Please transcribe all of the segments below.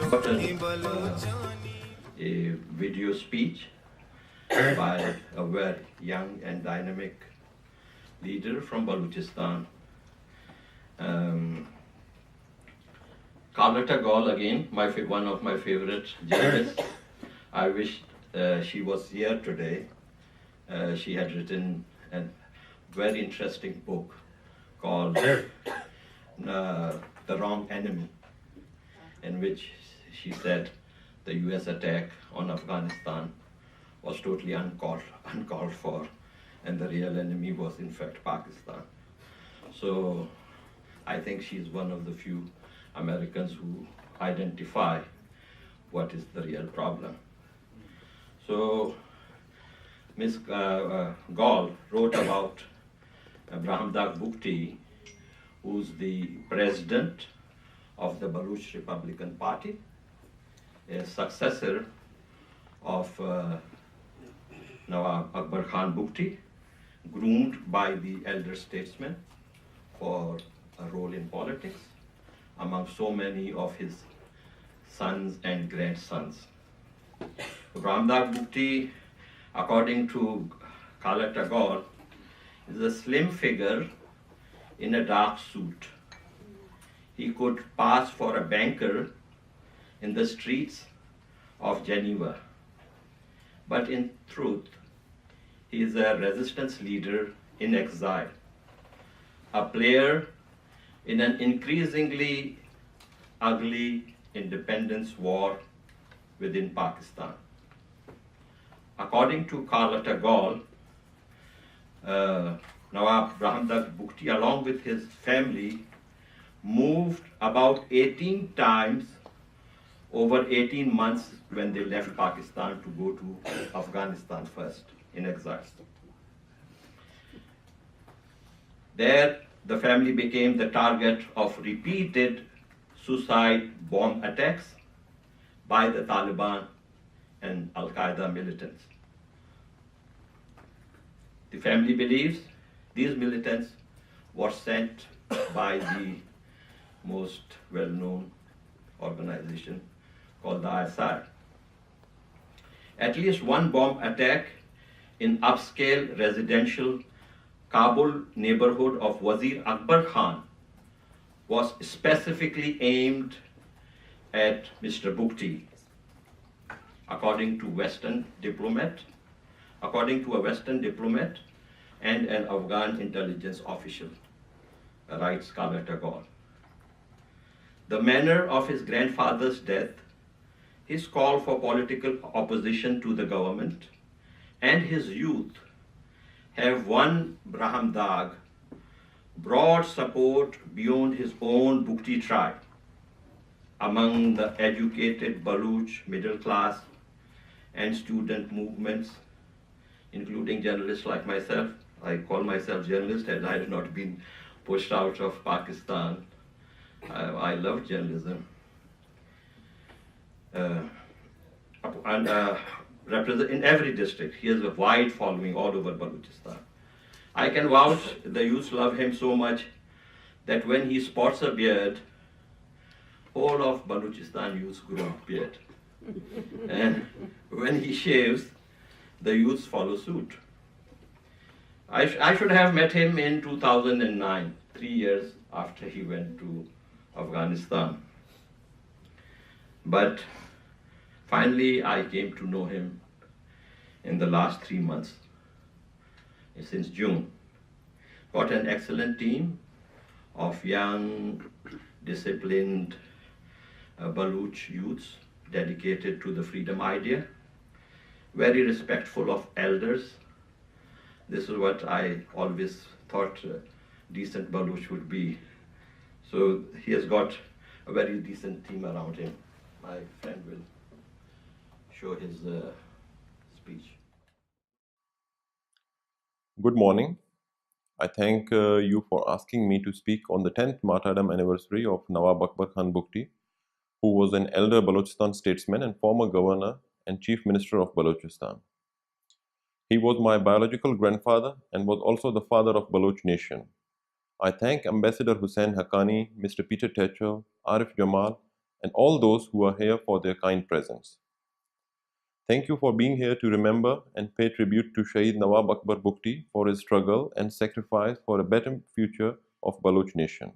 A video speech by a very young and dynamic leader from Balochistan. Carlotta Gall, again, one of my favorite journalists. I wish she was here today. She had written a very interesting book called The Wrong Enemy, in which she said the US attack on Afghanistan was totally uncalled for, and the real enemy was in fact Pakistan. So I think she's one of the few Americans who identify what is the real problem. So Ms. Gall wrote about Brahmdag Bugti, who's the president of the Baloch Republican Party, a successor of Nawab Akbar Khan Bugti, groomed by the elder statesman for a role in politics among so many of his sons and grandsons. Brahmdag Bugti, according to Carlotta Gall, is a slim figure in a dark suit. He could pass for a banker in the streets of Geneva. But in truth, he is a resistance leader in exile, a player in an increasingly ugly independence war within Pakistan. According to Carlotta Gall, Nawab Brahmdag Bugti, along with his family, moved about 18 times over 18 months when they left Pakistan to go to Afghanistan first in exile. There, the family became the target of repeated suicide bomb attacks by the Taliban and Al-Qaeda militants. The family believes these militants were sent by the most well-known organization called the ISI. At least one bomb attack in upscale residential Kabul neighborhood of Wazir Akbar Khan was specifically aimed at Mr. Bugti, according to a Western diplomat and an Afghan intelligence official, writes Carlotta Gall. The manner of his grandfather's death, his call for political opposition to the government, and his youth have won Brahmdag broad support beyond his own Bugti tribe among the educated Baloch middle class and student movements, including journalists like myself. I call myself journalist and I have not been pushed out of Pakistan. I love journalism. Represent in every district. He has a wide following all over Balochistan. I can vouch the youth love him so much that when he sports a beard, all of Balochistan youths grow a beard. And when he shaves, the youths follow suit. I should have met him in 2009, 3 years after he went to Afghanistan. But finally, I came to know him in the last 3 months, since June. Got an excellent team of young, disciplined Baloch youths dedicated to the freedom idea, very respectful of elders. This is what I always thought decent Baloch would be. So he has got a very decent team around him. My friend will show his speech. Good morning. I thank you for asking me to speak on the 10th martyrdom anniversary of Nawab Akbar Khan Bugti, who was an elder Balochistan statesman and former governor and chief minister of Balochistan. He was my biological grandfather and was also the father of Baloch nation. I thank Ambassador Hussain Haqqani, Mr. Peter Tatchell, Arif Jamal, and all those who are here for their kind presence. Thank you for being here to remember and pay tribute to Shaheed Nawab Akbar Bugti for his struggle and sacrifice for a better future of Baloch nation.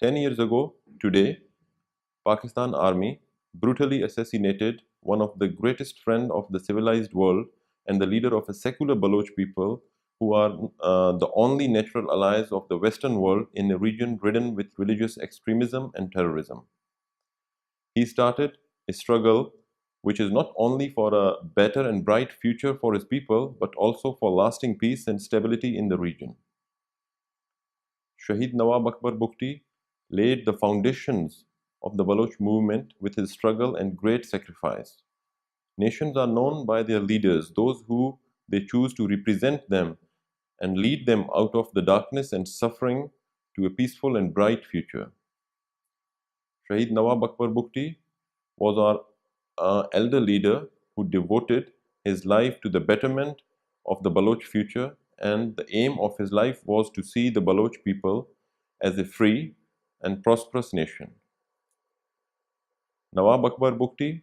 10 years ago, today, Pakistan Army brutally assassinated one of the greatest friends of the civilized world and the leader of a secular Baloch people who are the only natural allies of the Western world in a region ridden with religious extremism and terrorism. He started a struggle which is not only for a better and bright future for his people, but also for lasting peace and stability in the region. Shaheed Nawab Akbar Bugti laid the foundations of the Baloch movement with his struggle and great sacrifice. Nations are known by their leaders, those who they choose to represent them and lead them out of the darkness and suffering to a peaceful and bright future. Shaheed Nawab Akbar Bugti was our elder leader who devoted his life to the betterment of the Baloch future, and the aim of his life was to see the Baloch people as a free and prosperous nation. Nawab Akbar Bugti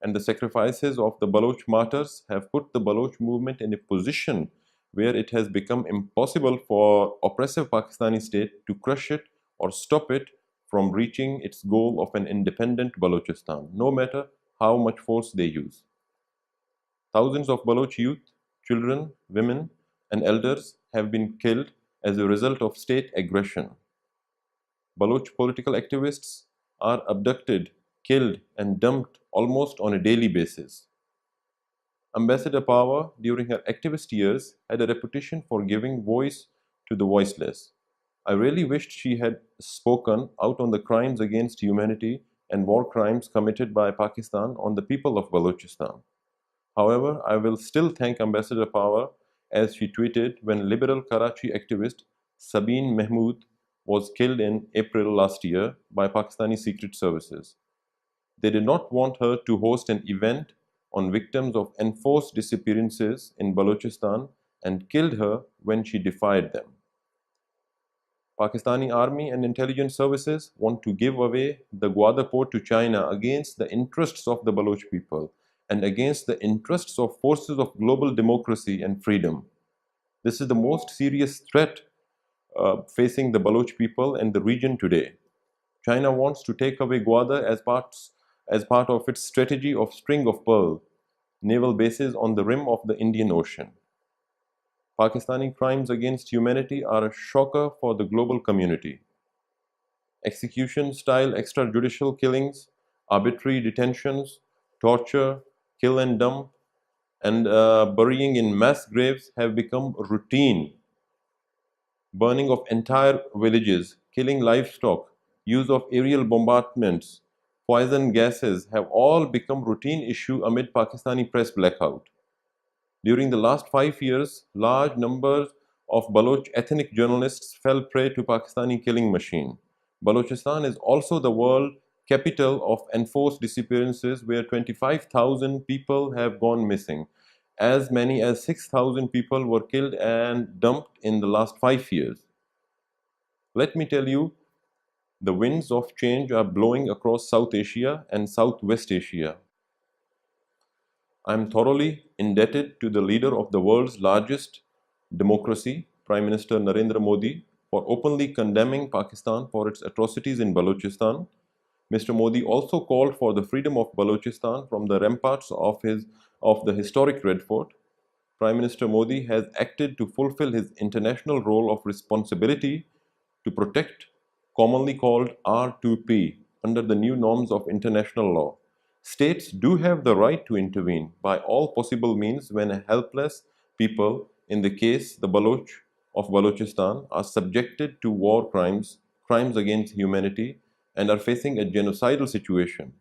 and the sacrifices of the Baloch martyrs have put the Baloch movement in a position where it has become impossible for oppressive Pakistani state to crush it or stop it from reaching its goal of an independent Balochistan, no matter how much force they use. Thousands of Baloch youth, children, women, and elders have been killed as a result of state aggression. Baloch political activists are abducted, killed, and dumped almost on a daily basis. Ambassador Power, during her activist years, had a reputation for giving voice to the voiceless. I really wished she had spoken out on the crimes against humanity and war crimes committed by Pakistan on the people of Balochistan. However, I will still thank Ambassador Power as she tweeted when liberal Karachi activist Sabeen Mahmood was killed in April last year by Pakistani secret services. They did not want her to host an event on victims of enforced disappearances in Balochistan and killed her when she defied them. Pakistani army and intelligence services want to give away the Gwadar port to China against the interests of the Baloch people and against the interests of forces of global democracy and freedom. This is the most serious threat facing the Baloch people and the region today. China wants to take away Gwadar as part of its strategy of String of Pearl, naval bases on the rim of the Indian Ocean. Pakistani crimes against humanity are a shocker for the global community. Execution-style extrajudicial killings, arbitrary detentions, torture, kill and dump, and burying in mass graves have become routine. Burning of entire villages, killing livestock, use of aerial bombardments, poison gases have all become routine issue amid Pakistani press blackout. During the last 5 years, large numbers of Baloch ethnic journalists fell prey to Pakistani killing machine. Balochistan is also the world capital of enforced disappearances where 25,000 people have gone missing. As many as 6,000 people were killed and dumped in the last 5 years. Let me tell you, the winds of change are blowing across South Asia and Southwest Asia. I am thoroughly indebted to the leader of the world's largest democracy, Prime Minister Narendra Modi, for openly condemning Pakistan for its atrocities in Balochistan. Mr. Modi also called for the freedom of Balochistan from the ramparts of the historic Red Fort. Prime Minister Modi has acted to fulfill his international role of responsibility to protect, commonly called R2P, under the new norms of international law. States do have the right to intervene by all possible means when a helpless people, in the case the Baloch of Balochistan, are subjected to war crimes, crimes against humanity, and are facing a genocidal situation.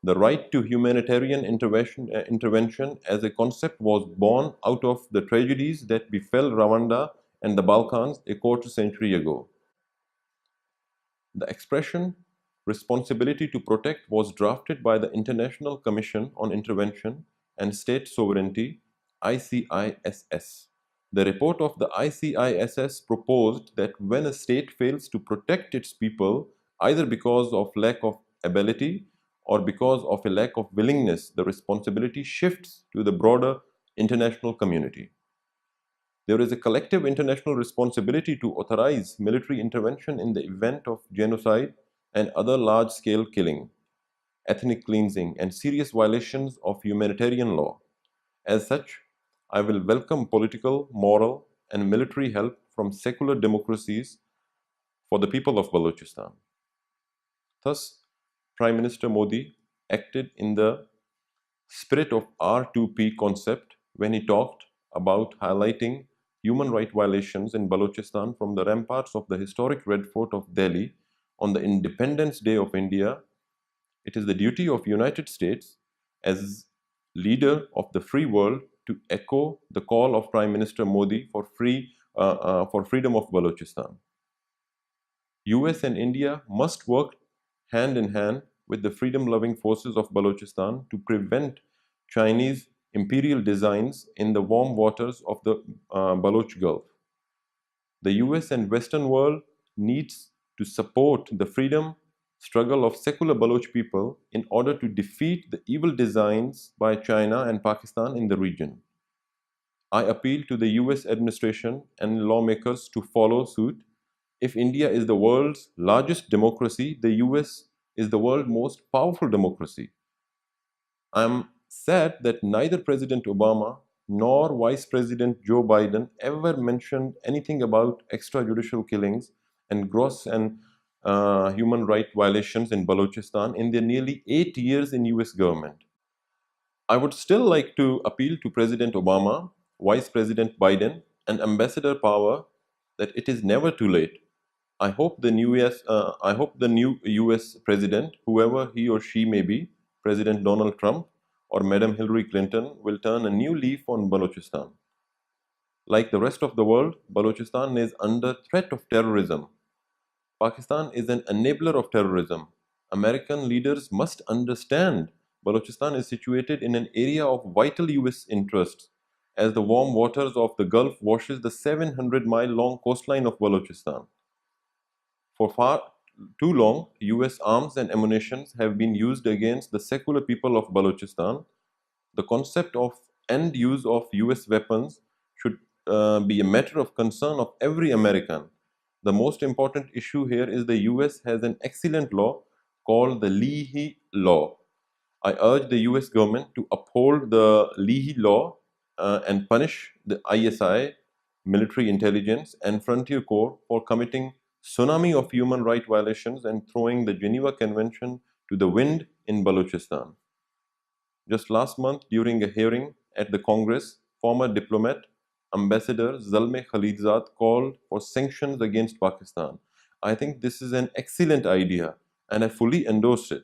The right to humanitarian intervention as a concept was born out of the tragedies that befell Rwanda and the Balkans a quarter century ago. The expression responsibility to protect was drafted by the International Commission on Intervention and State Sovereignty, ICISS. The report of the ICISS proposed that when a state fails to protect its people, either because of lack of ability or because of a lack of willingness, the responsibility shifts to the broader international community. There is a collective international responsibility to authorize military intervention in the event of genocide and other large scale killing, ethnic cleansing, and serious violations of humanitarian law. As such, I will welcome political, moral, and military help from secular democracies for the people of Balochistan. Thus, Prime Minister Modi acted in the spirit of R2P concept when he talked about highlighting human rights violations in Balochistan from the ramparts of the historic Red Fort of Delhi on the Independence Day of India. It is the duty of United States as leader of the free world to echo the call of Prime Minister Modi for freedom of Balochistan. US and India must work hand in hand with the freedom loving forces of Balochistan to prevent Chinese imperial designs in the warm waters of the Baloch Gulf. The US and Western world needs to support the freedom struggle of secular Baloch people in order to defeat the evil designs by China and Pakistan in the region. I appeal to the US administration and lawmakers to follow suit. If India is the world's largest democracy, the US is the world's most powerful democracy. I am sad that neither President Obama nor Vice President Joe Biden ever mentioned anything about extrajudicial killings and gross and human rights violations in Balochistan in their nearly 8 years in US government. I would still like to appeal to President Obama, Vice President Biden, and Ambassador Power that it is never too late. I hope the new US president, whoever he or she may be, President Donald Trump or Madam Hillary Clinton, will turn a new leaf on Balochistan. Like the rest of the world, Balochistan is under threat of terrorism. Pakistan is an enabler of terrorism. American leaders must understand Balochistan is situated in an area of vital US interests, as the warm waters of the Gulf washes the 700-mile long coastline of Balochistan. For far too long, US arms and ammunition have been used against the secular people of Balochistan. The concept of end use of US weapons should be a matter of concern of every American. The most important issue here is the US has an excellent law called the Leahy Law. I urge the US government to uphold the Leahy Law and punish the ISI, military intelligence, and frontier corps for committing tsunami of human rights violations and throwing the Geneva Convention to the wind in Balochistan. Just last month, during a hearing at the Congress, former diplomat Ambassador Zalmay Khalilzad called for sanctions against Pakistan. I think this is an excellent idea and I fully endorse it.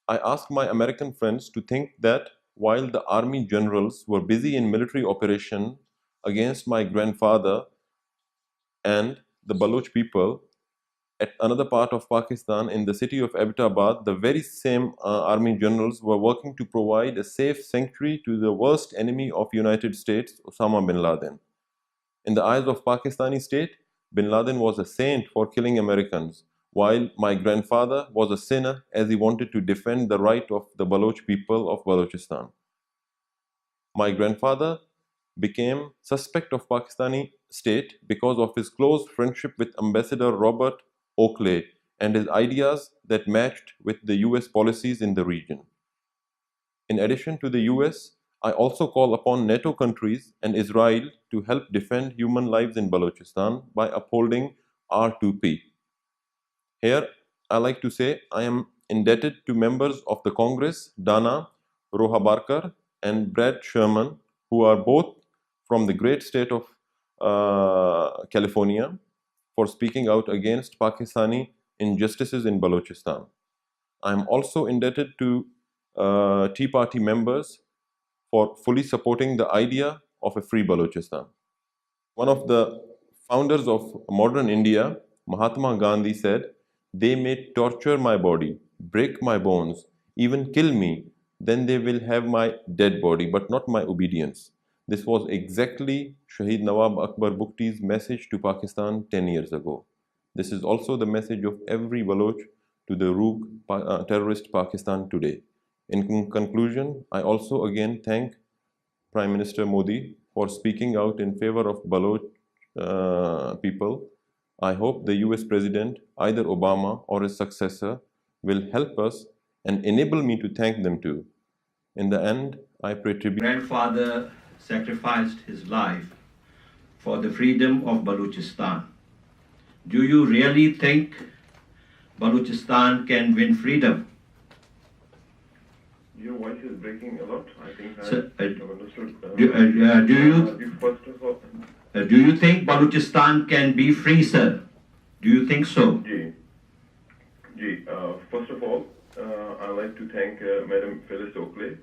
I ask my American friends to think that while the army generals were busy in military operation against my grandfather and the Baloch people, at another part of Pakistan, in the city of Abbottabad, the very same army generals were working to provide a safe sanctuary to the worst enemy of United States, Osama bin Laden. In the eyes of Pakistani state, bin Laden was a saint for killing Americans, while my grandfather was a sinner as he wanted to defend the right of the Baloch people of Balochistan. My grandfather became suspect of Pakistani state because of his close friendship with Ambassador Robert Oakley and his ideas that matched with the US policies in the region. In addition to the US, I also call upon NATO countries and Israel to help defend human lives in Balochistan by upholding R2P. Here, I like to say I am indebted to members of the Congress, Dana Rohabarkar and Brad Sherman, who are both from the great state of California, for speaking out against Pakistani injustices in Balochistan. I am also indebted to Tea Party members for fully supporting the idea of a free Balochistan. One of the founders of modern India, Mahatma Gandhi, said, "They may torture my body, break my bones, even kill me, then they will have my dead body, but not my obedience." This was exactly Shahid Nawab Akbar Bugti's message to Pakistan 10 years ago. This is also the message of every Baloch to the rogue terrorist Pakistan today. In conclusion, I also again thank Prime Minister Modi for speaking out in favor of Baloch people. I hope the US President, either Obama or his successor, will help us and enable me to thank them too. In the end, I pray tribute. Grandfather sacrificed his life for the freedom of Balochistan. Do you really think Balochistan can win freedom? Your voice is breaking a lot. I think So, I have understood. Do you think Balochistan can be free, sir? Do you think so? First of all, I'd like to thank Madam Phyllis Oakley,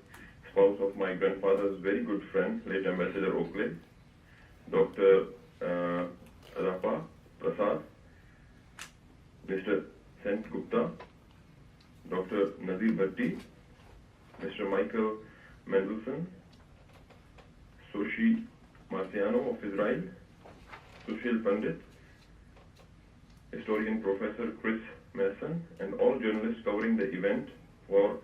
spouse of my grandfather's very good friend, late Ambassador Oakley, Dr. Rapa Prasad, Mr. Sant Gupta, Dr. Nazir Bhatti, Mr. Michael Mendelssohn, Soshi Marciano of Israel, Sushil Pandit, historian Professor Chris Mason, and all journalists covering the event for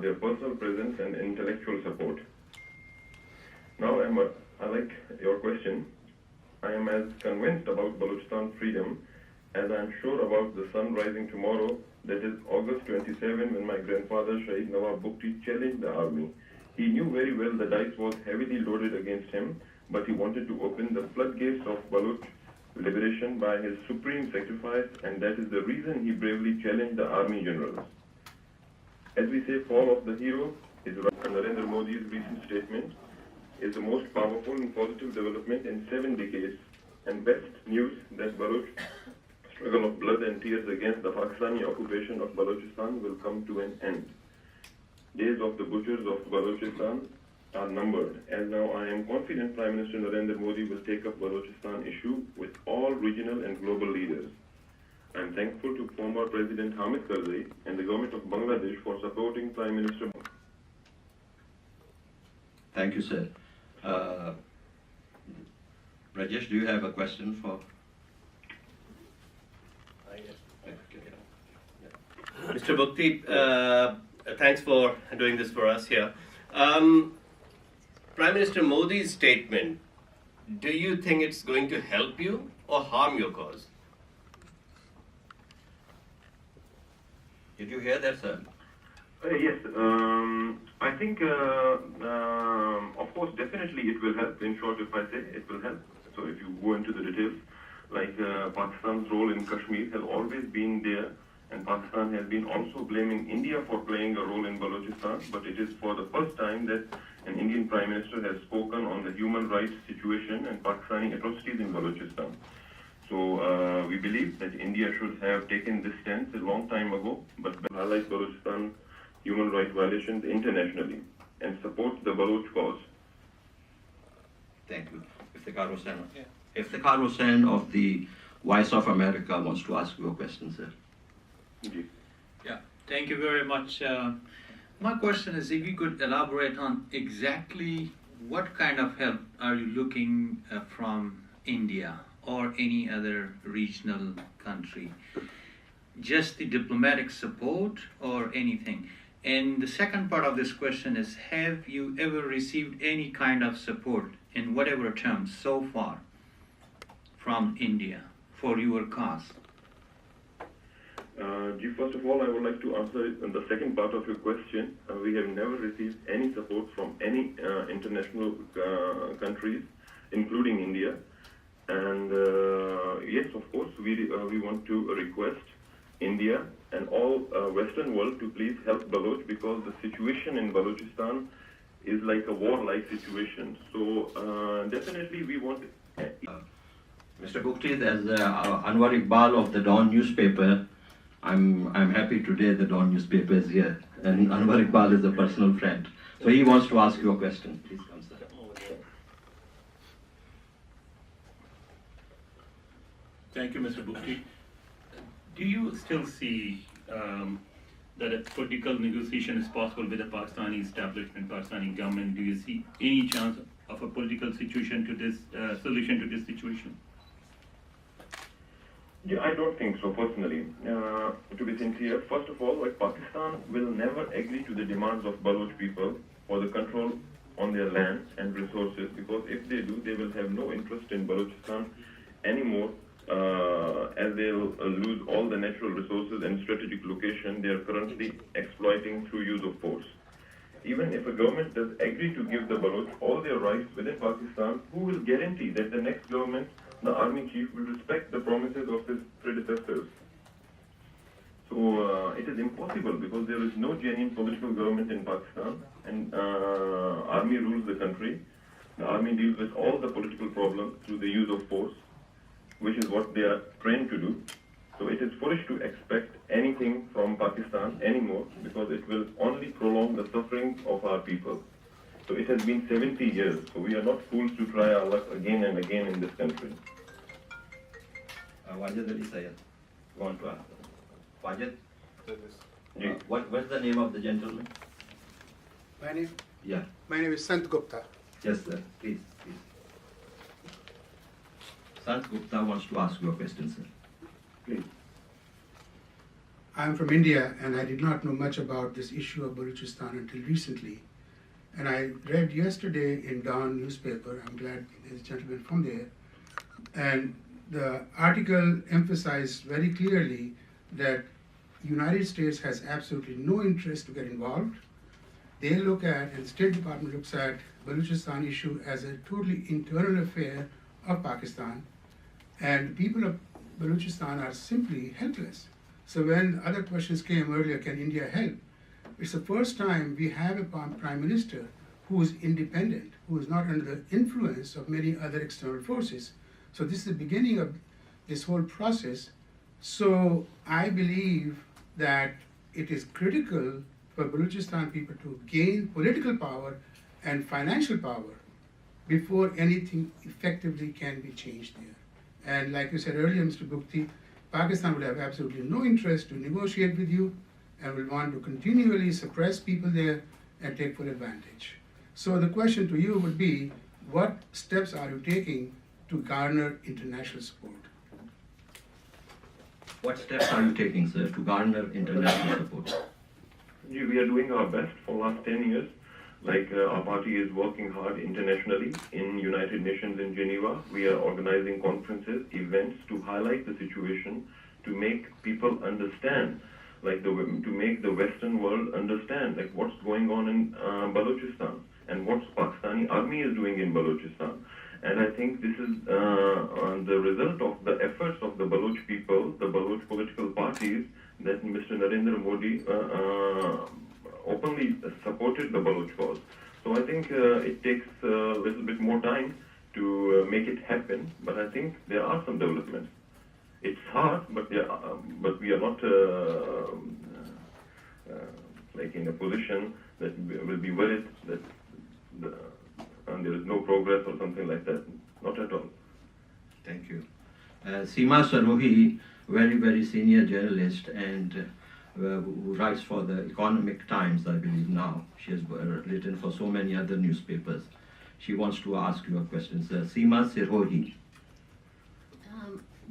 their personal presence and intellectual support. Now I like your question. I am as convinced about Balochistan freedom as I am sure about the sun rising tomorrow, that is August 27, when my grandfather Shahid Nawab Bugti challenged the army. He knew very well the dice was heavily loaded against him, but he wanted to open the floodgates of Baloch liberation by his supreme sacrifice, and that is the reason he bravely challenged the army generals. As we say, fall of the hero is Narendra Modi's recent statement is the most powerful and positive development in 7 decades, and best news that Baloch struggle of blood and tears against the Pakistani occupation of Balochistan will come to an end. Days of the butchers of Balochistan are numbered, as now I am confident Prime Minister Narendra Modi will take up Balochistan issue with all regional and global leaders. I am thankful to former President Hamid Karzai and the government of Bangladesh for supporting Prime Minister. Thank you, sir. Rajesh, do you have a question for? Mr. Bugti, thanks for doing this for us here. Prime Minister Modi's statement, do you think it's going to help you or harm your cause? Did you hear that, sir? Yes, I think, of course, definitely it will help. In short, if I say it will help. So if you go into the details, like Pakistan's role in Kashmir has always been there, and Pakistan has been also blaming India for playing a role in Balochistan, but it is for the first time that an Indian Prime Minister has spoken on the human rights situation and Pakistani atrocities in Balochistan. So we believe that India should have taken this stance a long time ago, but highlight Balochistan human rights violations internationally and support the Baloch cause. Thank you. Iftikhar Hussain of the Voice of America wants to ask you a question, sir. Yeah, thank you very much. My question is if you could elaborate on exactly what kind of help are you looking from India or any other regional country? Just the diplomatic support or anything? And the second part of this question is, have you ever received any kind of support in whatever terms so far from India for your cause? First of all, I would like to answer the second part of your question. We have never received any support from any international countries, including India. And yes, of course, we want to request India and all Western world to please help Baloch, because the situation in Balochistan is like a war-like situation. So definitely we want. Mr. Bugti, as Anwar Iqbal of the Dawn newspaper, I'm happy today the Dawn newspaper is here, and Anwar Iqbal is a personal friend. So he wants to ask you a question. Please come, sir. Thank you, Mr. Bugti. Do you still see that a political negotiation is possible with the Pakistani establishment, Pakistani government? Do you see any chance of a political situation to this solution to this situation? Yeah, I don't think so personally. To be sincere, first of all, like Pakistan will never agree to the demands of Baloch people for the control on their land and resources, because if they do, they will have no interest in Balochistan anymore, as they'll lose all the natural resources and strategic location they are currently exploiting through use of force. Even if a government does agree to give the Baloch all their rights within Pakistan, who will guarantee that the next government, the army chief, will respect the promises of his predecessors? So it is impossible, because there is no genuine political government in Pakistan, and army rules the country. The army deals with all the political problems through the use of force, which is what they are trained to do. So it is foolish to expect anything from Pakistan anymore, because it will only prolong the suffering of our people. So it has been 70 years, so we are not fools to try our luck again and again in this country. Wajid Ali Sayyid, you want to ask? Wajid? Ji. What's the name of the gentleman? My name? Yeah. My name is Sant Gupta. Yes, sir. Please. Sant Gupta wants to ask you a question, sir. Please. I'm from India and I did not know much about this issue of Balochistan until recently. And I read yesterday in Dawn newspaper, I'm glad there's a gentleman from there, and the article emphasized very clearly that United States has absolutely no interest to get involved. They look at, and State Department looks at, Balochistan issue as a totally internal affair of Pakistan, and the people of Balochistan are simply helpless. So when other questions came earlier, can India help? It's the first time we have a prime minister who is independent, who is not under the influence of many other external forces. So this is the beginning of this whole process. So I believe that it is critical for Balochistan people to gain political power and financial power before anything effectively can be changed there. And like you said earlier, Mr. Bugti, Pakistan will have absolutely no interest to negotiate with you and will want to continually suppress people there and take full advantage. So the question to you would be, what steps are you taking to garner international support? What steps are you taking, sir, to garner international support? We are doing our best for the last 10 years. Like our party is working hard internationally in United Nations in Geneva. We are organizing conferences, events to highlight the situation, to make people understand, like to make the Western world understand, like what's going on in Balochistan and what Pakistani army is doing in Balochistan. And I think this is the result of the efforts of the Baloch people, the Baloch political parties, that Mr. Narendra Modi openly supported the Baloch cause. So I think it takes a little bit more time to make it happen, but I think there are some developments. It's hard, but we are not like in a position that will be worried that there is no progress or something like that. Not at all. Thank you. Seema Sarohi, very senior journalist and who writes for the Economic Times, I believe now. She has written for so many other newspapers. She wants to ask you a question, sir. Seema Sarohi.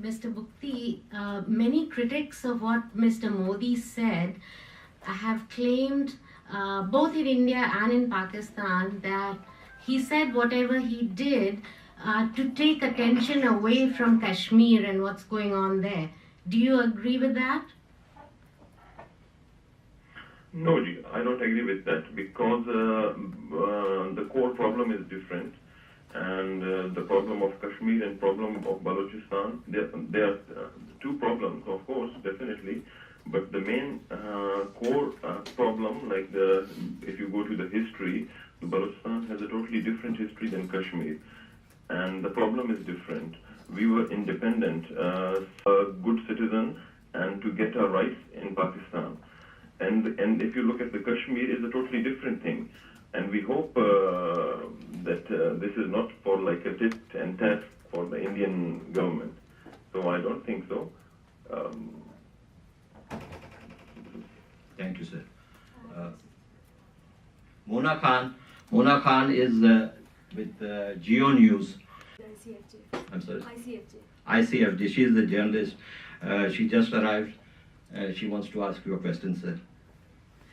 Mr. Bugti, many critics of what Mr. Modi said have claimed, both in India and in Pakistan, that he said whatever he did to take attention away from Kashmir and what's going on there. Do you agree with that? No, Ji, I don't agree with that, because the core problem is different. And the problem of Kashmir and problem of Balochistan, there are two problems, of course, definitely. But the main core problem, like if you go to the history, Balochistan has a totally different history than Kashmir. And the problem is different. We were independent, a good citizen, and to get our rights in Pakistan. And if you look at the Kashmir, it's a totally different thing. And we hope that this is not for like a tit and tat for the Indian government. So I don't think so. Thank you, sir. Mona Khan is with Geo News. ICFJ. I'm sorry? ICFJ. ICFJ. She is the journalist. She just arrived. She wants to ask you a question, sir.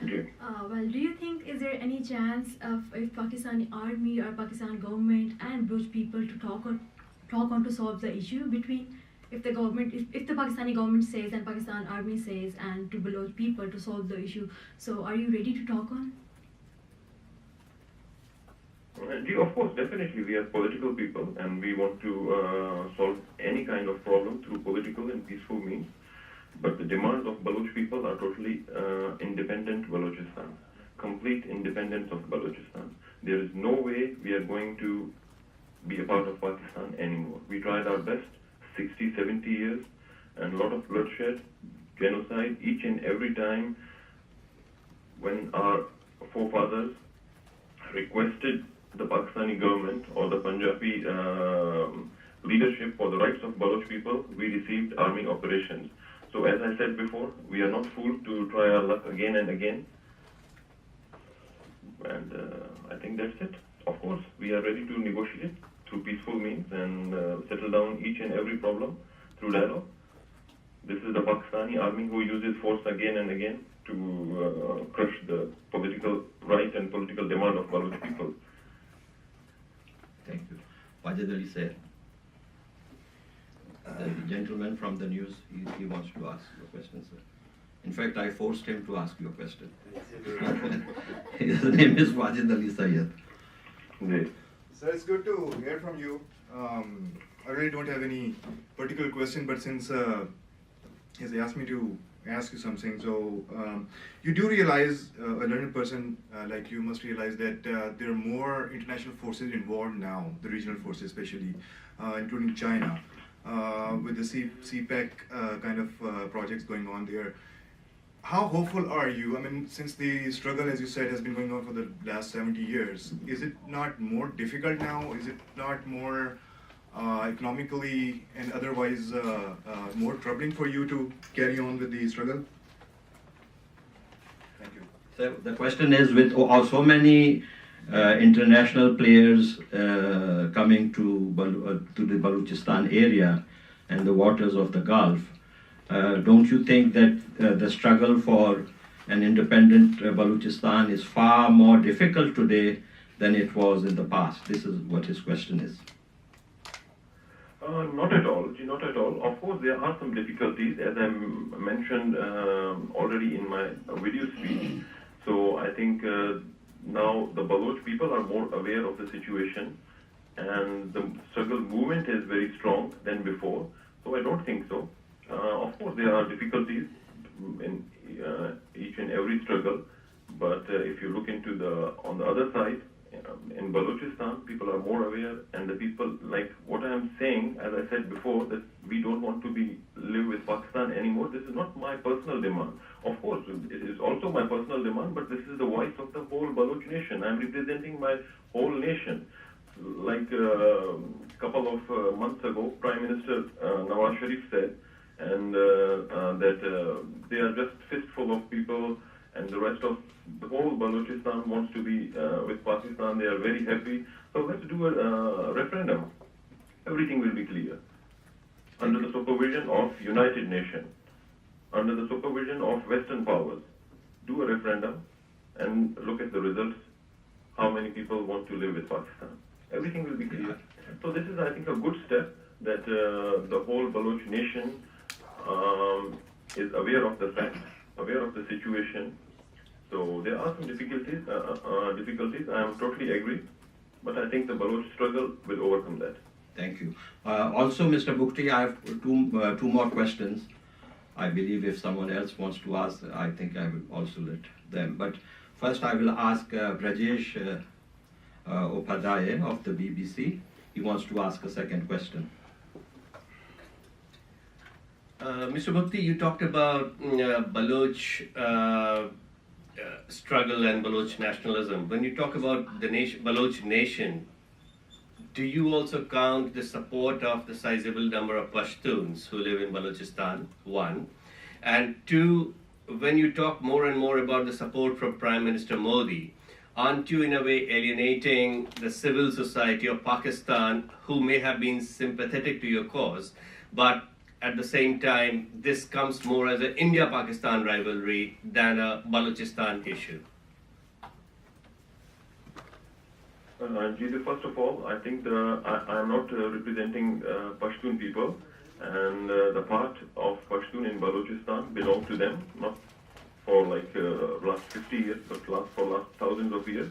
Well, do you think is there any chance of if Pakistani army or Pakistan government and Baloch people to talk on to solve the issue between if the Pakistani government says and Pakistan army says and to Baloch people to solve the issue? So are you ready to talk on? Of course, definitely. We are political people and we want to solve any kind of problem through political and peaceful means. But the demands of Baloch people are totally independent Balochistan, complete independence of Balochistan. There is no way we are going to be a part of Pakistan anymore. We tried our best, 60, 70 years, and a lot of bloodshed, genocide, each and every time when our forefathers requested the Pakistani government or the Punjabi leadership for the rights of Baloch people, we received army operations. So as I said before, we are not fooled to try our luck again and again. And I think that's it. Of course, we are ready to negotiate through peaceful means and settle down each and every problem through dialogue. This is the Pakistani army who uses force again and again to crush the political right and political demand of Baloch people. Thank you. Wajid Ali said. The gentleman from the news, he wants to ask you a question, sir. In fact, I forced him to ask you a question. His name is Wajid Ali Sayyed. Sir, it's good to hear from you. I really don't have any particular question, but since he asked me to ask you something, so you do realize, a learned person like you must realize that there are more international forces involved now, the regional forces especially, including China. With the CPEC kind of projects going on there. How hopeful are you? I mean, since the struggle, as you said, has been going on for the last 70 years, is it not more difficult now? Is it not more economically and otherwise more troubling for you to carry on with the struggle? Thank you. So the question is, with so many international players coming to the Balochistan area and the waters of the Gulf, don't you think that the struggle for an independent Balochistan is far more difficult today than it was in the past? This is what his question is. Not at all. Not at all. Of course, there are some difficulties, as I mentioned already in my video speech. So I think now the Baloch people are more aware of the situation and the struggle movement is very strong than before. So I don't think so. Of course, there are difficulties in each and every struggle, but if you look into on the other side, in Balochistan, people are more aware, and the people, like what I am saying, as I said before, that we don't want to live with Pakistan anymore. This is not my personal demand. Of course, it is also my personal demand, but this is the voice of the whole Baloch nation. I am representing my whole nation. Like a couple of months ago, Prime Minister Nawaz Sharif said, and that they are just fistful of people, and the rest of the whole Balochistan wants to be with Pakistan. They are very happy. So let's do a referendum. Everything will be clear. Under the supervision of United Nations, under the supervision of Western powers, do a referendum and look at the results. How many people want to live with Pakistan? Everything will be clear. So this is, I think, a good step that the whole Baloch nation is aware of the fact, aware of the situation. So there are some difficulties. I am totally agree, but I think the Baloch struggle will overcome that. Thank you. Also, Mr. Bugti, I have two more questions. I believe if someone else wants to ask, I think I will also let them. But first, I will ask Brajesh Upadhyay of the BBC. He wants to ask a second question. Mr. Bugti, you talked about Baloch struggle and Baloch nationalism. When you talk about the Baloch nation, do you also count the support of the sizable number of Pashtuns who live in Balochistan? One. And two, when you talk more and more about the support from Prime Minister Modi, aren't you in a way alienating the civil society of Pakistan who may have been sympathetic to your cause, but at the same time, this comes more as an India-Pakistan rivalry than a Balochistan issue? First of all, I think I am not representing Pashtun people, and the part of Pashtun in Balochistan belong to them, not for like last 50 years, but for last thousands of years,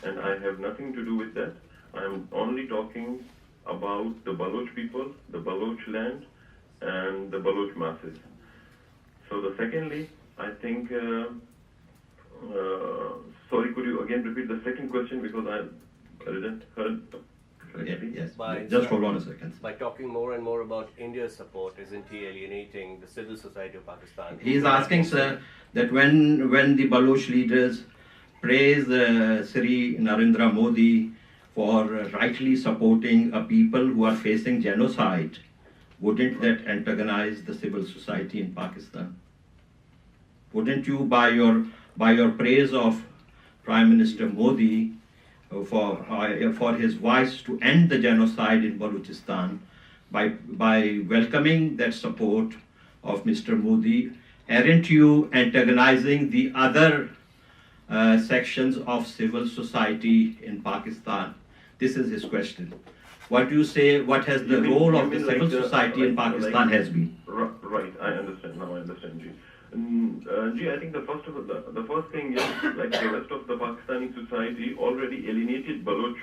and I have nothing to do with that. I am only talking about the Baloch people, the Baloch land, and the Baloch masses. So secondly, I think, sorry, could you again repeat the second question, because I didn't heard. Yes, By- just hold on a second. By talking more and more about India's support, isn't he alienating the civil society of Pakistan? He is asking, sir, that when the Baloch leaders praise Sri Narendra Modi for rightly supporting a people who are facing genocide, wouldn't that antagonize the civil society in Pakistan? Wouldn't you, by your praise of Prime Minister Modi for his voice to end the genocide in Balochistan, by welcoming that support of Mr. Modi, aren't you antagonizing the other sections of civil society in Pakistan? This is his question. What do you say? What has the role of the civil society in Pakistan has been? Right, I understand. Now I understand, Ji. I think the first thing is, like the rest of the Pakistani society already alienated Baloch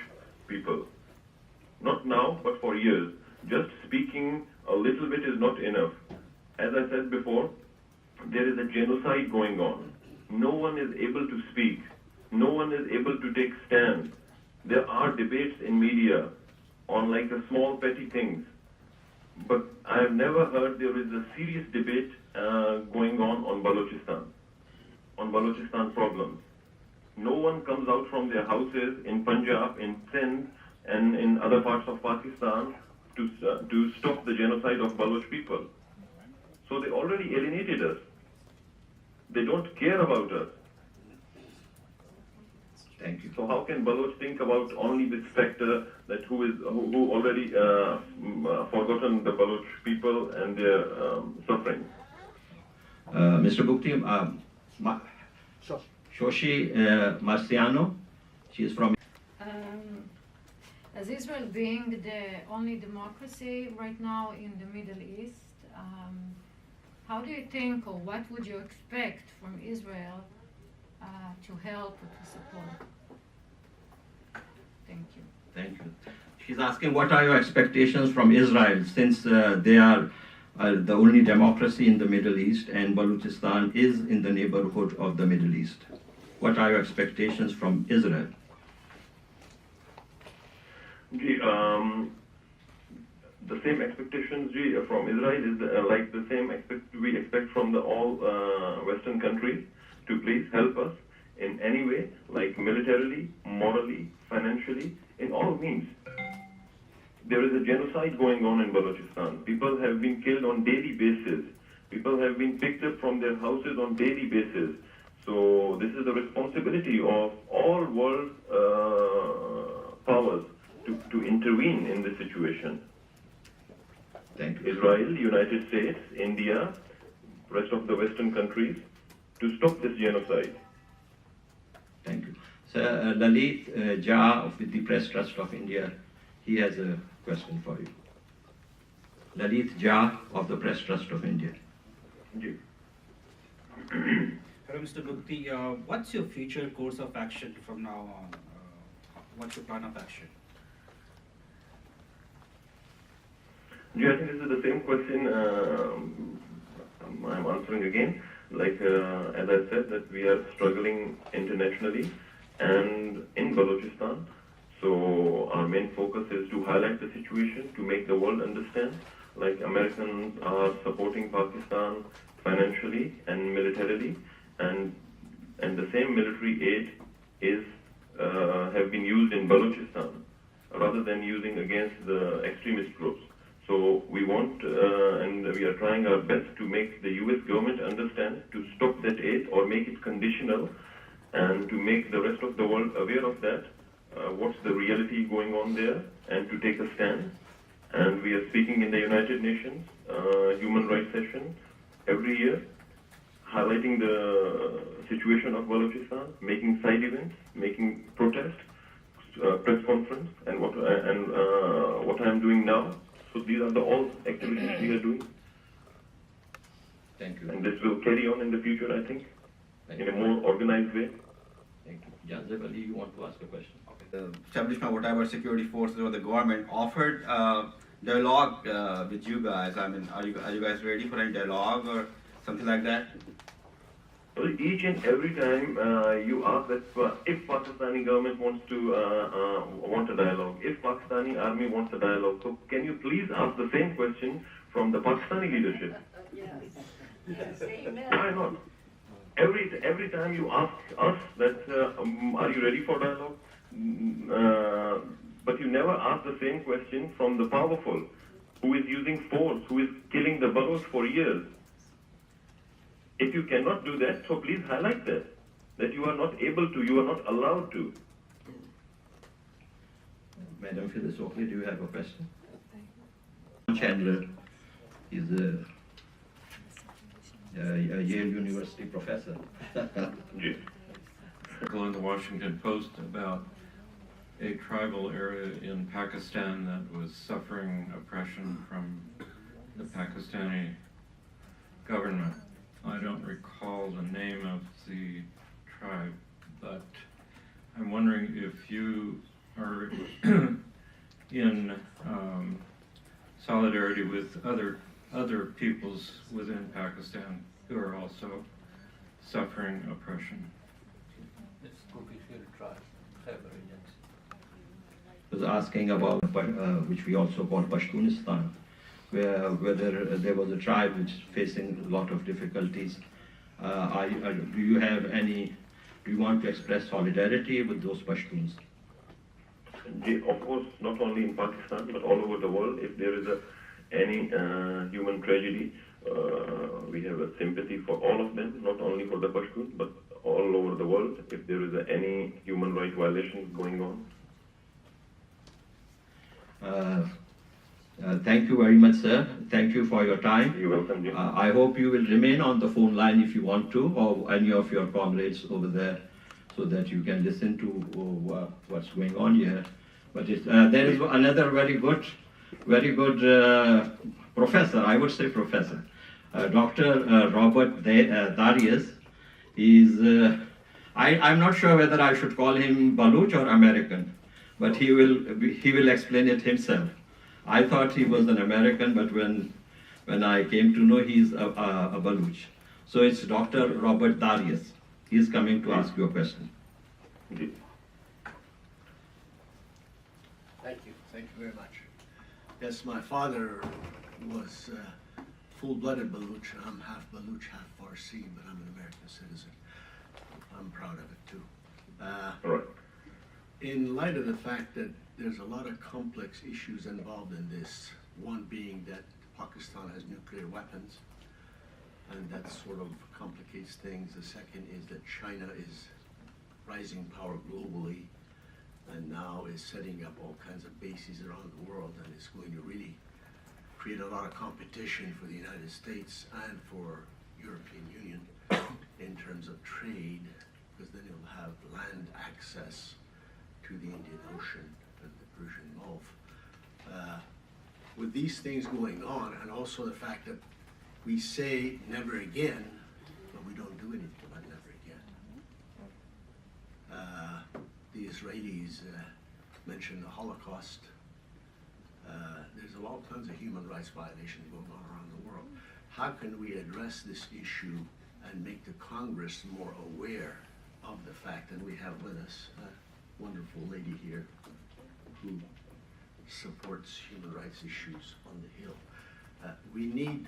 people. Not now, but for years. Just speaking a little bit is not enough. As I said before, there is a genocide going on. No one is able to speak. No one is able to take stand. There are debates in media on like the small petty things. But I have never heard there is a serious debate going on Balochistan problems. No one comes out from their houses in Punjab, in Sindh, and in other parts of Pakistan to stop the genocide of Baloch people. So they already alienated us. They don't care about us. Thank you. So how can Baloch think about only this factor that who already forgotten the Baloch people and their suffering? Mr. Bugti, Shoshi Marciano, she is from. As Israel being the only democracy right now in the Middle East, how do you think, or what would you expect from Israel to help or to support? Thank you. Thank you. She's asking, what are your expectations from Israel, since they are the only democracy in the Middle East and Balochistan is in the neighborhood of the Middle East? What are your expectations from Israel? The same expectations from Israel is like the same we expect from the all Western countries to please help us in any way, like militarily, morally, financially, in all means. There is a genocide going on in Balochistan. People have been killed on daily basis. People have been picked up from their houses on daily basis. So this is the responsibility of all world powers to intervene in this situation. Thank you. Israel, United States, India, rest of the Western countries, to stop this genocide. Thank you. Sir, Lalit Jha of the Press Trust of India, he has a question for you. Lalit Jha of the Press Trust of India. Hello, Mr. Bugti. What's your future course of action from now on? What's your plan of action? I think this is the same question I'm answering again. Like, as I said, that we are struggling internationally and in Balochistan. So our main focus is to highlight the situation, to make the world understand. Like, Americans are supporting Pakistan financially and militarily, and the same military aid is have been used in Balochistan rather than using against the extremist groups. So we want and we are trying our best to make the US government understand, to stop that aid or make it conditional, and to make the rest of the world aware of that, what's the reality going on there, and to take a stand. And we are speaking in the United Nations Human Rights Session every year, highlighting the situation of Balochistan, making side events, making protests, press conference, and what I'm doing now. So these are the all activities we are doing. Thank you. And this will carry on in the future, I think, Thank in you. a more organized way. Thank you. Janzeb Ali, you want to ask a question? The establishment, whatever security forces or the government offered dialogue with you guys. I mean, are you guys ready for any dialogue or something like that? Well, each and every time you ask that if Pakistani government wants to want a dialogue, if Pakistani army wants a dialogue, so can you please ask the same question from the Pakistani leadership? Yes, amen. Why not? Every time you ask us that are you ready for dialogue, but you never ask the same question from the powerful, who is using force, who is killing the Baloch for years. If you cannot do that, so please highlight that you are not able to, you are not allowed to. Madam Phyllis Oakley, do you have a question? Chandler is a Yale University professor. Article in the Washington Post about a tribal area in Pakistan that was suffering oppression from the Pakistani government. I don't recall the name of the tribe, but I'm wondering if you are in solidarity with other peoples within Pakistan who are also suffering oppression. I was asking about which we also call Pashtunistan, whether there was a tribe which is facing a lot of difficulties. Do you want to express solidarity with those Pashtuns? Of course, not only in Pakistan, but all over the world. If there is any human tragedy, we have a sympathy for all of them, not only for the Pashtun, but all over the world. If there is any human rights violations going on. Thank you very much, sir. Thank you for your time. You're welcome, Jim. I hope you will remain on the phone line if you want to, or any of your comrades over there, so that you can listen to what's going on here. But there is another very good professor, I would say professor, Dr. Robert Darius. I'm not sure whether I should call him Baloch or American, but he will explain it himself. I thought he was an American, but when I came to know he's a Baloch. So it's Dr. Robert Darius. He's coming to ask you a question. Thank you very much. Yes, my father was full-blooded Baloch. I'm half Baloch, half Farsi, but I'm an American citizen. I'm proud of it too. Right. In light of the fact that there's a lot of complex issues involved in this, one being that Pakistan has nuclear weapons, and that sort of complicates things. The second is that China is rising power globally, and now is setting up all kinds of bases around the world, and it's going to really create a lot of competition for the United States and for European Union in terms of trade, because then you'll have land access to the Indian Ocean and the Persian Gulf. With these things going on, and also the fact that we say never again, but we don't do anything about never again. The Israelis mentioned the Holocaust. There's all kinds of human rights violations going on around the world. How can we address this issue and make the Congress more aware of the fact that we have with us a wonderful lady here who supports human rights issues on the Hill? We need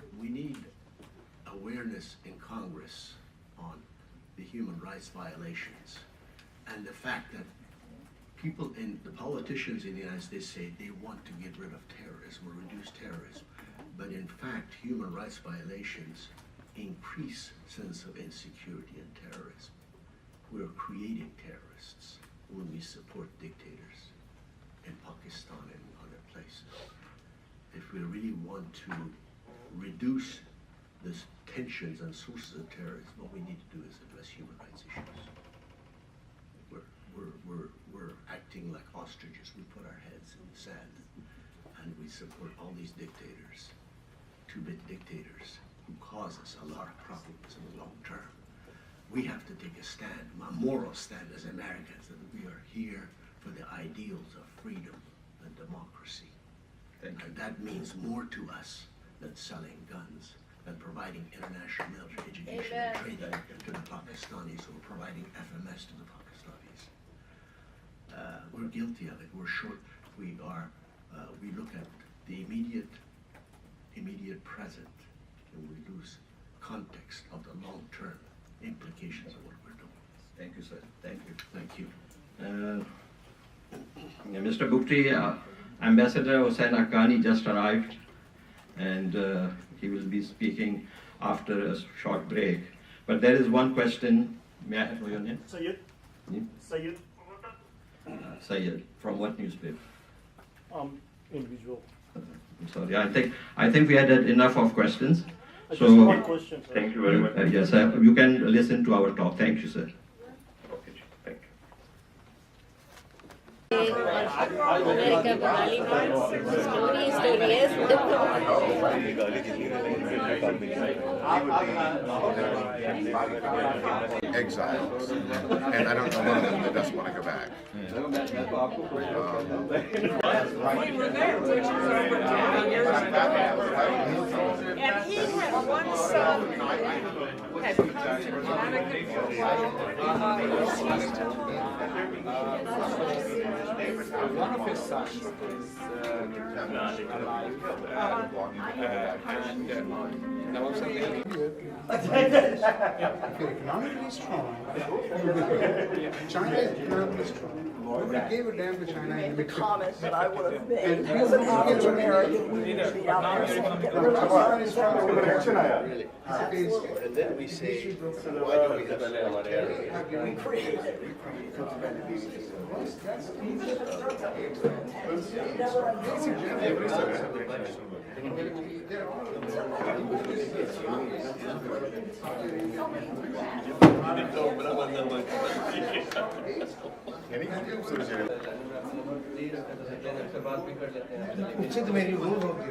awareness in Congress on the human rights violations, and the fact that the politicians in the United States say they want to get rid of terrorism or reduce terrorism, but in fact human rights violations increase sense of insecurity and terrorism. We're creating terrorists when we support dictators in Pakistan and other places. if we really want to reduce these tensions and sources of terrorism, what we need to do is address human rights issues. We're acting like ostriches. We put our heads in the sand and we support all these dictators, two-bit dictators, who cause us a lot of problems in the long term. We have to take a stand, a moral stand as Americans, that we are here for the ideals of freedom and democracy. And that means more to us than selling guns, than providing international military education and training to the Pakistanis, or providing FMS to the Pakistanis. We're guilty of it. We're short. We look at the immediate present, and we lose context of the long-term implications of what we're doing. Thank you, sir. Thank you. Thank you. Mr. Bugti, Ambassador Hossein Haqqani just arrived, and he will be speaking after a short break. But there is one question. May I know your name? Sayyid. Sayyid. Sayyid. From what newspaper? Individual. I'm sorry. I think we had enough of questions. Just one question, sir. Thank you very much. Yes, you can listen to our talk. Thank you, sir. Okay, thank you. America को गाली story exiles, and I don't know one of them that doesn't want to go back. We were there, which is over 20 years ago. And he had one son had come to Canada for a while. One of his sons is alive, and Nawab Akbar. If you're economically strong, you'll be good. China is economically strong. Nobody gave a damn to China in the comment that I would have made. And As an average American, we need to be out there so we get rid of Really. And then we say, why do we have we create it. पीछे तो मेरी rule होगी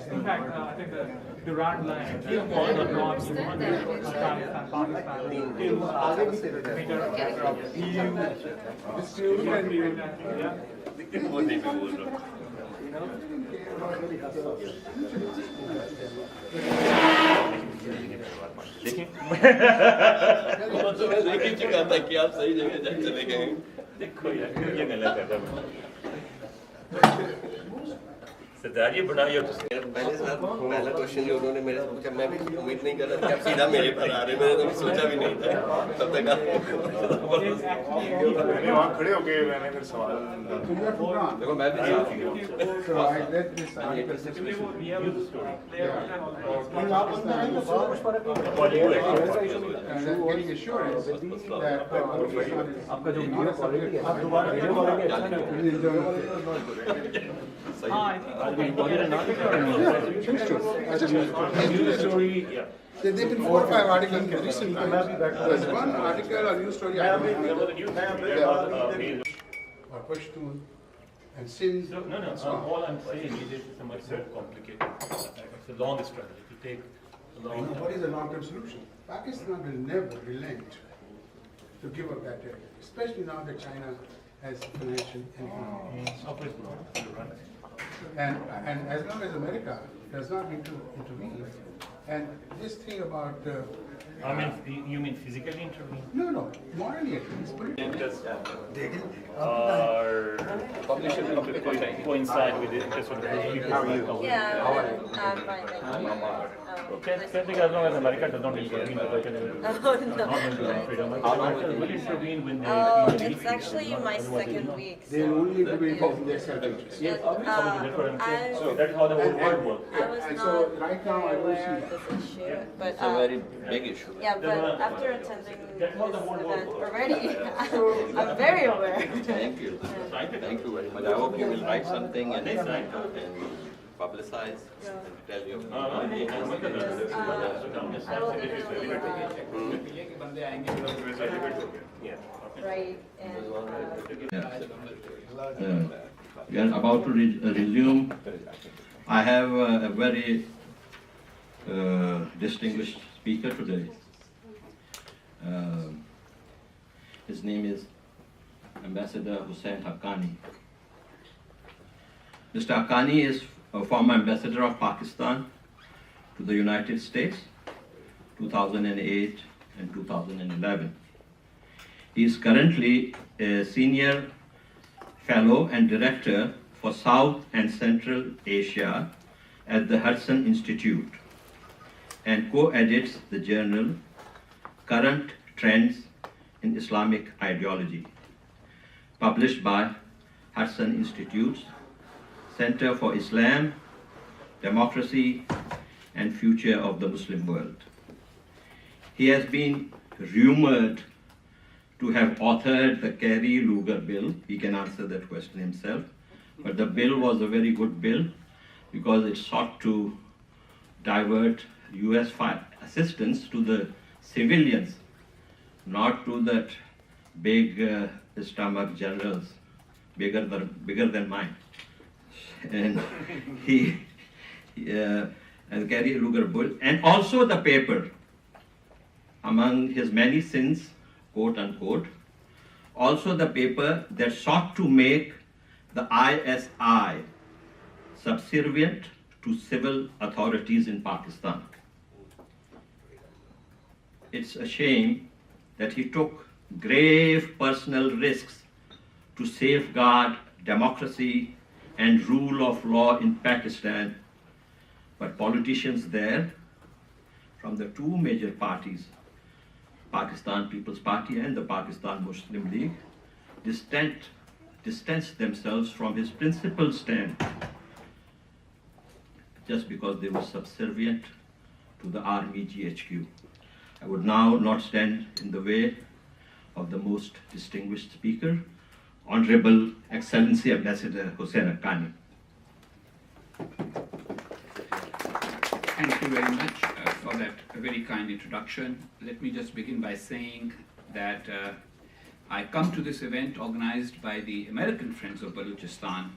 In fact, I think the Durand line on the north, Afghanistan, Pakistan, is a major factor of EU dispute. चुका था कि आप सही जगह चले गए देखो यार ये गलत है सरदार ये बनाई हो पहले साहब पहला क्वेश्चन जो उन्होंने मेरे से पूछा मैं भी उम्मीद नहीं कर रहा था कि आप सीधा मेरे पर आ रहे मैंने तो सोचा भी नहीं था तब तक आप वहाँ खड़े हो गए मैंने फिर सवाल देखो मैं भी आपका जो वीडियो क्वालिटी है आप दोबारा video There have been 4 or 5 articles recently. There's one article or news story. Or Pashtun and Sindh. No. All I'm saying is it's a much more complicated. It's a long struggle. It will take a long time. What is the long-term solution? Pakistan will never relent to give up that territory, especially now that China has financial and economic. And as long as America does not intervene, and this thing about I mean, you mean physically intervene? no, morally at least. Or publishers to coincide with the interest of the people. Yeah, I'm fine. Same thing as long as America does not intervene, the question is not going to be freedom. Will intervene when they It's actually my second week. They will only intervene in their self-interest. Yes, that's what I'm saying. So that's how the whole world works. I was not right now, I don't aware of this issue, but It's a very big issue. yeah, but after attending this event already, I'm very aware. Thank you. Thank you very much. I hope you will write something and publicize and tell your Right. We are about to resume. I have a very distinguished speaker today. His name is Ambassador Hussain Haqqani. Mr. Haqqani is a former ambassador of Pakistan to the United States, 2008 and 2011. He is currently a senior fellow and director for South and Central Asia at the Hudson Institute and co-edits the journal Current Trends in Islamic Ideology, published by Hudson Institute's Center for Islam, Democracy and Future of the Muslim World. He has been rumored to have authored the Kerry-Lugar bill. He can answer that question himself. But the bill was a very good bill because it sought to divert US assistance to the civilians, not to that big stomach generals, bigger than mine. And he and Kerry-Lugar bill, and also the paper, among his many sins, quote unquote, also the paper that sought to make the ISI subservient to civil authorities in Pakistan. It's a shame that he took grave personal risks to safeguard democracy and rule of law in Pakistan, but politicians there from the two major parties, Pakistan People's Party and the Pakistan Muslim League, distanced themselves from his principal stand just because they were subservient to the army GHQ. I would now not stand in the way of the most distinguished speaker, Honorable Excellency Ambassador Hussain Haqqani. Thank you very much for that very kind introduction. Let me just begin by saying that I come to this event organized by the American Friends of Balochistan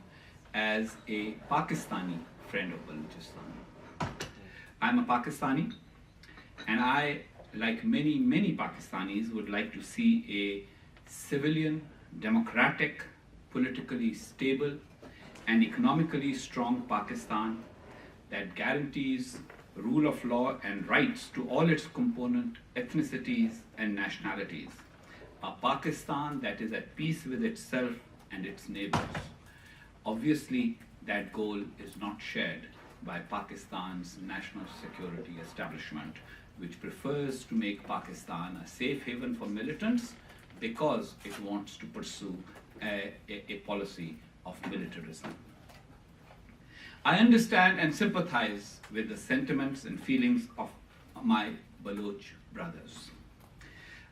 as a Pakistani friend of Balochistan. I'm a Pakistani, and I, like many Pakistanis, would like to see a civilian, democratic, politically stable, and economically strong Pakistan that guarantees rule of law and rights to all its component ethnicities and nationalities. A Pakistan that is at peace with itself and its neighbors. Obviously, that goal is not shared by Pakistan's national security establishment, which prefers to make Pakistan a safe haven for militants because it wants to pursue a policy of militarism. I understand and sympathize with the sentiments and feelings of my Baloch brothers.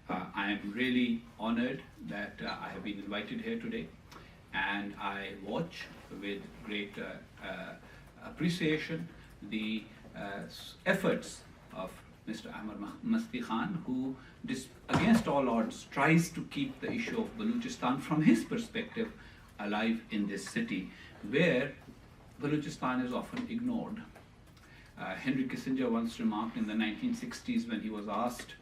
I am really honored that I have been invited here today, and I watch with great appreciation the efforts of Mr. Ahmad Masti Khan, who, against all odds, tries to keep the issue of Balochistan from his perspective alive in this city, where Balochistan is often ignored. Henry Kissinger once remarked in the 1960s when he was asked,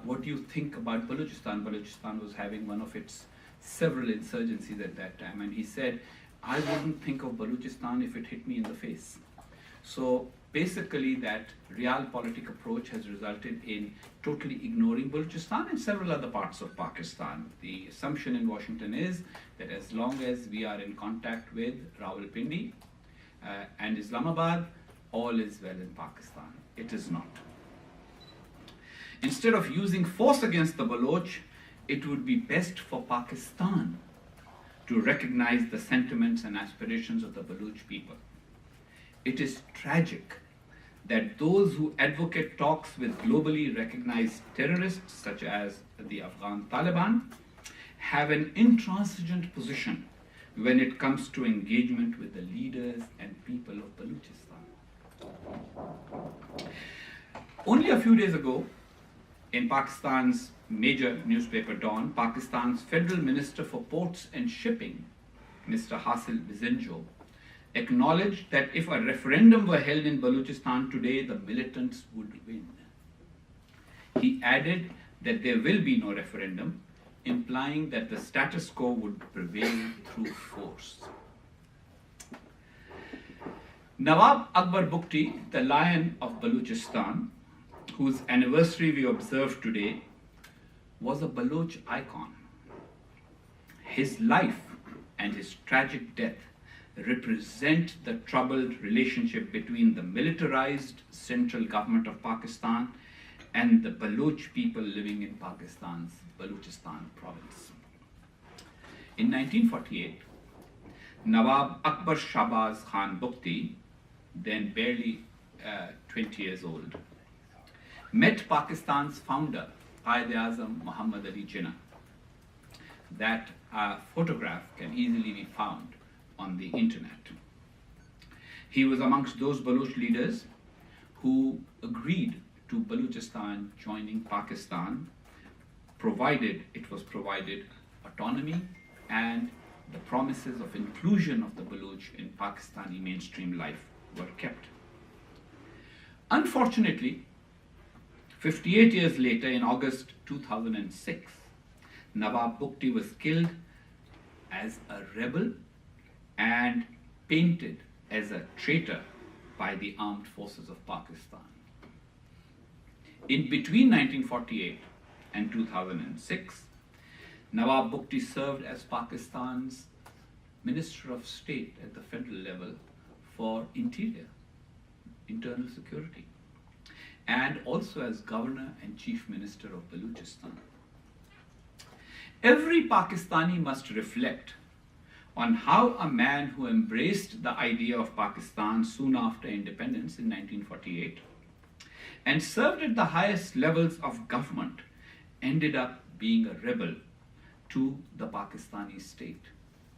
what do you think about Balochistan? Balochistan was having one of its several insurgencies at that time, and he said, I wouldn't think of Balochistan if it hit me in the face. So basically that realpolitik approach has resulted in totally ignoring Balochistan and several other parts of Pakistan. The assumption in Washington is that as long as we are in contact with Rawalpindi and Islamabad, all is well in Pakistan. it is not. Instead of using force against the Baloch, it would be best for Pakistan to recognize the sentiments and aspirations of the Baloch people. It is tragic that those who advocate talks with globally recognized terrorists such as the Afghan Taliban have an intransigent position when it comes to engagement with the leaders and people of Balochistan. Only a few days ago, in Pakistan's major newspaper Dawn, Pakistan's Federal Minister for Ports and Shipping, Mr. Hasil Bizenjo, acknowledged that if a referendum were held in Balochistan today, the militants would win. He added that there will be no referendum, implying that the status quo would prevail through force. Nawab Akbar Bugti, the Lion of Balochistan, whose anniversary we observe today, was a Baloch icon. His life and his tragic death represent the troubled relationship between the militarized central government of Pakistan and the Baloch people living in Pakistan's Balochistan province. In 1948, Nawab Akbar Shahbaz Khan Bugti, then barely 20 years old, met Pakistan's founder, Quaid-e-Azam Muhammad Ali Jinnah. That photograph can easily be found on the internet. He was amongst those Baloch leaders who agreed to Balochistan joining Pakistan, provided it was provided autonomy and the promises of inclusion of the Baloch in Pakistani mainstream life were kept. Unfortunately, 58 years later, in August 2006, Nawab Bugti was killed as a rebel and painted as a traitor by the armed forces of Pakistan. In between 1948 and 2006, Nawab Bugti served as Pakistan's Minister of State at the federal level for Interior, Internal Security, and also as Governor and Chief Minister of Balochistan. Every Pakistani must reflect on how a man who embraced the idea of Pakistan soon after independence in 1948 and served at the highest levels of government ended up being a rebel to the Pakistani state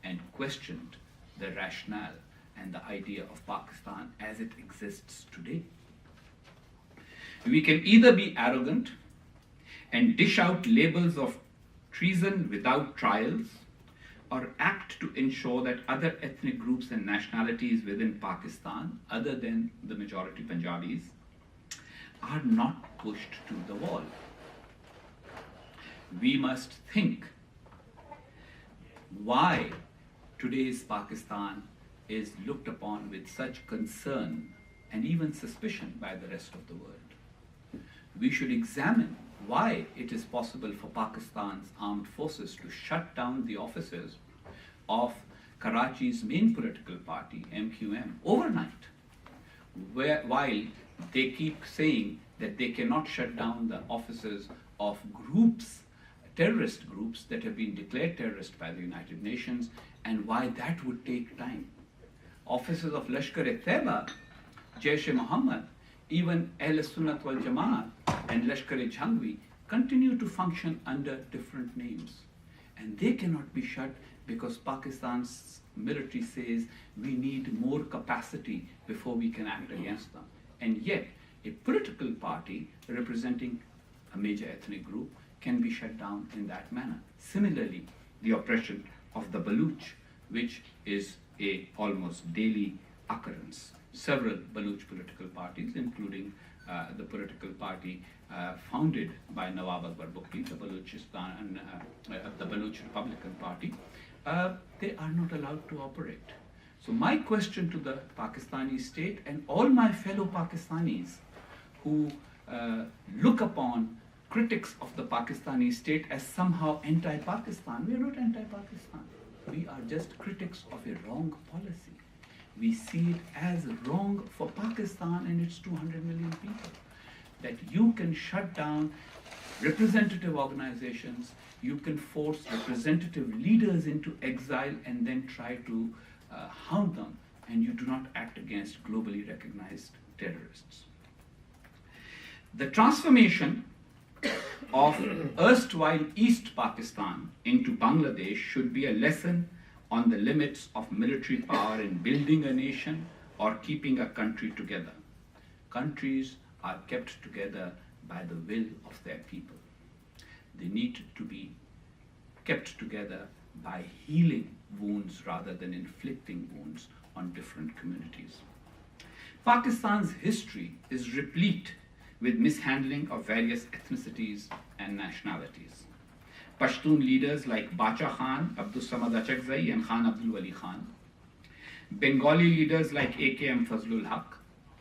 and questioned the rationale and the idea of Pakistan as it exists today. We can either be arrogant and dish out labels of treason without trials, or act to ensure that other ethnic groups and nationalities within Pakistan, other than the majority Punjabis, are not pushed to the wall. We must think why today's Pakistan is looked upon with such concern and even suspicion by the rest of the world. We should examine why it is possible for Pakistan's armed forces to shut down the offices of Karachi's main political party, MQM, overnight, while they keep saying that they cannot shut down the offices of groups, terrorist groups that have been declared terrorist by the United Nations, and why that would take time. Offices of Lashkar-e-Taiba, Jaish-e-Mohammed, even Ahl-e-Sunnat wal-Jamaat and Lashkar-e-Jhangvi continue to function under different names. And they cannot be shut because Pakistan's military says we need more capacity before we can act against them. And yet, a political party representing a major ethnic group can be shut down in that manner. Similarly, the oppression of the Baloch, which is a almost daily occurrence. Several Baloch political parties, including the political party founded by Nawab Akbar Bugti, the Balochistan, the Baloch Republican Party, they are not allowed to operate. So my question to the Pakistani state and all my fellow Pakistanis who look upon critics of the Pakistani state as somehow anti-Pakistan, we are not anti-Pakistan. We are just critics of a wrong policy. we see it as wrong for Pakistan and its 200 million people. That you can shut down representative organizations, you can force representative leaders into exile and then try to hound them, and you do not act against globally recognized terrorists. The transformation of erstwhile East Pakistan into Bangladesh should be a lesson on the limits of military power in building a nation or keeping a country together. Countries are kept together by the will of their people. They need to be kept together by healing wounds rather than inflicting wounds on different communities. Pakistan's history is replete with mishandling of various ethnicities and nationalities. Pashtun leaders like Bacha Khan, Abdul Samad Achakzai, and Khan Abdul Wali Khan. Bengali leaders like AKM Fazlul Haq,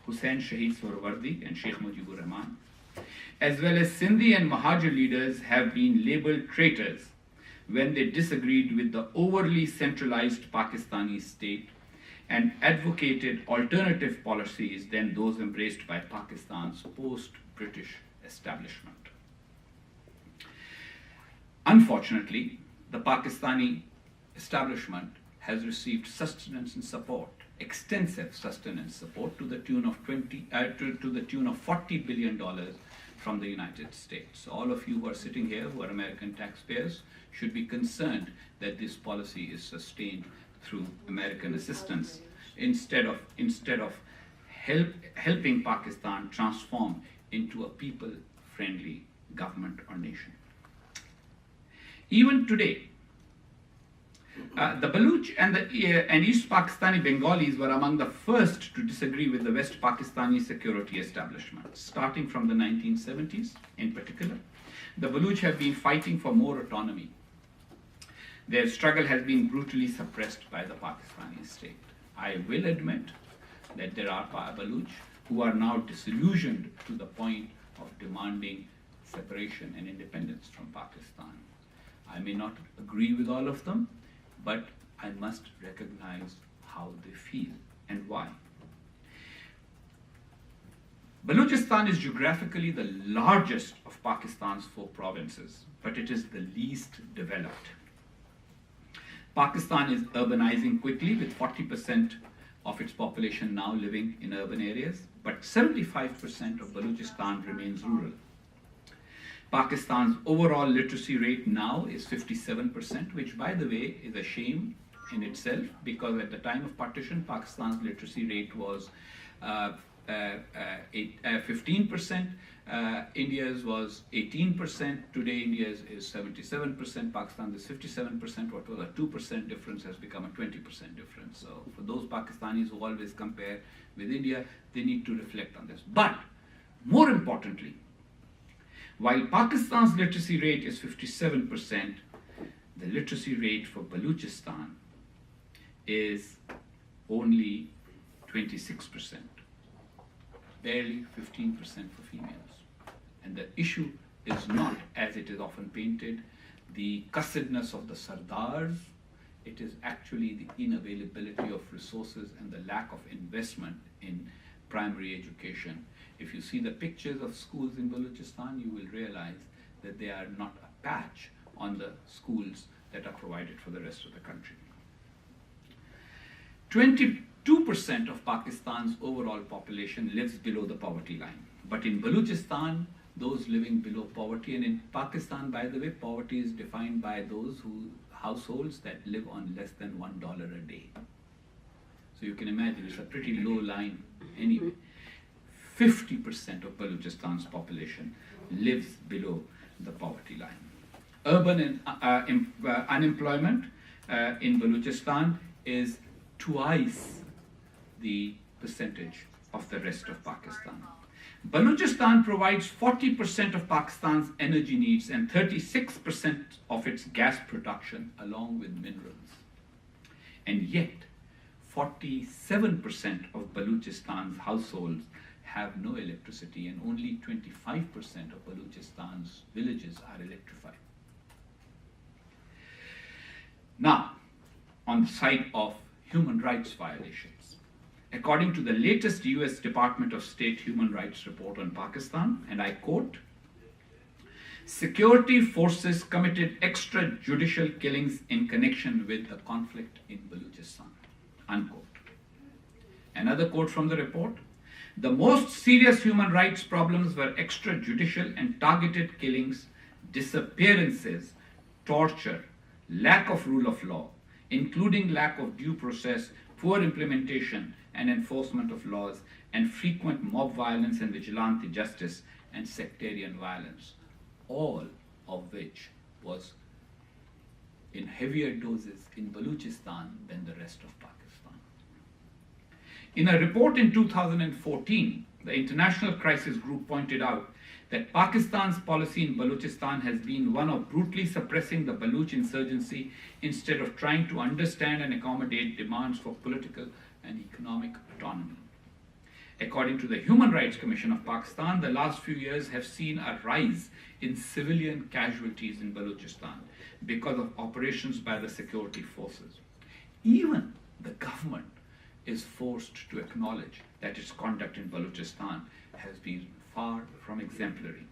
Hussain Shahid Swarwardi, and Sheikh Mujibur Rahman, as well as Sindhi and Mahajir leaders have been labeled traitors when they disagreed with the overly centralized Pakistani state and advocated alternative policies than those embraced by Pakistan's post-British establishment. Unfortunately, the Pakistani establishment has received sustenance and support, extensive sustenance support to the tune of $40 billion from the United States. All of you who are sitting here, who are American taxpayers, should be concerned that this policy is sustained through American assistance instead of helping Pakistan transform into a people-friendly government or nation. Even today, the Baloch and East Pakistani Bengalis were among the first to disagree with the West Pakistani security establishment. Starting from the 1970s, in particular, the Baloch have been fighting for more autonomy. Their struggle has been brutally suppressed by the Pakistani state. I will admit that there are Baloch who are now disillusioned to the point of demanding separation and independence from Pakistan. I may not agree with all of them, but I must recognize how they feel and why. Balochistan is geographically the largest of Pakistan's 4 provinces, but it is the least developed. Pakistan is urbanizing quickly, with 40% of its population now living in urban areas, but 75% of Balochistan remains rural. Pakistan's overall literacy rate now is 57%, which, by the way, is a shame in itself, because at the time of partition, Pakistan's literacy rate was 15%, India's was 18%, today India's is 77%, Pakistan's is 57%, what was a 2% difference has become a 20% difference. So for those Pakistanis who always compare with India, they need to reflect on this. But more importantly, while Pakistan's literacy rate is 57%, the literacy rate for Balochistan is only 26%, barely 15% for females. And the issue is not, as it is often painted, the cussedness of the Sardars. It is actually the inavailability of resources and the lack of investment in primary education. If you see the pictures of schools in Balochistan, you will realize that they are not a patch on the schools that are provided for the rest of the country. 22% of Pakistan's overall population lives below the poverty line. But in Balochistan, those living below poverty, and in Pakistan, by the way, poverty is defined by those households that live on less than $1 a day. So you can imagine it's a pretty low line anyway. 50% of Balochistan's population lives below the poverty line. Urban unemployment in Balochistan is twice the percentage of the rest of Pakistan. Balochistan provides 40% of Pakistan's energy needs and 36% of its gas production, along with minerals. And yet, 47% of Balochistan's households have no electricity, and only 25% of Balochistan's villages are electrified. Now, on the side of human rights violations, according to the latest US Department of State Human Rights report on Pakistan, and I quote, "Security forces committed extrajudicial killings in connection with the conflict in Balochistan," unquote. Another quote from the report, "The most serious human rights problems were extrajudicial and targeted killings, disappearances, torture, lack of rule of law, including lack of due process, poor implementation and enforcement of laws, and frequent mob violence and vigilante justice and sectarian violence, all of which was in heavier doses in Balochistan than the rest of Pakistan." In a report in 2014, the International Crisis Group pointed out that Pakistan's policy in Balochistan has been one of brutally suppressing the Baloch insurgency instead of trying to understand and accommodate demands for political and economic autonomy. According to the Human Rights Commission of Pakistan, the last few years have seen a rise in civilian casualties in Balochistan because of operations by the security forces. Even the government is forced to acknowledge that its conduct in Balochistan has been far from exemplary.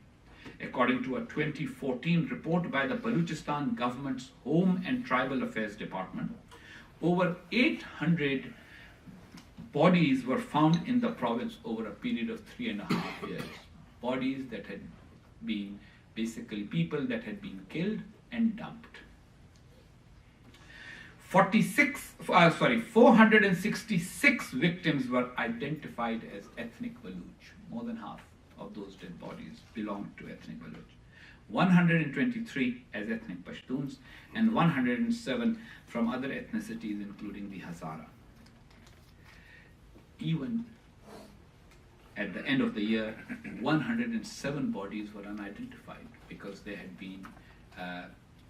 According to a 2014 report by the Balochistan government's Home and Tribal Affairs Department, over 800 bodies were found in the province over a period of 3.5 years. Bodies that had been basically people that had been killed and dumped. 466 victims were identified as ethnic Baloch. More than half of those dead bodies belonged to ethnic Baloch. 123 as ethnic Pashtuns and 107 from other ethnicities including the Hazara. Even at the end of the year, 107 bodies were unidentified because they had been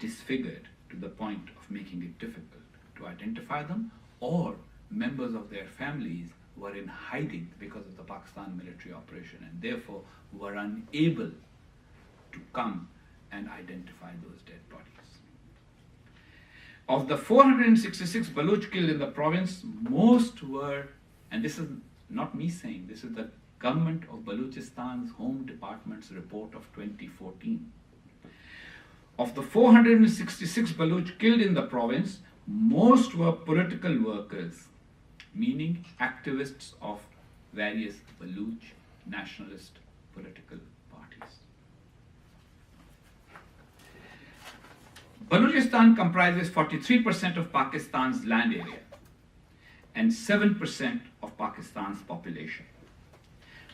disfigured to the point of making it difficult to identify them, or members of their families were in hiding because of the Pakistan military operation and therefore were unable to come and identify those dead bodies. Of the 466 Baloch killed in the province, most were, and this is not me saying, this is the government of Balochistan's Home Department's report of 2014. Of the 466 Baloch killed in the province, most were political workers, meaning activists of various Baloch nationalist political parties. Balochistan comprises 43% of Pakistan's land area and 7% of Pakistan's population.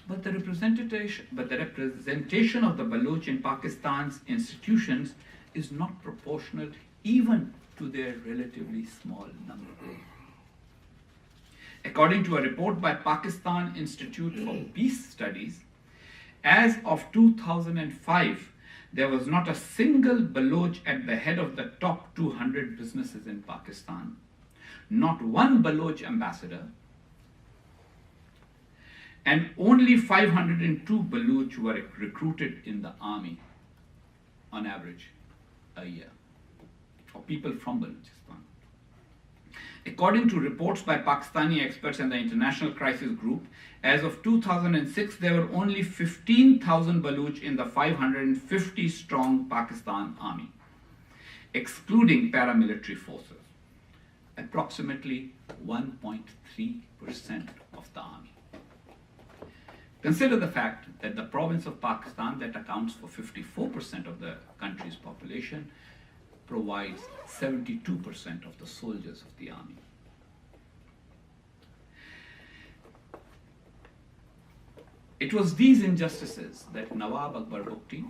But the representation of the Baloch in Pakistan's institutions is not proportional even to their relatively small number. According to a report by Pakistan Institute for Peace Studies, as of 2005, there was not a single Baloch at the head of the top 200 businesses in Pakistan, not one Baloch ambassador, and only 502 Baloch were recruited in the army on average a year, or people from Balochistan. According to reports by Pakistani experts and the International Crisis Group, as of 2006, there were only 15,000 Baloch in the 550-strong Pakistan army, excluding paramilitary forces, approximately 1.3% of the army. Consider the fact that the province of Pakistan, that accounts for 54% of the country's population, provides 72% of the soldiers of the army. It was these injustices that Nawab Akbar Bugti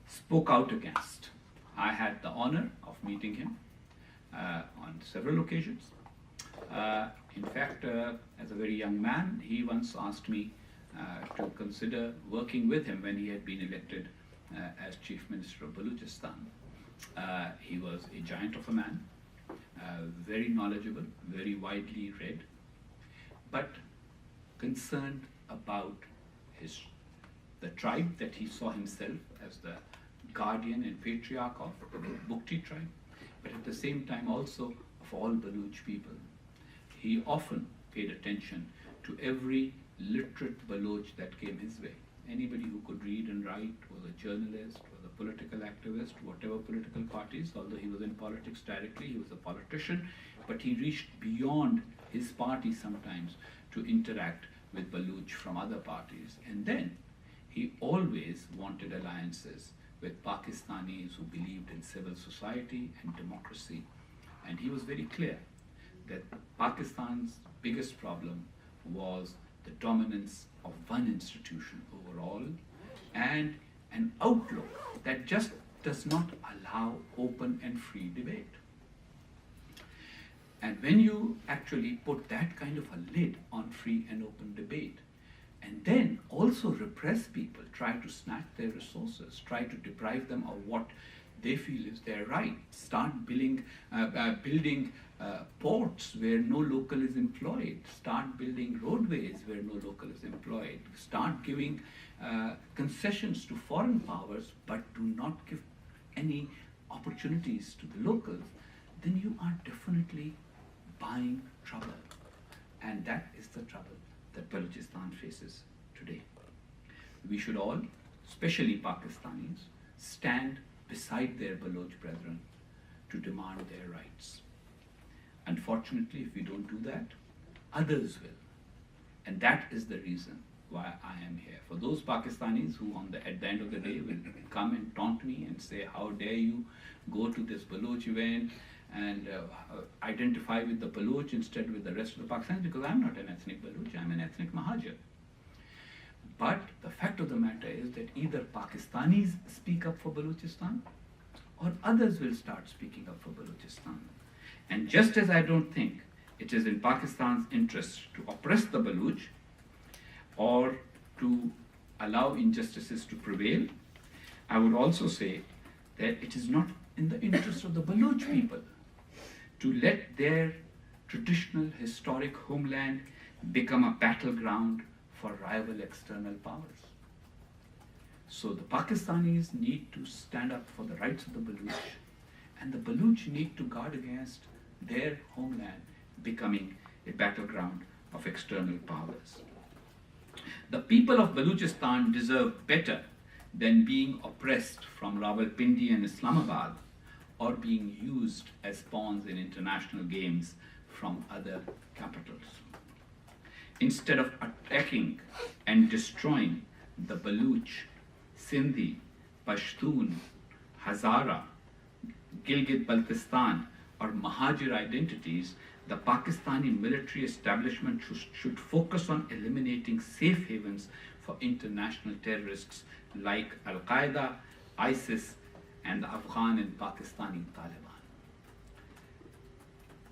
spoke out against. I had the honor of meeting him on several occasions. In fact, as a very young man, he once asked me to consider working with him when he had been elected as Chief Minister of Balochistan. He was a giant of a man, very knowledgeable, very widely read, but concerned about the tribe that he saw himself as the guardian and patriarch of, the Bugti tribe, but at the same time also of all Baloch people. He often paid attention to every literate Baloch that came his way. Anybody who could read and write, was a journalist, was a political activist, whatever political parties, although he was in politics directly, he was a politician, but he reached beyond his party sometimes to interact with Baloch from other parties. And then he always wanted alliances with Pakistanis who believed in civil society and democracy. And he was very clear that Pakistan's biggest problem was the dominance of one institution overall and an outlook that just does not allow open and free debate. And when you actually put that kind of a lid on free and open debate, and then also repress people, try to snatch their resources, try to deprive them of what they feel is their right, start building ports where no local is employed, start building roadways where no local is employed, start giving concessions to foreign powers but do not give any opportunities to the locals, then you are definitely buying trouble. And that is the trouble that Balochistan faces today. We should all, especially Pakistanis, stand beside their Baloch brethren to demand their rights. Unfortunately, if we don't do that, others will. And that is the reason why I am here. For those Pakistanis who at the end of the day will come and taunt me and say, how dare you go to this Baloch event and identify with the Baloch instead with the rest of the Pakistanis, because I'm not an ethnic Baloch, I'm an ethnic Mahajir. But the fact of the matter is that either Pakistanis speak up for Balochistan or others will start speaking up for Balochistan. And just as I don't think it is in Pakistan's interest to oppress the Baloch or to allow injustices to prevail, I would also say that it is not in the interest of the Baloch people to let their traditional historic homeland become a battleground for rival external powers. So the Pakistanis need to stand up for the rights of the Baloch, and the Baloch need to guard against their homeland becoming a battleground of external powers. The people of Balochistan deserve better than being oppressed from Rawalpindi and Islamabad or being used as pawns in international games from other capitals. Instead of attacking and destroying the Baloch, Sindhi, Pashtun, Hazara, Gilgit-Baltistan or Mahajir identities, the Pakistani military establishment should focus on eliminating safe havens for international terrorists like Al-Qaeda, ISIS, and the Afghan and Pakistani Taliban.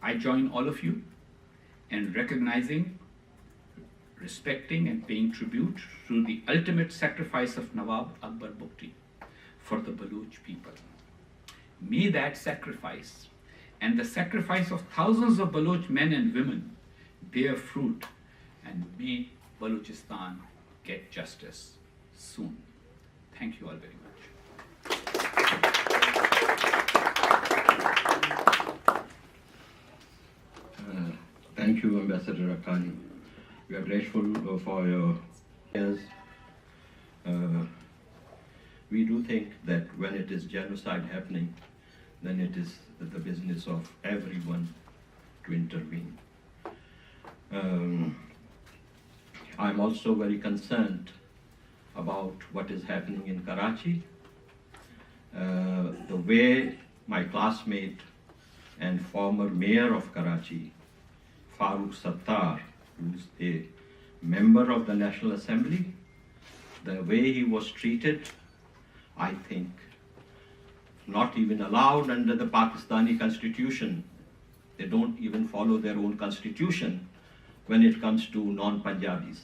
I join all of you in recognizing, respecting, and paying tribute to the ultimate sacrifice of Nawab Akbar Bugti for the Baloch people. May that sacrifice and the sacrifice of thousands of Baloch men and women bear fruit, and may Balochistan get justice soon. Thank you all very much. Thank you, Ambassador Akhani. We are grateful for your prayers. We do think that when it is genocide happening, then it is the business of everyone to intervene. I'm also very concerned about what is happening in Karachi. The way my classmate and former mayor of Karachi, Farooq Sattar, who's a member of the National Assembly, the way he was treated, I think, not even allowed under the Pakistani constitution. They don't even follow their own constitution when it comes to non-Punjabis.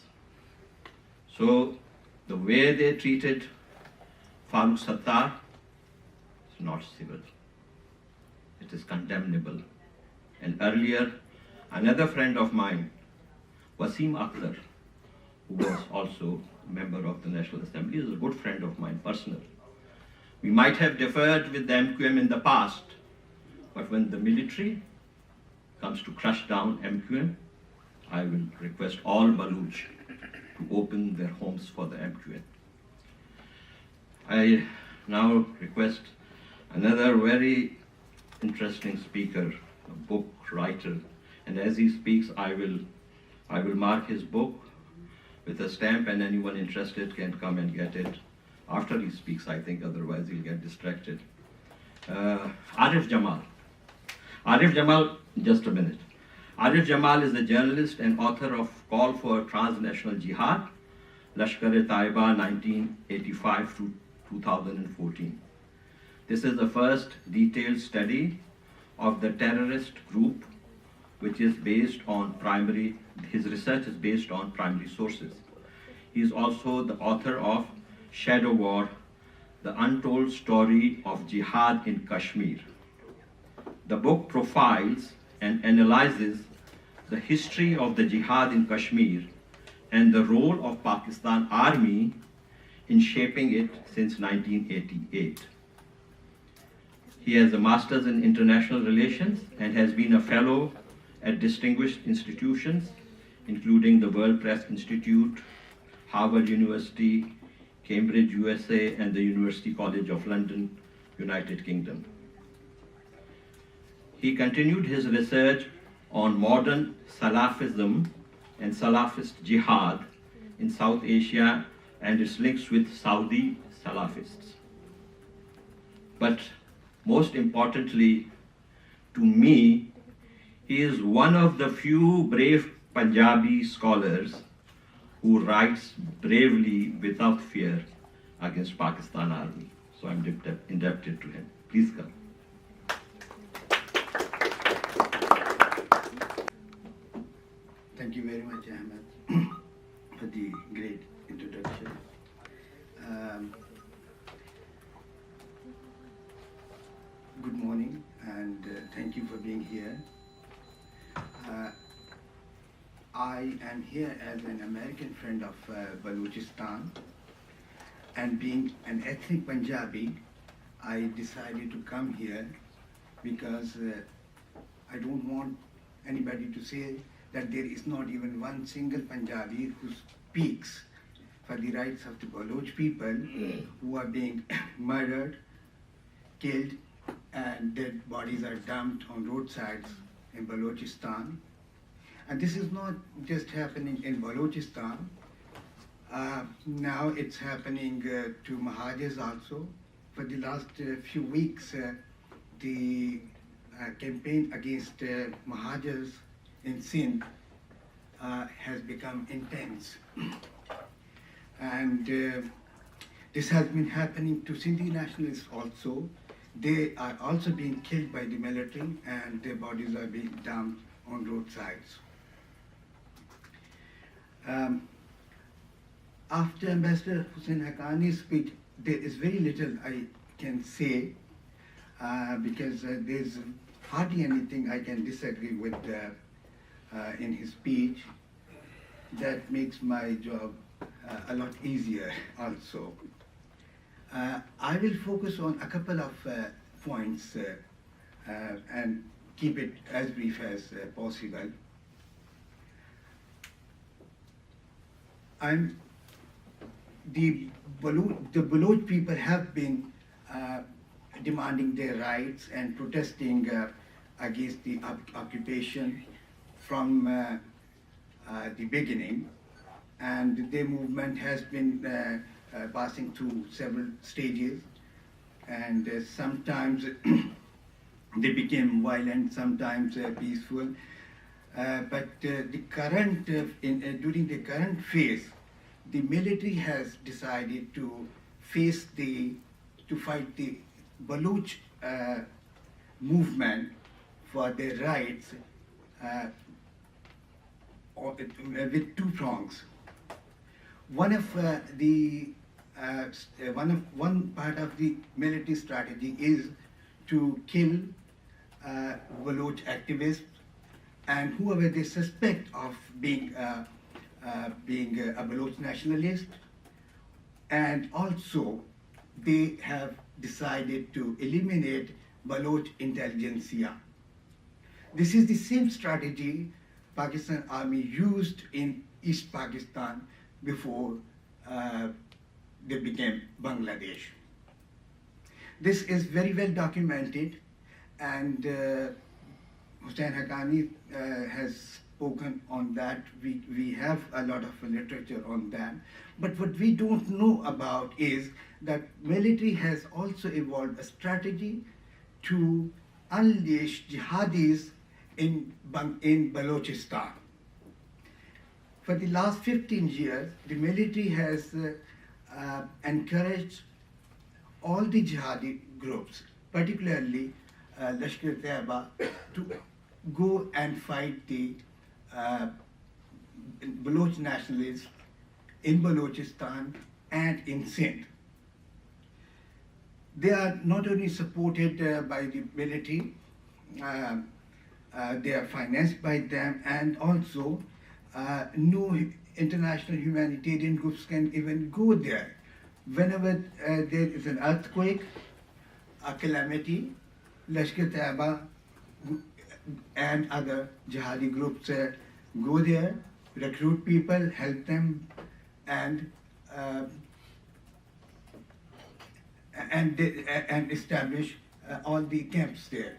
So the way they treated Farooq Sattar is not civil. It is condemnable. And earlier, another friend of mine, Wasim Akhtar, who was also a member of the National Assembly, is a good friend of mine personally. We might have differed with the MQM in the past, but when the military comes to crush down MQM, I will request all Baloch to open their homes for the MQN. I now request another very interesting speaker, a book writer, and as he speaks, I will mark his book with a stamp, and anyone interested can come and get it after he speaks, I think, otherwise he'll get distracted. Arif Jamal. Arif Jamal, just a minute. Arif Jamal is a journalist and author of Call for Transnational Jihad, Lashkar-e-Taiba 1985 to 2014. This is the first detailed study of the terrorist group, which is based on his research is based on primary sources. He is also the author of Shadow War, The Untold Story of Jihad in Kashmir. The book profiles and analyzes the history of the jihad in Kashmir and the role of Pakistan Army in shaping it since 1988. He has a master's in international relations and has been a fellow at distinguished institutions, including the World Press Institute, Harvard University, Cambridge, USA, and the University College of London, United Kingdom. He continued his research on modern Salafism and Salafist jihad in South Asia and its links with Saudi Salafists. But most importantly, to me, he is one of the few brave Punjabi scholars who writes bravely without fear against Pakistan Army. So I'm indebted to him. Please come. Thank you very much, Ahmed, for the great introduction. Good morning, and thank you for being here. I am here as an American friend of Balochistan, and being an ethnic Punjabi, I decided to come here because I don't want anybody to say that there is not even one single Punjabi who speaks for the rights of the Baloch people who are being murdered, killed, and dead bodies are dumped on roadsides in Balochistan. And this is not just happening in Balochistan. Now it's happening to Mahajers also. For the last few weeks, the campaign against Mahajers in Sindh has become intense. And this has been happening to Sindhi nationalists also. They are also being killed by the military, and their bodies are being dumped on roadsides. After Ambassador Hussain Haqqani's speech, there is very little I can say because there's hardly anything I can disagree with in his speech. That makes my job a lot easier also. I will focus on a couple of points and keep it as brief as possible. The Baloch people have been demanding their rights and protesting against the occupation from the beginning, and their movement has been passing through several stages, and sometimes they became violent, sometimes peaceful. But the current during the current phase, the military has decided to fight the Baloch movement for their rights with two prongs. One part of the military strategy is to kill Baloch activists and whoever they suspect of being a Baloch nationalist, and also they have decided to eliminate Baloch intelligentsia. This is the same strategy Pakistan Army used in East Pakistan before they became Bangladesh. This is very well documented, and Hussain Haqqani has spoken on that. We have a lot of literature on that. But what we don't know about is that military has also evolved a strategy to unleash jihadis in Balochistan. For the last 15 years, the military has encouraged all the jihadi groups, particularly Lashkar-e-Taiba, to go and fight the Baloch nationalists in Balochistan and in Sindh. They are not only supported by the military, they are financed by them, and also no international humanitarian groups can even go there. Whenever there is an earthquake, a calamity, Lashkar-e-Taiba and other jihadi groups go there, recruit people, help them, and establish all the camps there.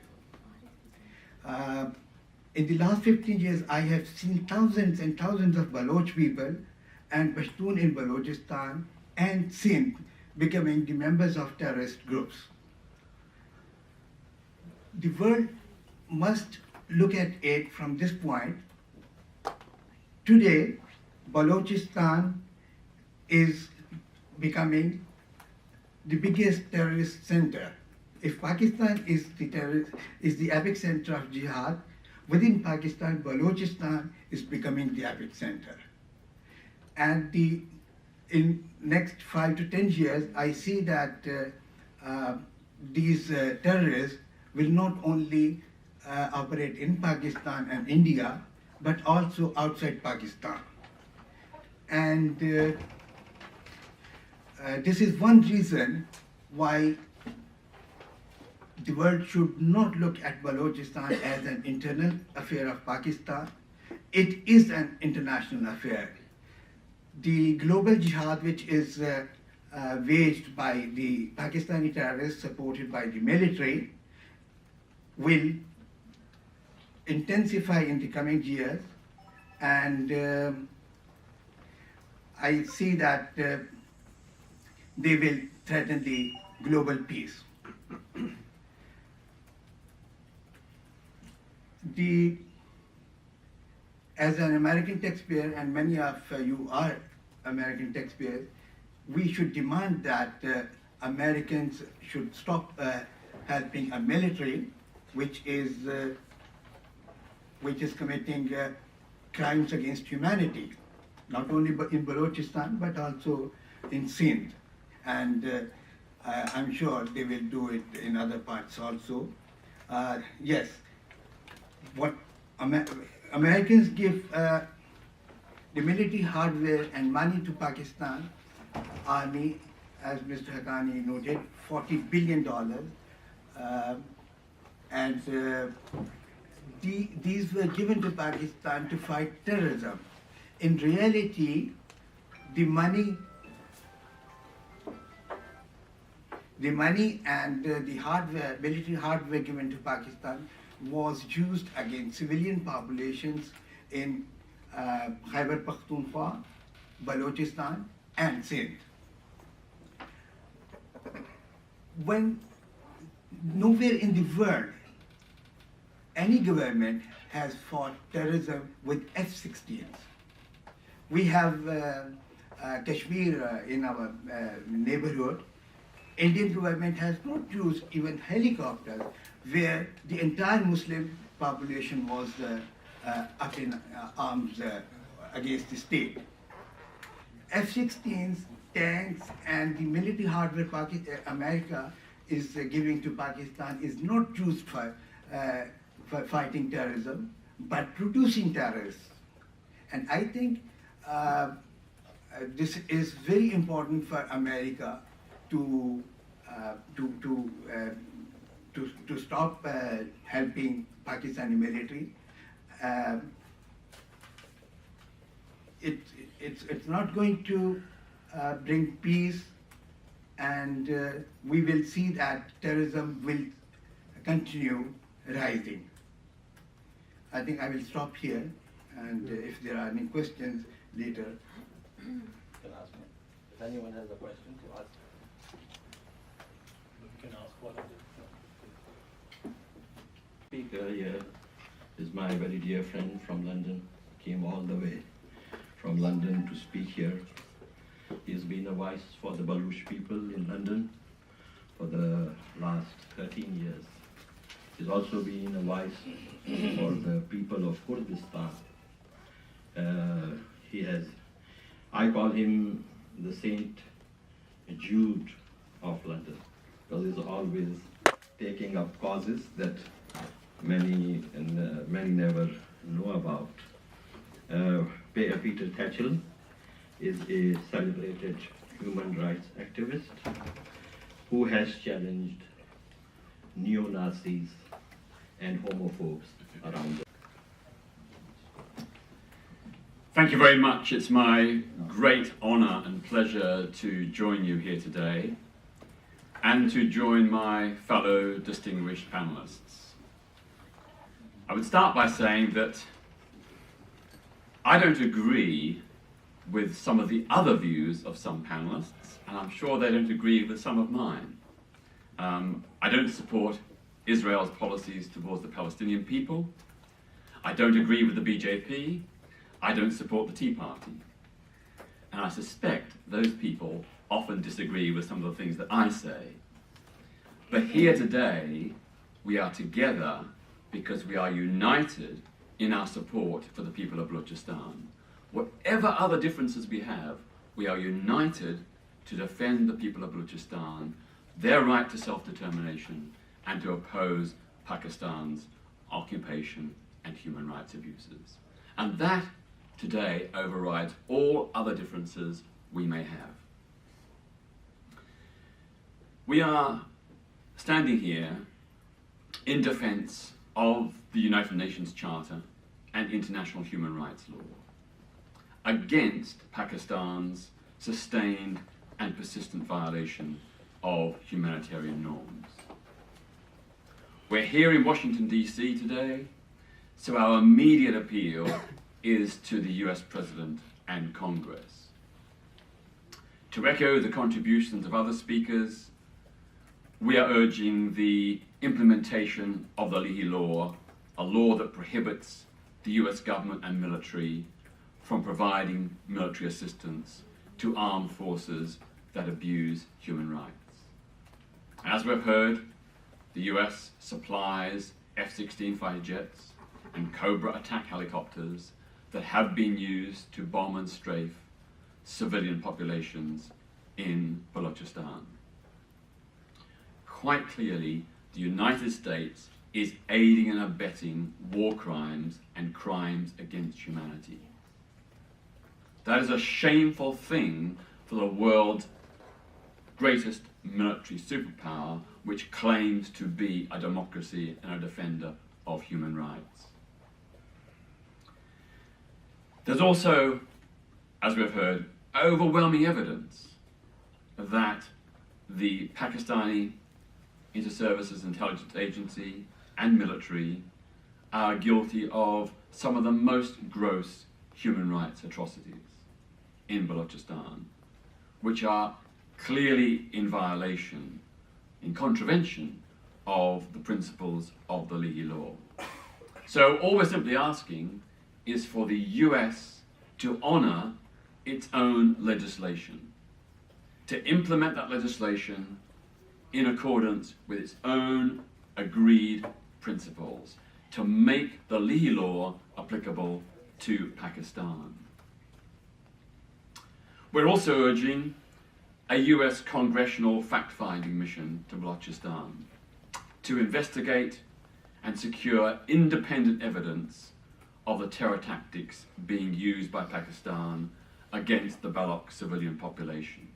In the last 15 years, I have seen thousands and thousands of Baloch people and Pashtun in Balochistan and Sindh becoming the members of terrorist groups. The world must look at it from this point. Today, Balochistan is becoming the biggest terrorist center. If Pakistan is the epicenter of jihad, within Pakistan, Balochistan is becoming the epicenter. And in next 5 to 10 years, I see that these terrorists will not only operate in Pakistan and India, but also outside Pakistan. And this is one reason why the world should not look at Balochistan as an internal affair of Pakistan. It is an international affair. The global jihad, which is waged by the Pakistani terrorists supported by the military, will intensify in the coming years, and I see that they will threaten the global peace. As an American taxpayer, and many of you are American taxpayers, we should demand that Americans should stop helping a military which is committing crimes against humanity, not only in Balochistan but also in Sindh, and I'm sure they will do it in other parts also. Yes, what Americans give the military hardware and money to Pakistan Army, as Mr. Haqqani noted, $40 billion, and these were given to Pakistan to fight terrorism. In reality, the money and the hardware, military hardware given to Pakistan was used against civilian populations in Khyber Pakhtunkhwa, Balochistan, and Sindh. When nowhere in the world any government has fought terrorism with F-16s. We have Kashmir in our neighborhood. Indian government has not used even helicopters, where the entire Muslim population was up in arms against the state. F-16s, tanks, and the military hardware America is giving to Pakistan is not used for fighting terrorism, but producing terrorists. And I think this is very important for America to stop helping Pakistani military. it's not going to bring peace, and we will see that terrorism will continue rising. I think I will stop here, and if there are any questions later. You can ask me. If anyone has a question to ask. You can ask what Speaker here is my very dear friend from London. Came all the way from London to speak here. He's been a voice for the Baloch people in London for the last 13 years. He's also been a voice for the people of Kurdistan. I call him the Saint Jude of London, because he's always taking up causes that many never know about. Peter Tatchell is a celebrated human rights activist who has challenged neo-Nazis and homophobes around the world. Thank you very much. It's my great honour and pleasure to join you here today and to join my fellow distinguished panellists. I would start by saying that I don't agree with some of the other views of some panellists, and I'm sure they don't agree with some of mine. I don't support Israel's policies towards the Palestinian people. I don't agree with the BJP. I don't support the Tea Party. And I suspect those people often disagree with some of the things that I say. But here today, we are together because we are united in our support for the people of Balochistan. Whatever other differences we have, we are united to defend the people of Balochistan, their right to self-determination, and to oppose Pakistan's occupation and human rights abuses. And that today overrides all other differences we may have. We are standing here in defense of the United Nations Charter and international human rights law against Pakistan's sustained and persistent violation of humanitarian norms. We're here in Washington, D.C. today, so our immediate appeal is to the US President and Congress. To echo the contributions of other speakers, we are urging the implementation of the Leahy Law, a law that prohibits the US government and military from providing military assistance to armed forces that abuse human rights. As we've heard, the US supplies F-16 fighter jets and Cobra attack helicopters that have been used to bomb and strafe civilian populations in Balochistan. Quite clearly, the United States is aiding and abetting war crimes and crimes against humanity. That is a shameful thing for the world's greatest military superpower, which claims to be a democracy and a defender of human rights. There's also, as we've heard, overwhelming evidence that the Pakistani Inter-Services Intelligence Agency and military are guilty of some of the most gross human rights atrocities in Balochistan, which are clearly in violation, in contravention of the principles of the Leahy Law. So all we're simply asking is for the US to honour its own legislation, to implement that legislation in accordance with its own agreed principles, to make the Leahy Law applicable to Pakistan. We're also urging a US congressional fact-finding mission to Balochistan to investigate and secure independent evidence of the terror tactics being used by Pakistan against the Baloch civilian population.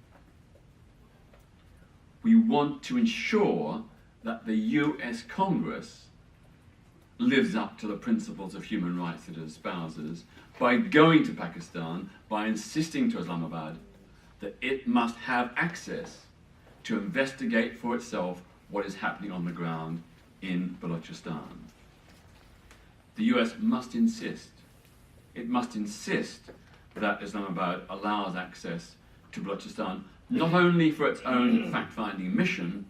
We want to ensure that the US Congress lives up to the principles of human rights that it espouses by going to Pakistan, by insisting to Islamabad that it must have access to investigate for itself what is happening on the ground in Balochistan. The US must insist. It must insist that Islamabad allows access to Balochistan, not only for its own fact-finding mission,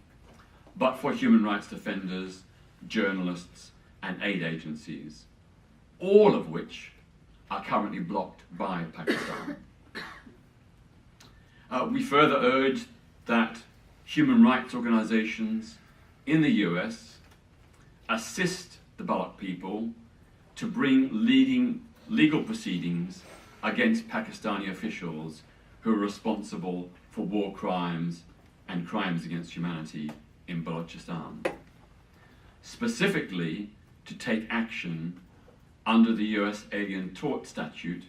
but for human rights defenders, journalists, and aid agencies, all of which are currently blocked by Pakistan. We further urge that human rights organizations in the US assist the Baloch people to bring legal proceedings against Pakistani officials who are responsible for war crimes and crimes against humanity in Balochistan. Specifically, to take action under the US Alien Tort Statute,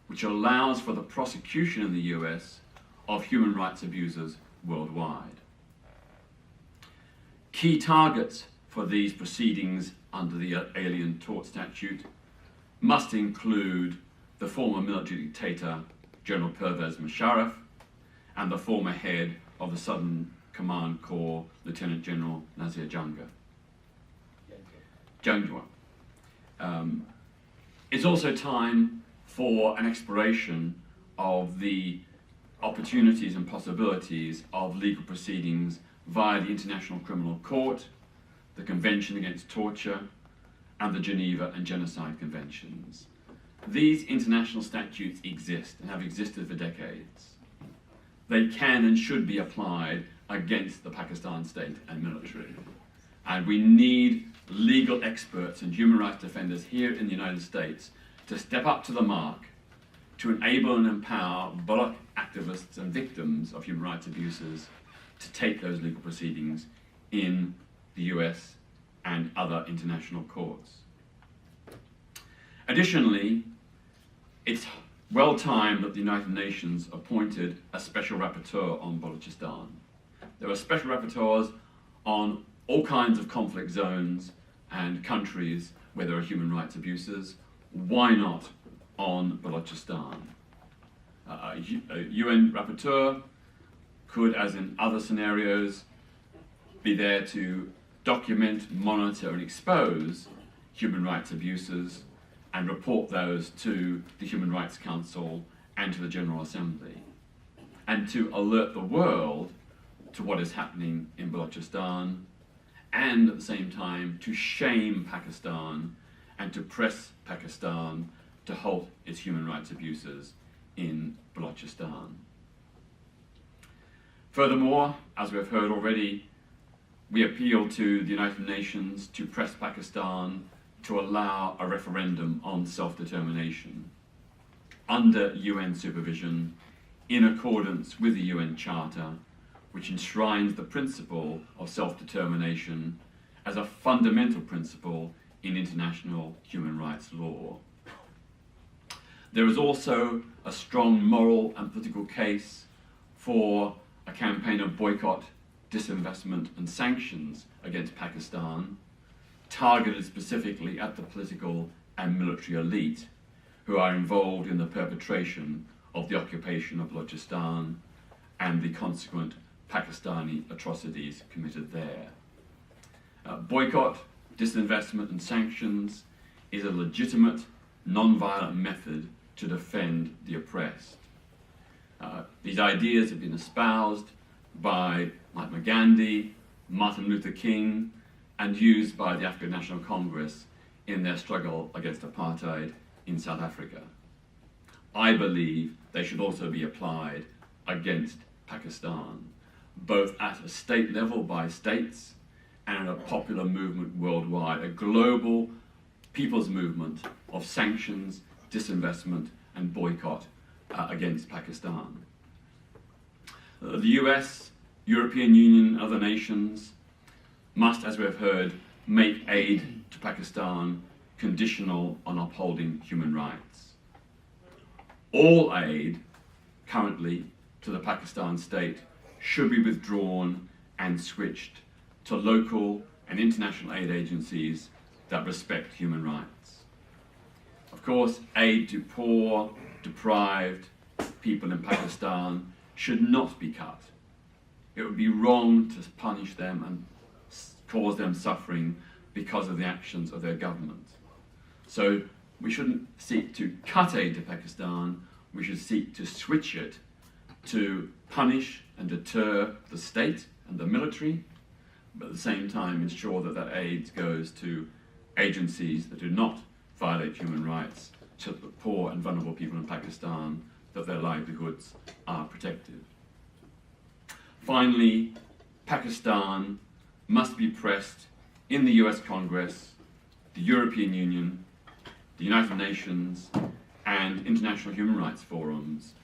which allows for the prosecution in the US of human rights abusers worldwide. Key targets for these proceedings under the Alien Tort Statute must include the former military dictator General Pervez Musharraf and the former head of the Southern Command Corps, Lieutenant General Nazir Janga. It's also time for an exploration of the opportunities and possibilities of legal proceedings via the International Criminal Court, the Convention Against Torture, and the Geneva and Genocide Conventions. These international statutes exist and have existed for decades. They can and should be applied against the Pakistan state and military. And we need legal experts and human rights defenders here in the United States to step up to the mark to enable and empower Baloch activists and victims of human rights abuses to take those legal proceedings in the US and other international courts. Additionally, it's well timed that the United Nations appointed a special rapporteur on Balochistan. There are special rapporteurs on all kinds of conflict zones and countries where there are human rights abuses. Why not on Balochistan? A UN rapporteur could, as in other scenarios, be there to document, monitor, and expose human rights abuses and report those to the Human Rights Council and to the General Assembly, and to alert the world to what is happening in Balochistan, and at the same time to shame Pakistan and to press Pakistan to halt its human rights abuses in Balochistan. Furthermore, as we have heard already, we appeal to the United Nations to press Pakistan to allow a referendum on self-determination under UN supervision in accordance with the UN Charter, which enshrines the principle of self-determination as a fundamental principle in international human rights law. There is also a strong moral and political case for a campaign of boycott, disinvestment and sanctions against Pakistan, targeted specifically at the political and military elite who are involved in the perpetration of the occupation of Balochistan and the consequent Pakistani atrocities committed there. Boycott, disinvestment and sanctions is a legitimate, non-violent method to defend the oppressed. These ideas have been espoused by Mahatma Gandhi, Martin Luther King, and used by the African National Congress in their struggle against apartheid in South Africa. I believe they should also be applied against Pakistan, both at a state level by states and a popular movement worldwide, a global people's movement of sanctions, disinvestment and boycott against Pakistan. The US, European Union, other nations must, as we have heard, make aid to Pakistan conditional on upholding human rights. All aid currently to the Pakistan state should be withdrawn and switched to local and international aid agencies that respect human rights. Of course, aid to poor, deprived people in Pakistan should not be cut. It would be wrong to punish them and cause them suffering because of the actions of their government. So we shouldn't seek to cut aid to Pakistan, we should seek to switch it to punish and deter the state and the military, but at the same time ensure that that aid goes to agencies that do not violate human rights, so that the poor and vulnerable people in Pakistan, that their livelihoods are protected. Finally, Pakistan must be pressed in the US Congress, the European Union, the United Nations, and international human rights forums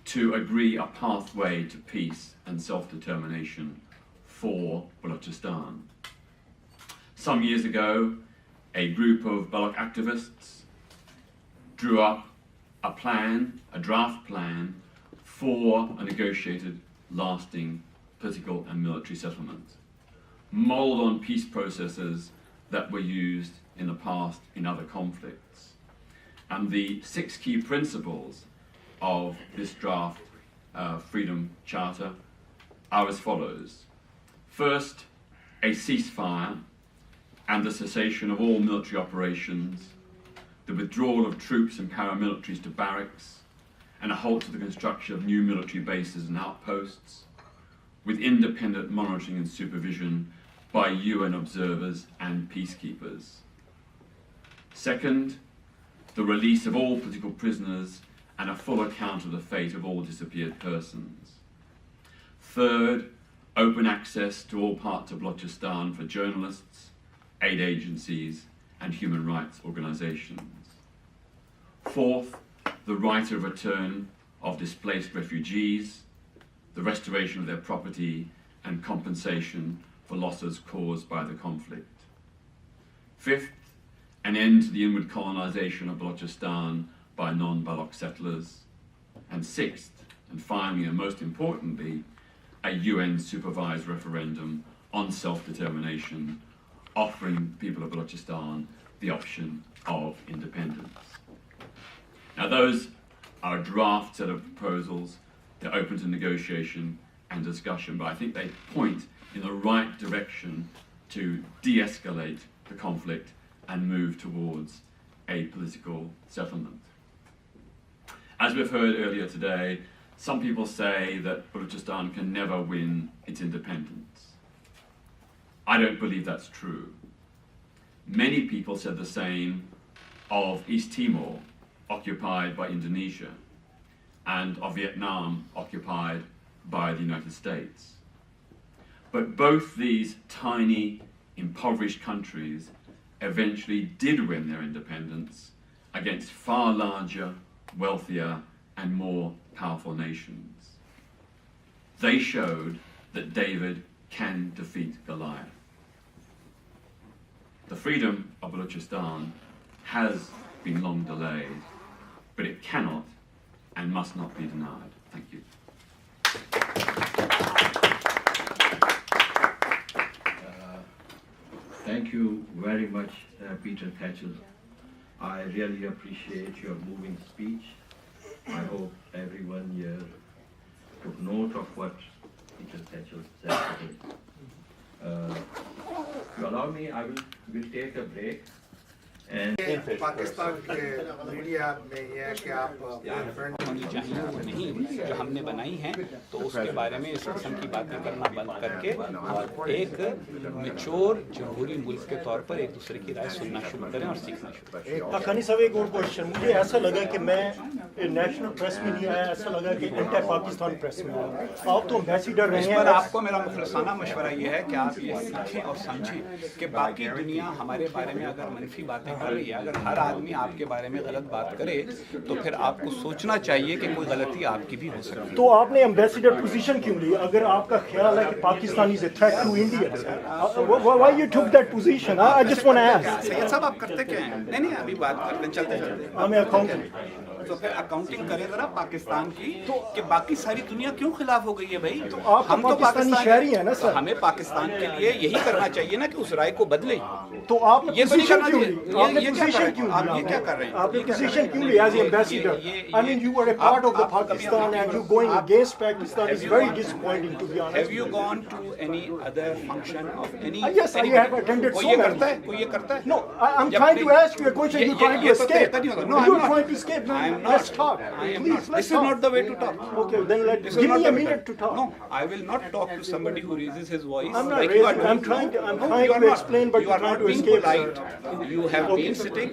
to agree a pathway to peace and self-determination for Balochistan. Some years ago, a group of Baloch activists drew up a plan, a draft plan, for a negotiated, lasting political and military settlement, modeled on peace processes that were used in the past in other conflicts. And the 6 key principles of this draft Freedom Charter are as follows. First, a ceasefire and the cessation of all military operations, the withdrawal of troops and paramilitaries to barracks, and a halt to the construction of new military bases and outposts, with independent monitoring and supervision by UN observers and peacekeepers. Second, the release of all political prisoners and a full account of the fate of all disappeared persons. Third, open access to all parts of Balochistan for journalists, aid agencies, and human rights organizations. Fourth, the right of return of displaced refugees, the restoration of their property, and compensation for losses caused by the conflict. Fifth, an end to the inward colonization of Balochistan by non-Baloch settlers. And sixth, and finally and most importantly, a UN-supervised referendum on self-determination, offering the people of Balochistan the option of independence. Now those are a draft set of proposals. They're open to negotiation and discussion, but I think they point in the right direction to de-escalate the conflict and move towards a political settlement. As we've heard earlier today, some people say that Balochistan can never win its independence. I don't believe that's true. Many people said the same of East Timor, occupied by Indonesia, and of Vietnam, occupied by the United States. But both these tiny, impoverished countries eventually did win their independence against far larger, wealthier, and more powerful nations. They showed that David can defeat Goliath. The freedom of Balochistan has been long delayed, but it cannot and must not be denied. Thank you. Thank you very much, Peter Thatchell. I really appreciate your moving speech. I hope everyone here took note of what Peter Thatchell said today. If you allow me, we'll take a break. And Pakistan के media में यह है कि आप होनी चाहिए नहीं जो हमने बनाई हैं तो उसके बारे में इस किस्म की बातें करना बंद करके हम एक मैच्योर जमहूरी मुल्क के तौर पर एक दूसरे की राय सुनना शुरू करें और सीखना शुरू करें। खानी साहब एक और क्वेश्चन, मुझे ऐसा लगा कि मैं नेशनल प्रेस में नहीं आया, ऐसा लगा कि इंटर पाकिस्तान प्रेस में आया। आप तो एम्बेसडर रहे हैं। इस पर आपको मेरा मुखलसाना मशवरा ये है कि आप ये सीखें और समझें कि बाकी दुनिया हमारे बारे में अगर मनफी बातें कर रही है, अगर हर आदमी आपके बारे में गलत बात करे तो फिर आपको सोचना चाहिए कि कोई गलती आपकी भी हो सकती है। तो आपने एम्बेसडर पोजीशन क्यों ली? अगर आपका ख्याल है कि Pakistan is a threat to India, why you took that position? I just want to ask. Syed sahab आप करते क्या हैं? नहीं अभी बात करते चलते I'm an accountant. तो फिर अकाउंटिंग करें जरा पाकिस्तान की कि बाकी सारी दुनिया क्यों खिलाफ हो गई है भाई? तो आप हम तो पाकिस्तानी शहरी हैं ना सर? हमें पाकिस्तान के लिए यही करना चाहिए ना कि उस राय को बदले। तो आपने ये तो नहीं पोजीशन करना क्यों चाहिए। ली? आपने पोजीशन क्यों ली? आप ये क्या कर रहे हैं? आपने पोजीशन क्यों ली as ambassador? I mean, you were a part of the Pakistan and you going against Pakistan is very disappointing, to be honest. Have you gone to any other function of any? Yes, I have attended so many. कोई ये करता है? No, I'm trying to ask you a question. You're trying to escape. You're trying to escape. Let's talk. Please, let's This is not the way to talk. Okay, then give me a minute to talk. No, I will not talk to somebody who raises his voice. I'm not like you are raising. I'm doing. trying to explain, but you you're are trying not to being escape. polite. You have Okay. been sitting.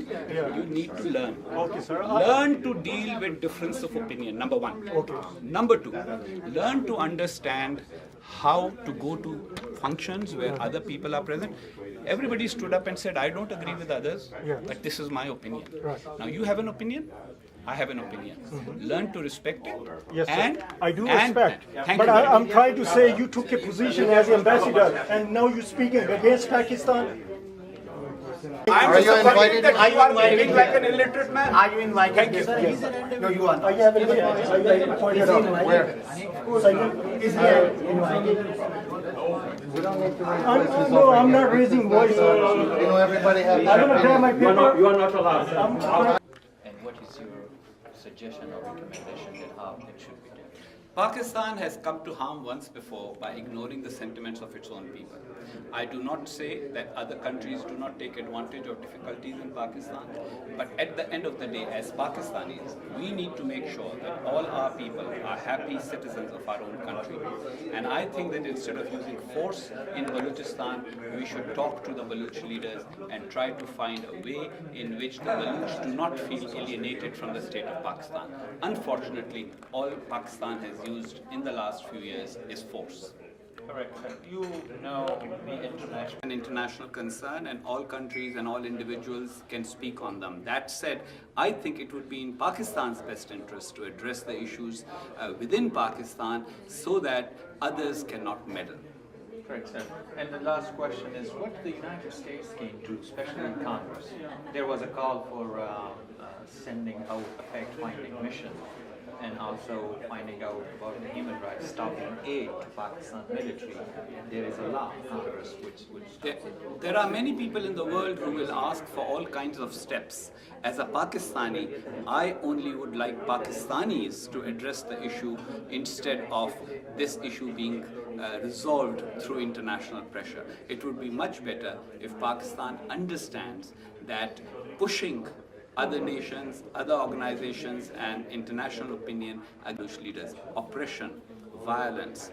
You need to learn. Okay, sir. Learn to deal with difference of opinion. Number one. Okay. Number two. Learn to understand how to go to functions where other people are present. Everybody stood up and said, I don't agree with others, but this is my opinion. Right. Now you have an opinion, I have an opinion. Learn to respect it. Yes, sir. And I do and- respect. Thank But you very I'm much. trying to say you took a position as ambassador and now you're speaking against Pakistan. I'm Are you disappointed invited? that Are you you are invited? behaving like an illiterate man. Are you invited? Thank you. Yes. No, you are not. I haven't been pointed out. Where? Of course I did. Is he invited? No, I'm not raising voice. You know, everybody has. I'm going to grab my paper. You are not allowed. And what is your suggestion or recommendation that how it should be done? Pakistan has come to harm once before by ignoring the sentiments of its own people. I do not say that other countries do not take advantage of difficulties in Pakistan, but at the end of the day, as Pakistanis, we need to make sure that all our people are happy citizens of our own country. And I think that instead of using force in Balochistan, we should talk to the Baloch leaders and try to find a way in which the Baloch do not feel alienated from the state of Pakistan. Unfortunately, all Pakistan has used in the last few years is force. Correct, sir. You know the International concern, and all countries and all individuals can speak on them. That said, I think it would be in Pakistan's best interest to address the issues within Pakistan so that others cannot meddle. Correct, sir. And the last question is, what the United States can do, especially in Congress? There was a call for sending out a fact-finding mission and also finding out about the human rights, stopping aid to Pakistan military. There is a law in Congress which There are many people in the world who will ask for all kinds of steps. As a Pakistani, I only would like Pakistanis to address the issue instead of this issue being resolved through international pressure. It would be much better if Pakistan understands that pushing other nations, other organizations, and international opinion against leaders, oppression, violence,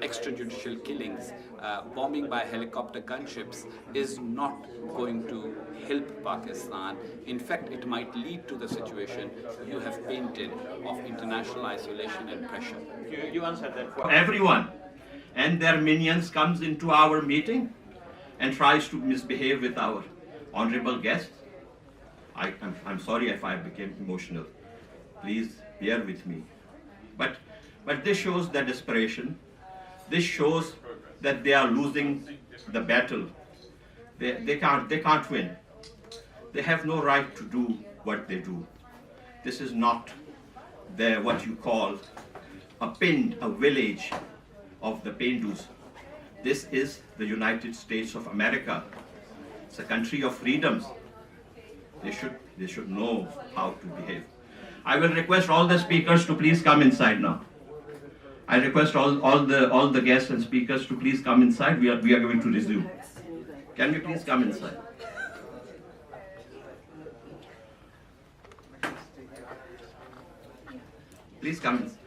extrajudicial killings, bombing by helicopter gunships is not going to help Pakistan. In fact, it might lead to the situation you have painted of international isolation and pressure. you answered that question. Everyone and their minions comes into our meeting and tries to misbehave with our honorable guests. I'm sorry if I became emotional. Please bear with me. But this shows their desperation. This shows that they are losing the battle. They can't win. They have no right to do what they do. This is not what you call a village of the Pendus. This is the United States of America. It's a country of freedoms. They should know how to behave. I will request all the speakers to please come inside now. I request all the guests and speakers to please come inside. We are going to resume. Can we please come inside? Please come inside.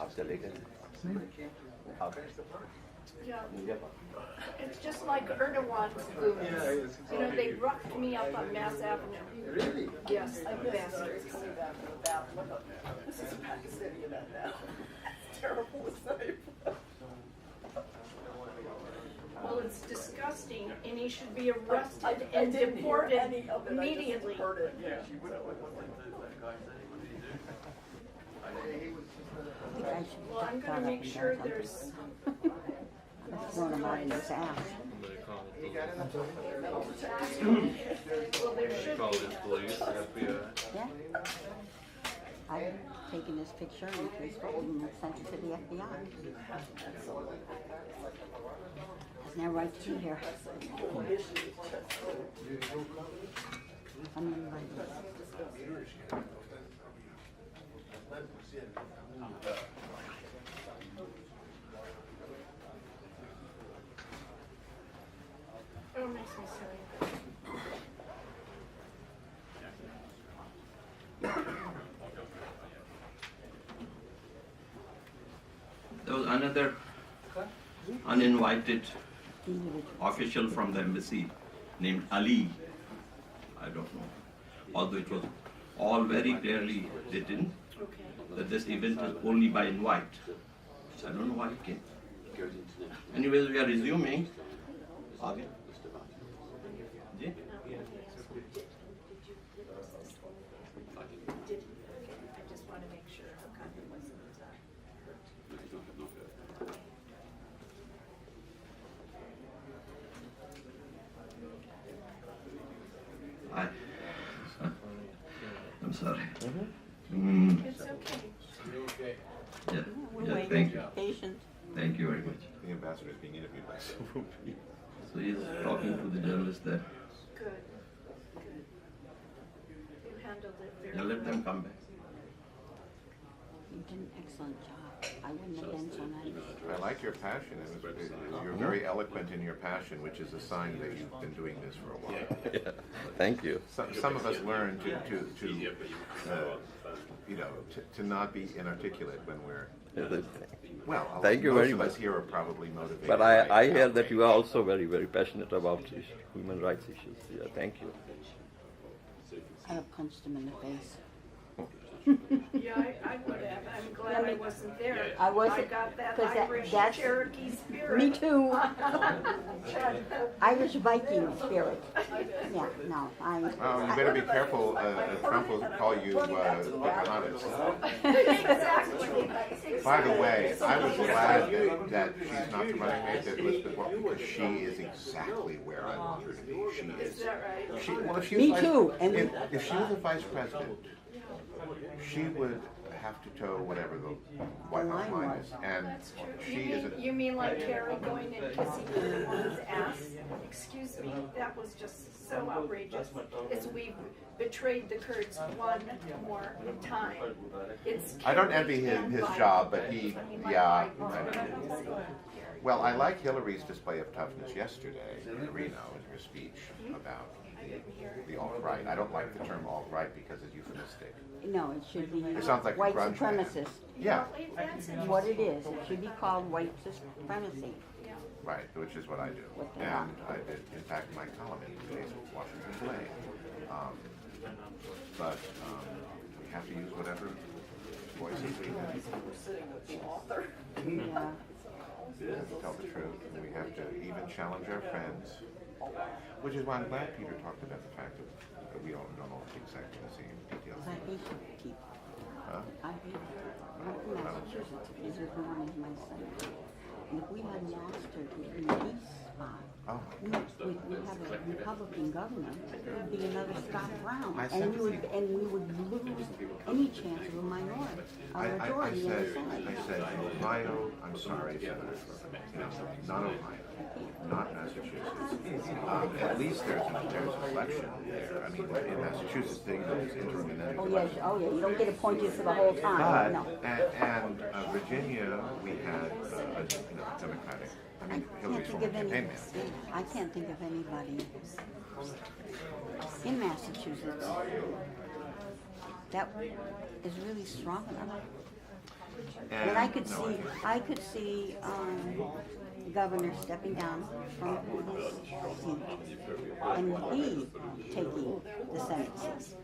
आप चले गए Yeah. It's just like Erdogan's food. You know, they roughed me up on Mass Avenue. Really? Yes, I'm bastards. This is Pakistani in that now. That's terrible, isn't it? Well, it's disgusting, and he should be arrested and deported immediately. Well, I'm going to make sure there's. One of mine is out. Well, there should Call be. this police, FBI. Yeah. I've taken this picture and sent it to the FBI. Has no right to be here. Uninvited. Oh, makes me silly. There was another uninvited official from the embassy named Ali. I don't know. Although it was all very clearly written that this event is only by invite. I don't know why it came. Anyways, we are resuming. Aage. Ji? I just want to make sure how come it wasn't. I'm sorry. It's okay. Yeah, We're yeah, waiting. thank you. Patient. Thank you very much. The ambassador is being interviewed by several people. So he's talking to the journalist there. Good. Good. You handled it very Yeah, well. let them come back. You did an excellent job. I wouldn't have been so nice. I like your passion. You're very eloquent in your passion, which is a sign that you've been doing this for a while. Yeah. Thank you. Some of us learn to not be inarticulate when we're. Well, Thank you very most of much. us here are probably motivated. But by I hear that outrage. you are also very, very passionate about human rights issues. Yeah, thank you. I have punched him in the face. Yeah, I would have. I'm glad I wasn't there. I wasn't, got that 'cause Irish that's- Cherokee spirit. Me too. Irish Viking spirit. Yeah, no, Oh, you better be careful. Trump will call you Pocahontas. Exactly. By the way, I was glad that she's not the running mate that Elizabeth Warren, because she is exactly where I want her to be. She is. Is that right? Well, if she Me was too, and if she was a vice president, she would have to toe whatever the White House line is, and That's true. she is. You mean like Kerry going and kissing the woman's ass? Excuse me, that was just so outrageous. As we betrayed the Kurds one more time. It's I don't envy Kerry and his Biden. job, but he, I mean, like yeah. Biden. Well, I like Hillary's display of toughness yesterday in Reno in her speech about the alt-right. I don't like the term alt-right because it's euphemistic. no, it should be It sounds like a white grunge band. supremacist. Yeah, What it is. It should be called white supremacy. right, which is what I do. What they And I did, in fact, my column in today's Washington Play. But we have to use whatever voices we have. Yeah. We have to tell the truth, and we have to even challenge our friends. Which is why I'm glad Peter talked about the fact that we don't know exactly the same details. I hate people. Huh? I hate it. I'm from Massachusetts. This is the one is my son. And if we had lost her in peace spot, we have a Republican governor, it would be another Scott Brown. I And said- we would lose any chance of a minority, a majority in the Senate. I said, Ohio, I'm sorry, Senator, not Ohio, not Massachusetts. At least there's an election there. I mean, in Massachusetts, there's interim and then. Oh yeah, you don't get appointed for the whole time, no. And Virginia, we had a Democratic, I mean, Hillary's former campaign manager. I can't think of anybody in Massachusetts that is really strong enough. And I could see the governor stepping down from his seat and he taking the Senate seat.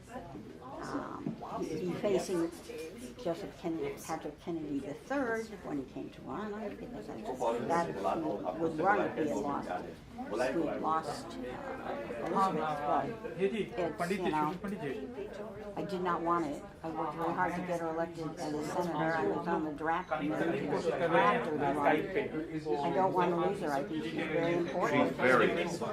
He'd be facing Patrick Kennedy III when he came to run, because that would run if he had lost. we lost Elizabeth, but it's, you know, I did not want it. I worked really hard to get her elected as a senator. I was on the draft committee to draft her to run. I don't want to lose her. I think she's very important. She's very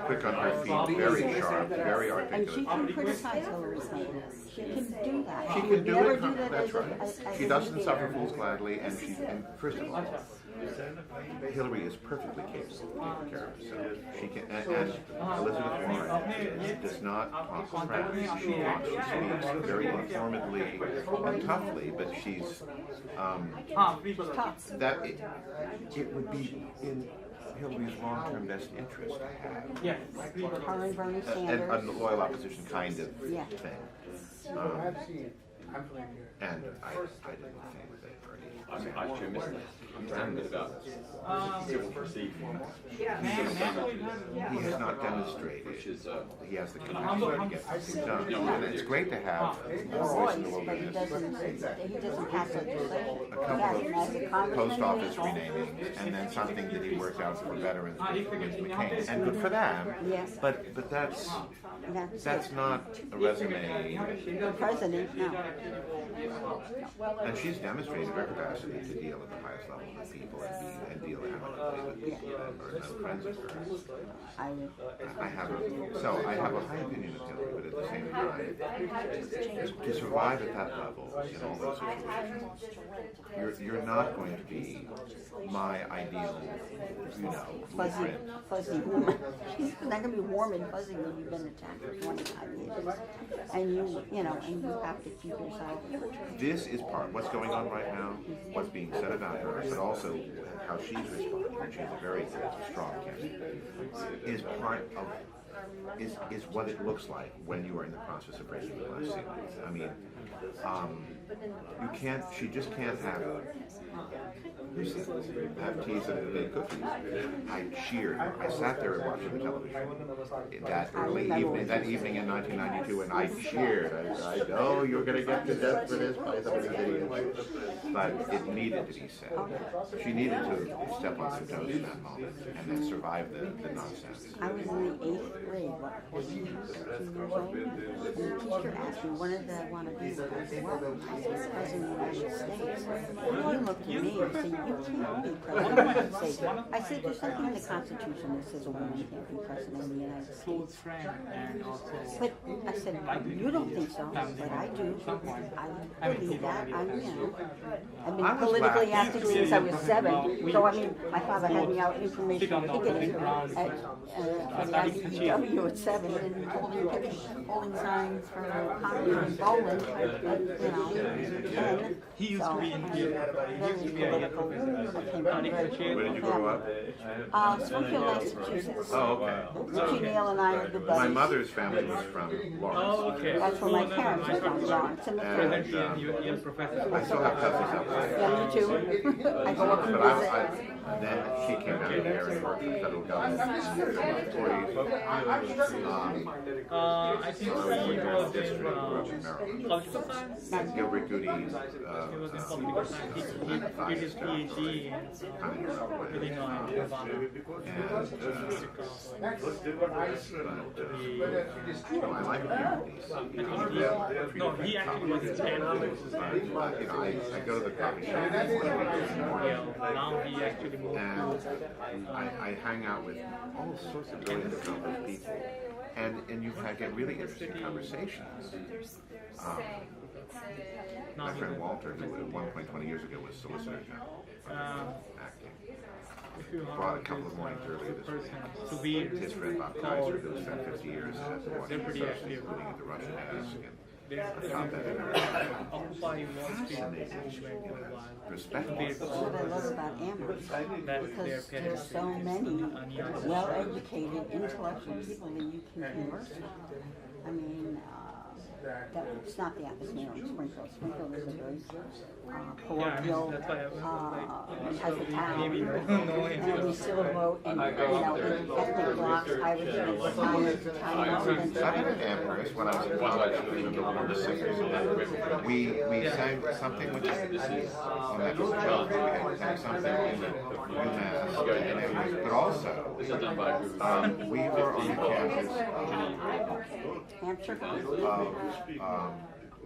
quick on her feet, very sharp, very And she articulate. can criticize Hillary Clinton. She can do that. She would can do never it, do that that's as a- right. as She a doesn't leader. suffer fools gladly, and first of all, Hillary is perfectly capable of taking care of herself. She can, and Elizabeth Warren does not talk crap. She speaks very informedly and toughly, but she's that it would be in Hillary's long-term best interest to have Her and Bernie a Sanders. loyal opposition kind of Yeah. thing. And I didn't think that Bernie. I'm sure Mr. I'm good about this. He has not demonstrated he has the capacity to get something done. And it's great to have a voice in the But he wilderness. doesn't pass legislation. A couple of post office renamings, and then something that he worked out for veterans with McCain. And good for them. Yes. But that's not a resume. The president, no. And she's demonstrated her capacity to deal at the highest level with people and deal amicably with people that are no friends of hers. I have a high opinion of Hillary, but at the same time, to survive at that level in all those situations, you're not going to be my ideal, Fuzzy woman. She's not going to be warm and fuzzy when you've been attacked for 25 years. And you have to keep yourself. This is part of what's going on right now, what's being said about her, but also how she's responding, and she's a very strong candidate, is part of, is what it looks like when you are in the process of raising the last ceiling. I mean, she just can't have teas and baked cookies. I cheered her. I sat there and watched the television that evening in 1992, and I cheered. I know you're going to get to death for this by some of these idiots. But it needed to be said. She needed to step on some toes in that moment and then survive the nonsense. I was in the 8th grade, 2 years old, and the teacher asked me, what did I want to be? I said, well, I was president of the United States. And he looked at me and said, you can't be president of the United States. I said, there's something in the Constitution that says a woman can't be president of the United States. But I said, you don't think so, but I do. I believe that. I've been politically active since I was 7. So, I mean, my father had me out information ticketing at the IBEW at 7 and holding signs for Congress and Bowling at 10. He used to be in here. Very political. Where did you grow up? Springfield, Massachusetts. Oh, okay. Richie Neal and I are the buddies. My mother's family was from Lawrence. Oh, okay. That's where my parents are from, Lawrence and You're professor. I still have cousins up there. Yeah, me too. I go up and But visit. then she came out here and worked for the federal government. I think he was in political science. And Gilbert Goody's He was in political science. He did his PhD in Illinois, Nevada. I like these. No, he actually was in Stanford. I go to the coffee shop Now he actually moved. And I hang out with all sorts of really accomplished people, and you get really interesting conversations. My friend Walter, who at one point 20 years ago was Solicitor General, acting, brought a couple of mornings earlier this week his friend Bob Kaiser, who spent 50 years at the Washington Post, including at the Russian Embassy. Occupy Wall Street Respectful. That's what I love about Amherst, because there's so many well-educated, intellectual people that you can converse with. I mean, it's not the atmosphere in Springfield. Springfield is a very parochial that's why I was like, type of town. maybe you know him. And we still vote in, in ethnic blocks, Irish, Chinese, I went to Amherst when I was in college in the Warner Singers. We sang something with on that show. We had something in the UMass in Amherst, but also we were on the campus Hampshire.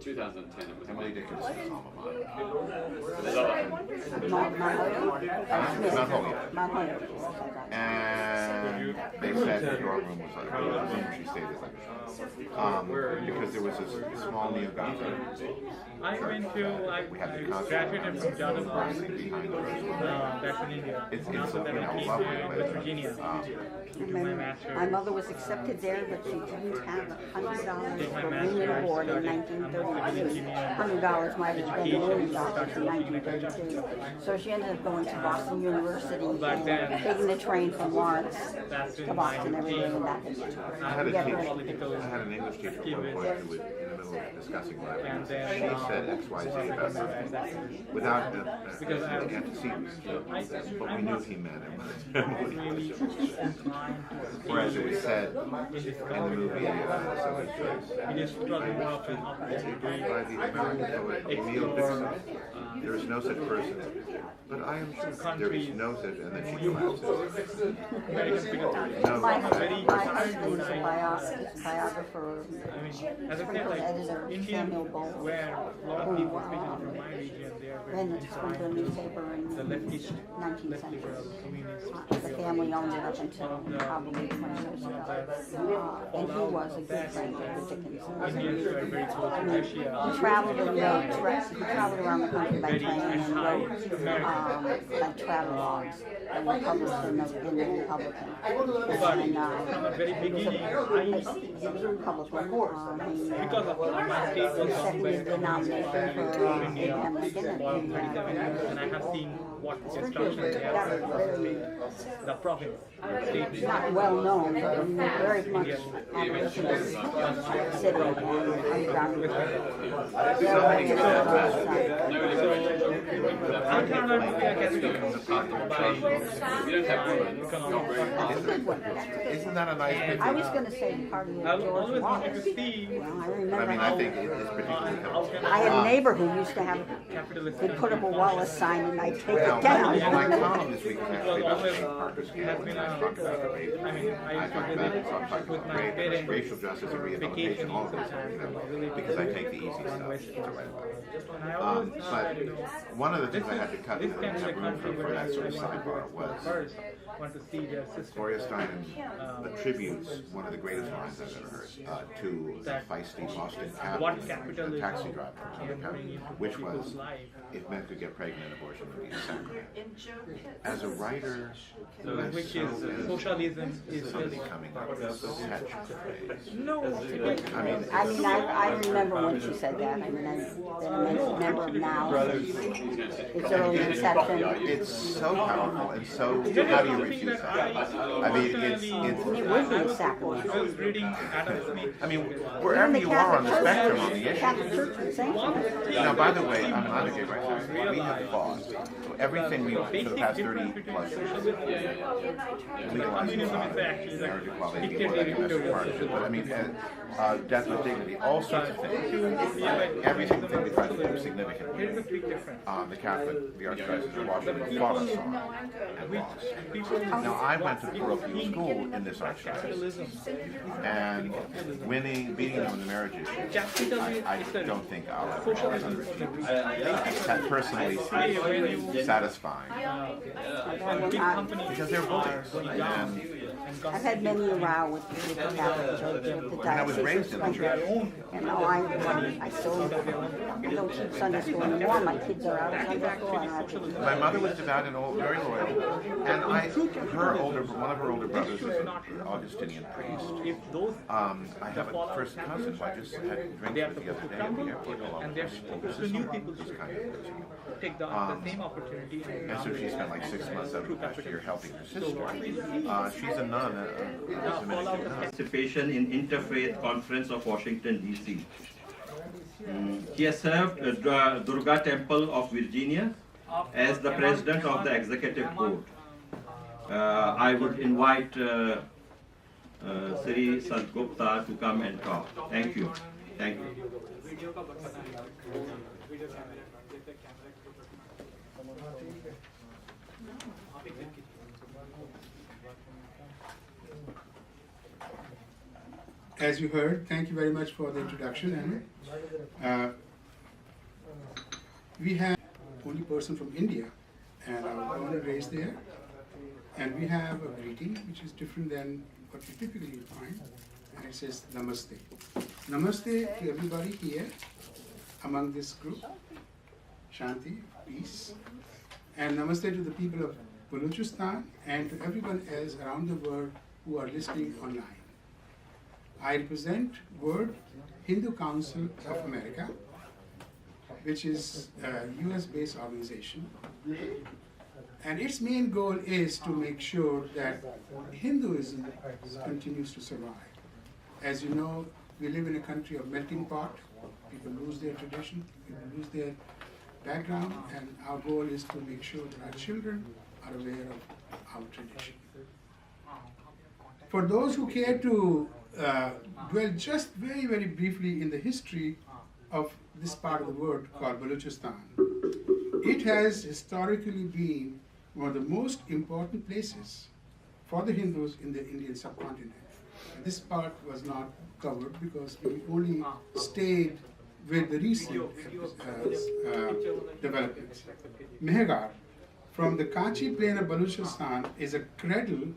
2010, it was Emily Dickinson's alma mater. Mount Holyoke. And they said her dorm room was like the room she stayed in. Because there was this small neo-Gothic. I went to, I graduated from Johannesburg, that's in India. After that I came to West Virginia to do my master's. My mother was accepted there, but she didn't have $100 for Union Award in 1932. $100 might have been $1 million in 1932. So she ended up going to Boston University and taking the train from Lawrence to Boston every day and back again. I had an English teacher at one point who was in the middle of discussing what I was doing. She said X, Y, Z about something without the antecedents, but we knew he meant it. Whereas it was said in the movie Somebody's Choice by the American poet Emile Dickinson, there is no such person, but I am sure there is no such, and then she collapses. My husband is a biographer, sprinkle editor, Samuel Bowles, who ran the Sprinkle newspaper in the 19th century. The family owned it up until probably 20 years ago. And he was a good friend of the Dickinson. He traveled around the country by train and wrote like travelogues that were published in the Republican. He was a Republican. Because of my state was seconded the nomination for Abraham Lincoln. and I have seen what destruction they have the province, state. Not well known, but very much abolitionist city underground. Isn't that a nice picture? I was going to say part of George Wallace. I remember I think it's particularly I had a neighbor who used to have, they'd put up a Wallace sign and I'd take it down. My column this week actually about St. Parker's Campus. I talked about rape. I talked about racial justice and rehabilitation, all of those things, because I take the easy stuff. But one of the things I had to cut and have room for that sort of sidebar was Gloria Steinem attributes one of the greatest lines I've ever heard to the feisty Boston cattleman, a taxi driver, which was, if men could get pregnant, abortion would be a sacrament. As a writer, which is socialism is something coming up with such phrase. No, I remember when she said that. I mean, I remember now. It's early inception. It's so powerful and so. How do you refuse that? I mean, it would be a sacrament. I mean, wherever you are on the spectrum on the issue. Now, by the way, I'm not a gay rights activist. We have fought everything we for the past 30 plus years. Legalizing marriage equality, equal domestic partnership. But I mean, death with dignity, all sorts of things. Everything we try to do significantly. The Catholic, the Archdiocese of Washington fought us on and lost. Now, I went to parochial school in this archdiocese, and beating them in the marriage issue, I don't think I'll ever that personally satisfying. Because they're bullies. I've had many a row with the Catholic Church, with the diocese. I was raised in the church. And now I still don't keep Sunday school anymore. My kids are out of Sunday school. I don't have to. My mother was devout and very loyal, and one of her older brothers is an Augustinian priest. I have a first cousin who I just had drinks with the other day at the airport along with my new people who's kind of take the same opportunity. And so she spent like 6 months out of the past year helping her sister. She's a nun, a Dominican nun. Participation in Interfaith Conference of Washington, D.C. He has served Durga Temple of Virginia as the president of the executive board. I would invite Sri Sant Gupta to come and talk. Thank you. Thank you. As you heard, thank you very much for the introduction. And we have only person from India, and I was born and raised there. And we have a greeting which is different than what we typically find, and it says Namaste. Namaste to everybody here among this group. Shanti, peace. And namaste to the people of Balochistan and to everyone else around the world who are listening online. I represent World Hindu Council of America, which is a US-based organization. And its main goal is to make sure that Hinduism continues to survive. As you know, we live in a country of melting pot. People lose their tradition, people lose their background, and our goal is to make sure that our children are aware of our tradition. For those who care to dwell just very, very briefly in the history of this part of the world called Balochistan, it has historically been one of the most important places for the Hindus in the Indian subcontinent. This part was not covered because we only stayed with the recent developments. Mehrgarh, from the Kachi plain of Balochistan, is a cradle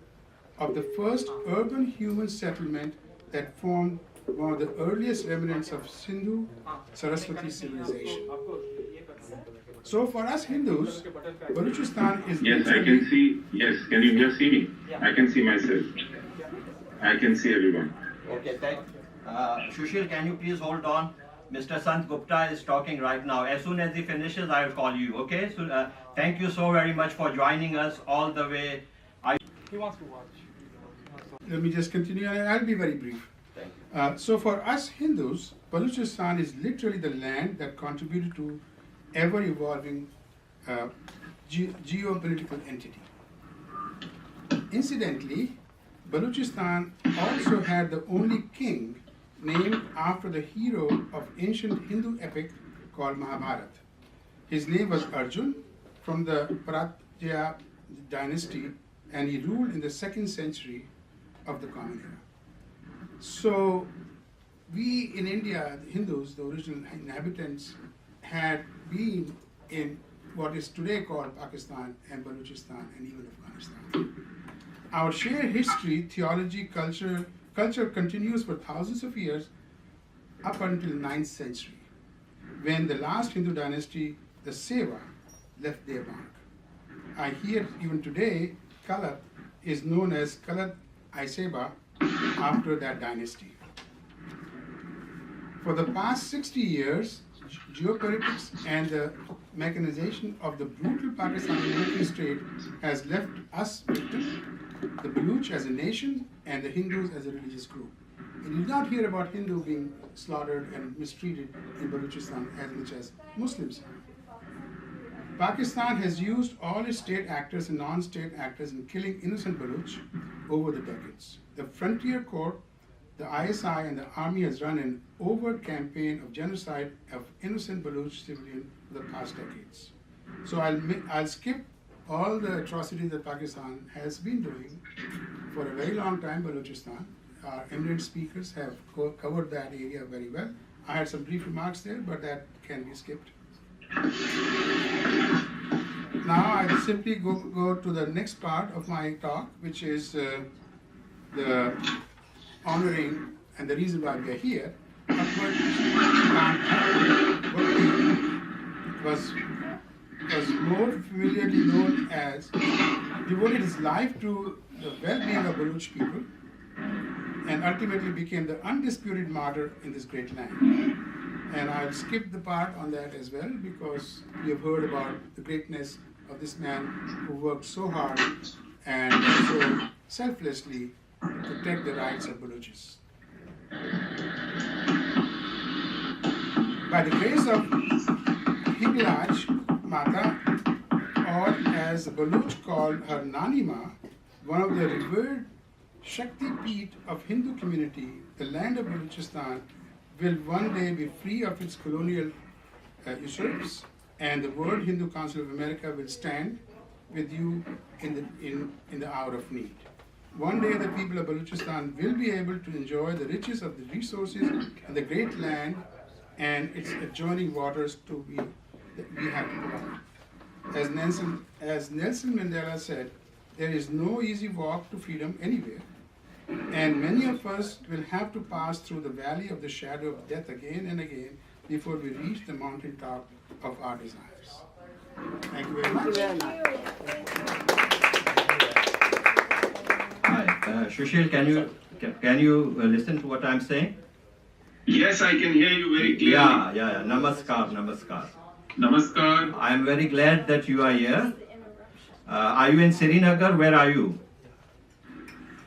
of the first urban human settlement that formed one of the earliest remnants of Sindhu Saraswati civilization. So for us Hindus, Balochistan is... Yes, I can see. Yes, can you see me? I can see myself. I can see everyone. Okay, thank you. Sushil, can you please hold on? Mr. Sant Gupta is talking right now. As soon as he finishes, I will call you, okay? So, thank you so very much for joining us all the way. He wants to watch. Let me just continue, and I'll be very brief. Thank you. So for us Hindus, Balochistan is literally the land that contributed to ever-evolving geopolitical entity. Incidentally, Balochistan also had the only king named after the hero of ancient Hindu epic called Mahabharata. His name was Arjun from the Paratya dynasty, and he ruled in the 2nd century of the Common Era. So we in India, the Hindus, the original inhabitants, had been in what is today called Pakistan and Balochistan and even Afghanistan. Our shared history, theology, culture continues for thousands of years up until 9th century, when the last Hindu dynasty, the Seva, left their mark. I hear even today, Kalat is known as Kalat Aiseba after that dynasty. For the past 60 years, geopolitics and the mechanization of the brutal Pakistani military state has left us victims, the Baloch as a nation and the Hindus as a religious group. You did not hear about Hindu being slaughtered and mistreated in Balochistan as much as Muslims have. Pakistan has used all its state actors and non-state actors in killing innocent Baloch over the decades. The Frontier Corps, the ISI, and the army has run an overt campaign of genocide of innocent Baloch civilians for the past decades. So I'll skip all the atrocities that Pakistan has been doing for a very long time. Balochistan, our eminent speakers have covered that area very well. I had some brief remarks there, but that can be skipped. Now I'll simply go to the next part of my talk, which is the honoring and the reason why we are here. Akbar was more familiarly known as, devoted his life to the well-being of Baloch people and ultimately became the undisputed martyr in this great land. And I'll skip the part on that as well because we have heard about the greatness of this man who worked so hard and so selflessly to protect the rights of Balochis. By the grace of Hinglaj Mata, or as the Baloch called her Nanima, one of the revered Shakti Peeth of Hindu community, the land of Balochistan will one day be free of its colonial usurps, and the World Hindu Council of America will stand with you in the hour of need. One day the people of Balochistan will be able to enjoy the riches of the resources and the great land and its adjoining waters we have to provide. As Nelson Mandela said, there is no easy walk to freedom anywhere, and many of us will have to pass through the valley of the shadow of death again and again before we reach the mountaintop of our desires. Thank you very much. Hi, Sushil, can you listen to what I'm saying? Yes, I can hear you very clearly. Yeah. Namaskar. Namaskar. I am very glad that you are here. Are you in Srinagar? Where are you?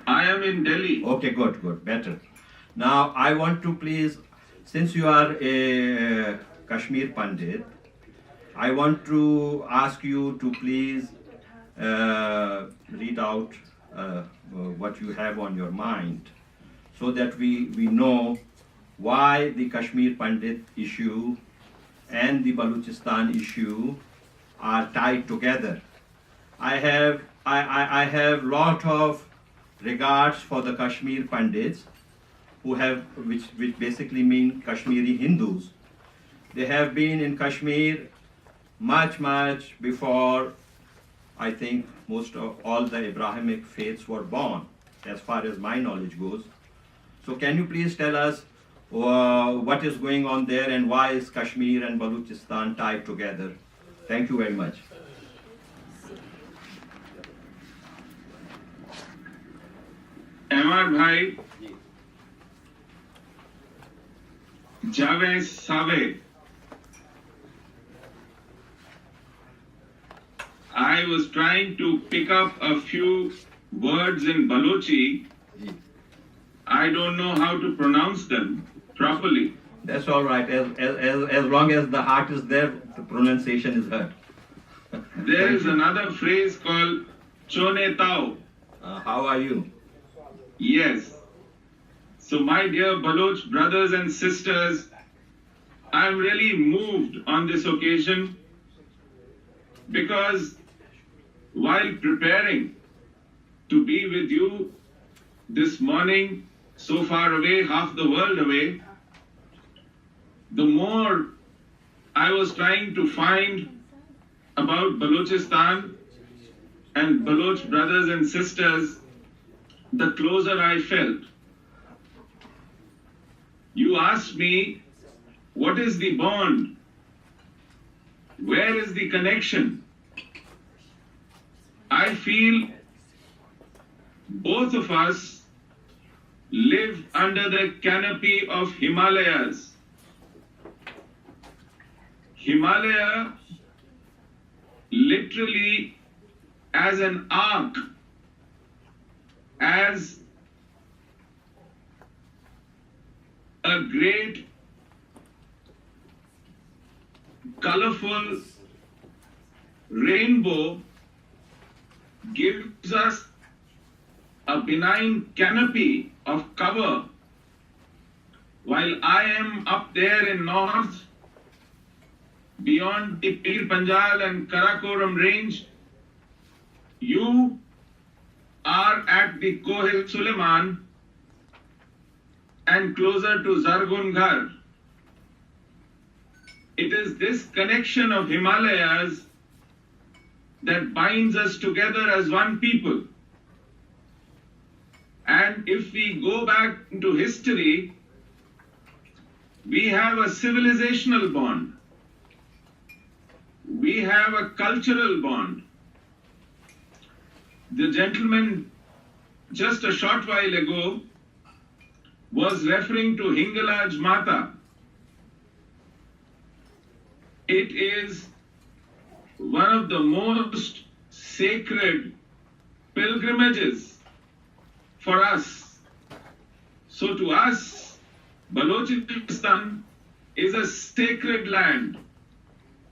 I am in Delhi. Okay, good, better. Now, I want to please, since you are a Kashmir Pandit, I want to ask you to please read out what you have on your mind, so that we know why the Kashmir Pandit issue and the Balochistan issue are tied together. I have lot of regards for the Kashmir Pandits, which basically mean Kashmiri Hindus. They have been in Kashmir much before, I think, most of all the Abrahamic faiths were born, as far as my knowledge goes. So can you please tell us what is going on there and why is Kashmir and Balochistan tied together? Thank you very much. Amar Bhai, Jave Save. I was trying to pick up a few words in Balochi. I don't know how to pronounce them properly. That's all right. As long as the heart is there, the pronunciation is heard. There is another phrase called Chone Tao. How are you? Yes. So my dear Baloch brothers and sisters, I'm really moved on this occasion, because while preparing to be with you this morning, so far away, half the world away, the more I was trying to find about Balochistan and Baloch brothers and sisters, the closer I felt. You asked me, what is the bond? Where is the connection? I feel both of us live under the canopy of Himalayas. Himalaya literally as an arc, as a great colorful rainbow, gives us a benign canopy of cover, while I am up there in north, beyond the Pir Panjal and Karakoram range. You are at the Kohil Suleiman and closer to Zargun Ghar. It is this connection of Himalayas that binds us together as one people. And if we go back into history, we have a civilizational bond. We have a cultural bond. The gentleman just a short while ago was referring to Hingalaj Mata. It is one of the most sacred pilgrimages for us. So to us, Balochistan is a sacred land.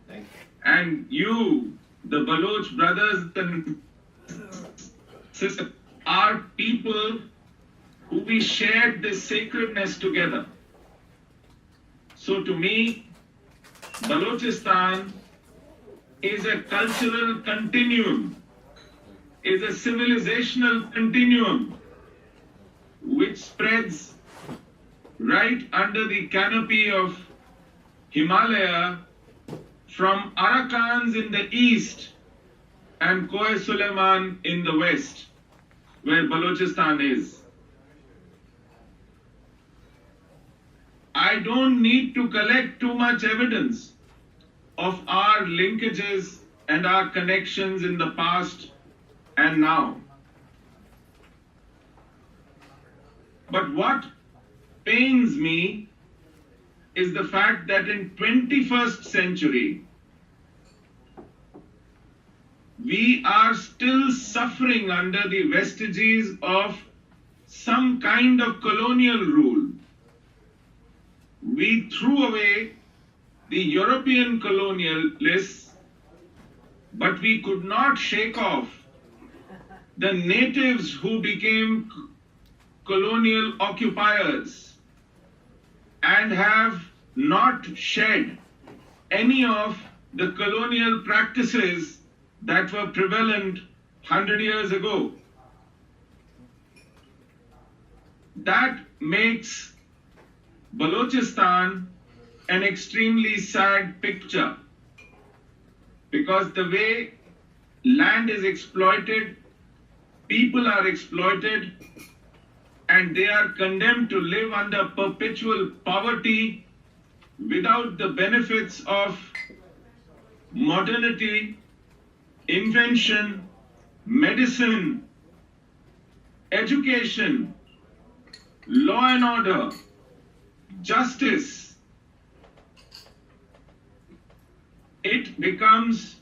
Thank you. And you, the Baloch brothers and sisters, are people who we shared this sacredness together. So to me, Balochistan is a cultural continuum, is a civilizational continuum which spreads right under the canopy of Himalaya from Arakans in the east and Koh Suleiman in the west, where Balochistan is. I don't need to collect too much evidence of our linkages and our connections in the past and now. But what pains me is the fact that in 21st century, we are still suffering under the vestiges of some kind of colonial rule. We threw away the European colonialists, but we could not shake off the natives who became colonial occupiers and have not shed any of the colonial practices that were prevalent 100 years ago. That makes Balochistan an extremely sad picture, because the way land is exploited, people are exploited, and they are condemned to live under perpetual poverty without the benefits of modernity, invention, medicine, education, law and order, justice. It becomes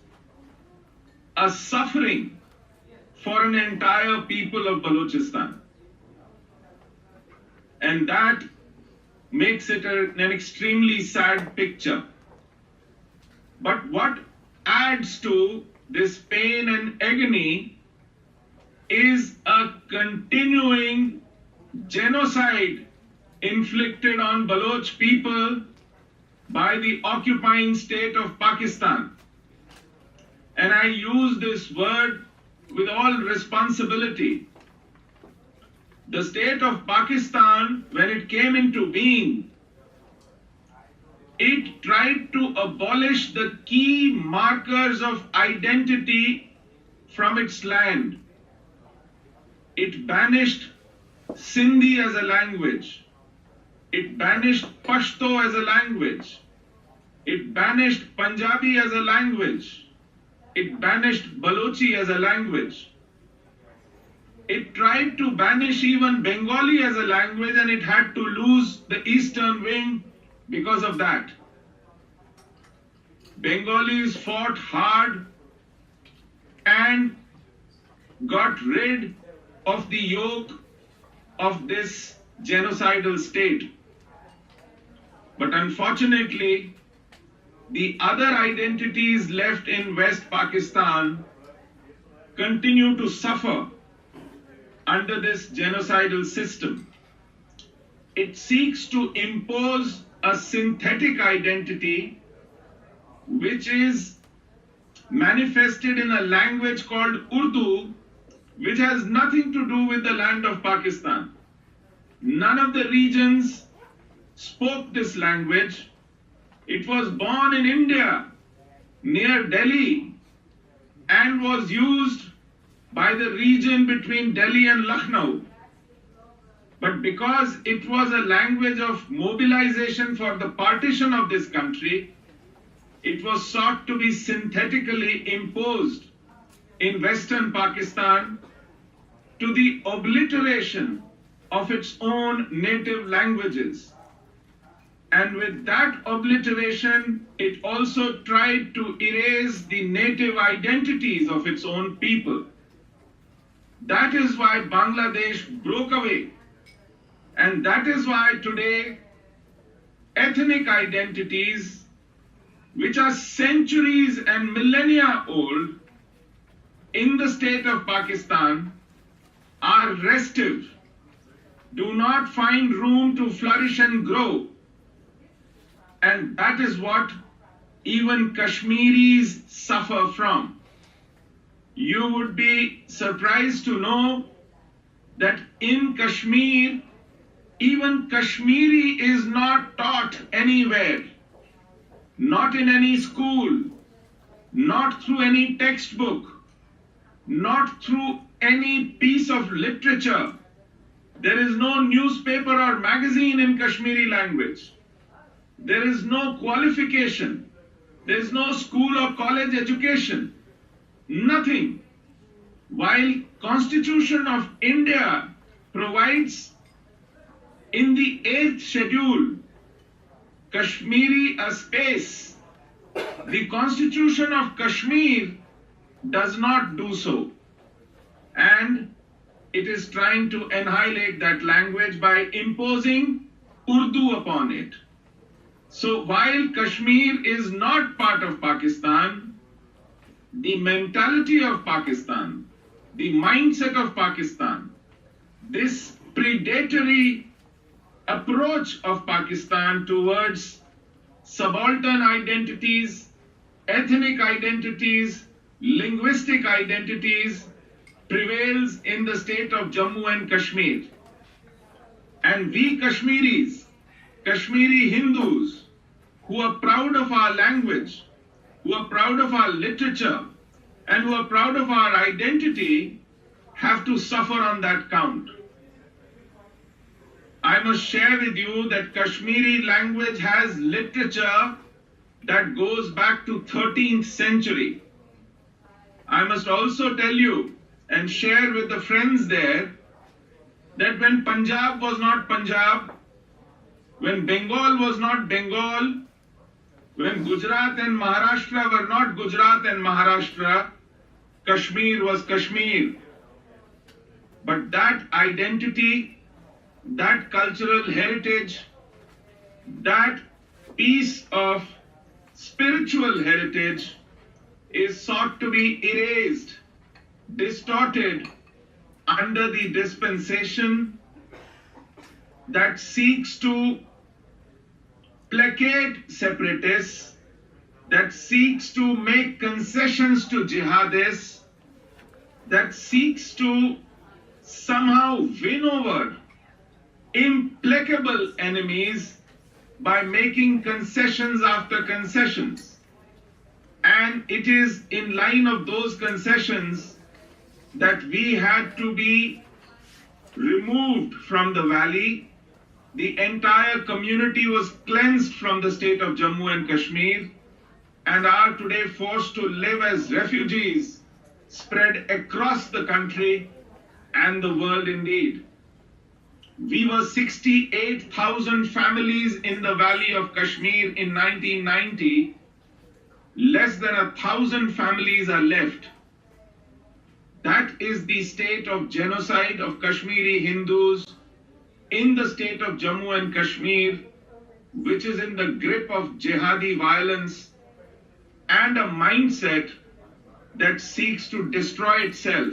a suffering for an entire people of Balochistan. And that makes it an extremely sad picture. But what adds to this pain and agony is a continuing genocide inflicted on Baloch people by the occupying state of Pakistan. And I use this word with all responsibility. The state of Pakistan, when it came into being, it tried to abolish the key markers of identity from its land. It banished Sindhi as a language. It banished Pashto as a language. It banished Punjabi as a language. It banished Balochi as a language. It tried to banish even Bengali as a language, and it had to lose the eastern wing because of that. Bengalis fought hard and got rid of the yoke of this genocidal state. But unfortunately, the other identities left in West Pakistan continue to suffer under this genocidal system. It seeks to impose a synthetic identity which is manifested in a language called Urdu, which has nothing to do with the land of Pakistan. None of the regions spoke this language. It was born in India, near Delhi, and was used by the region between Delhi and Lucknow. But because it was a language of mobilization for the partition of this country, it was sought to be synthetically imposed in Western Pakistan to the obliteration of its own native languages. And with that obliteration, it also tried to erase the native identities of its own people. That is why Bangladesh broke away. And that is why today ethnic identities which are centuries and millennia old in the state of Pakistan are restive, do not find room to flourish and grow. And that is what even Kashmiris suffer from. You would be surprised to know that in Kashmir, even Kashmiri is not taught anywhere, not in any school, not through any textbook, not through any piece of literature. There is no newspaper or magazine in Kashmiri language. There is no qualification. There is no school or college education. Nothing. While Constitution of India provides in the 8th schedule Kashmiri a space, the Constitution of Kashmir does not do so. And it is trying to annihilate that language by imposing Urdu upon it. So while Kashmir is not part of Pakistan, the mentality of Pakistan, the mindset of Pakistan, this predatory approach of Pakistan towards subaltern identities, ethnic identities, linguistic identities prevails in the state of Jammu and Kashmir. And we Kashmiris, Kashmiri Hindus, who are proud of our language, who are proud of our literature, and who are proud of our identity, have to suffer on that count. I must share with you that Kashmiri language has literature that goes back to 13th century. I must also tell you and share with the friends there that when Punjab was not Punjab, when Bengal was not Bengal, when Gujarat and Maharashtra were not Gujarat and Maharashtra, Kashmir was Kashmir. But that identity, that cultural heritage, that piece of spiritual heritage is sought to be erased, distorted under the dispensation that seeks to placate separatists, that seeks to make concessions to jihadists, that seeks to somehow win over implacable enemies by making concessions after concessions. And it is in line of those concessions that we had to be removed from the valley. The entire community was cleansed from the state of Jammu and Kashmir and are today forced to live as refugees spread across the country and the world indeed. We were 68,000 families in the valley of Kashmir in 1990. Less than 1,000 families are left. That is the state of genocide of Kashmiri Hindus in the state of Jammu and Kashmir, which is in the grip of jihadi violence and a mindset that seeks to destroy itself.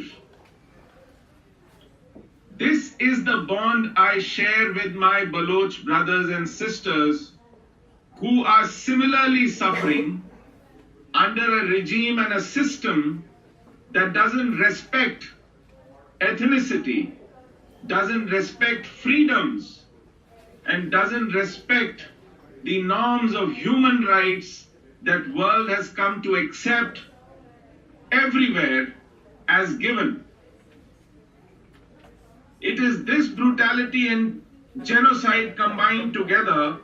This is the bond I share with my Baloch brothers and sisters who are similarly suffering under a regime and a system that doesn't respect ethnicity, doesn't respect freedoms, and doesn't respect the norms of human rights that world has come to accept everywhere as given. It is this brutality and genocide combined together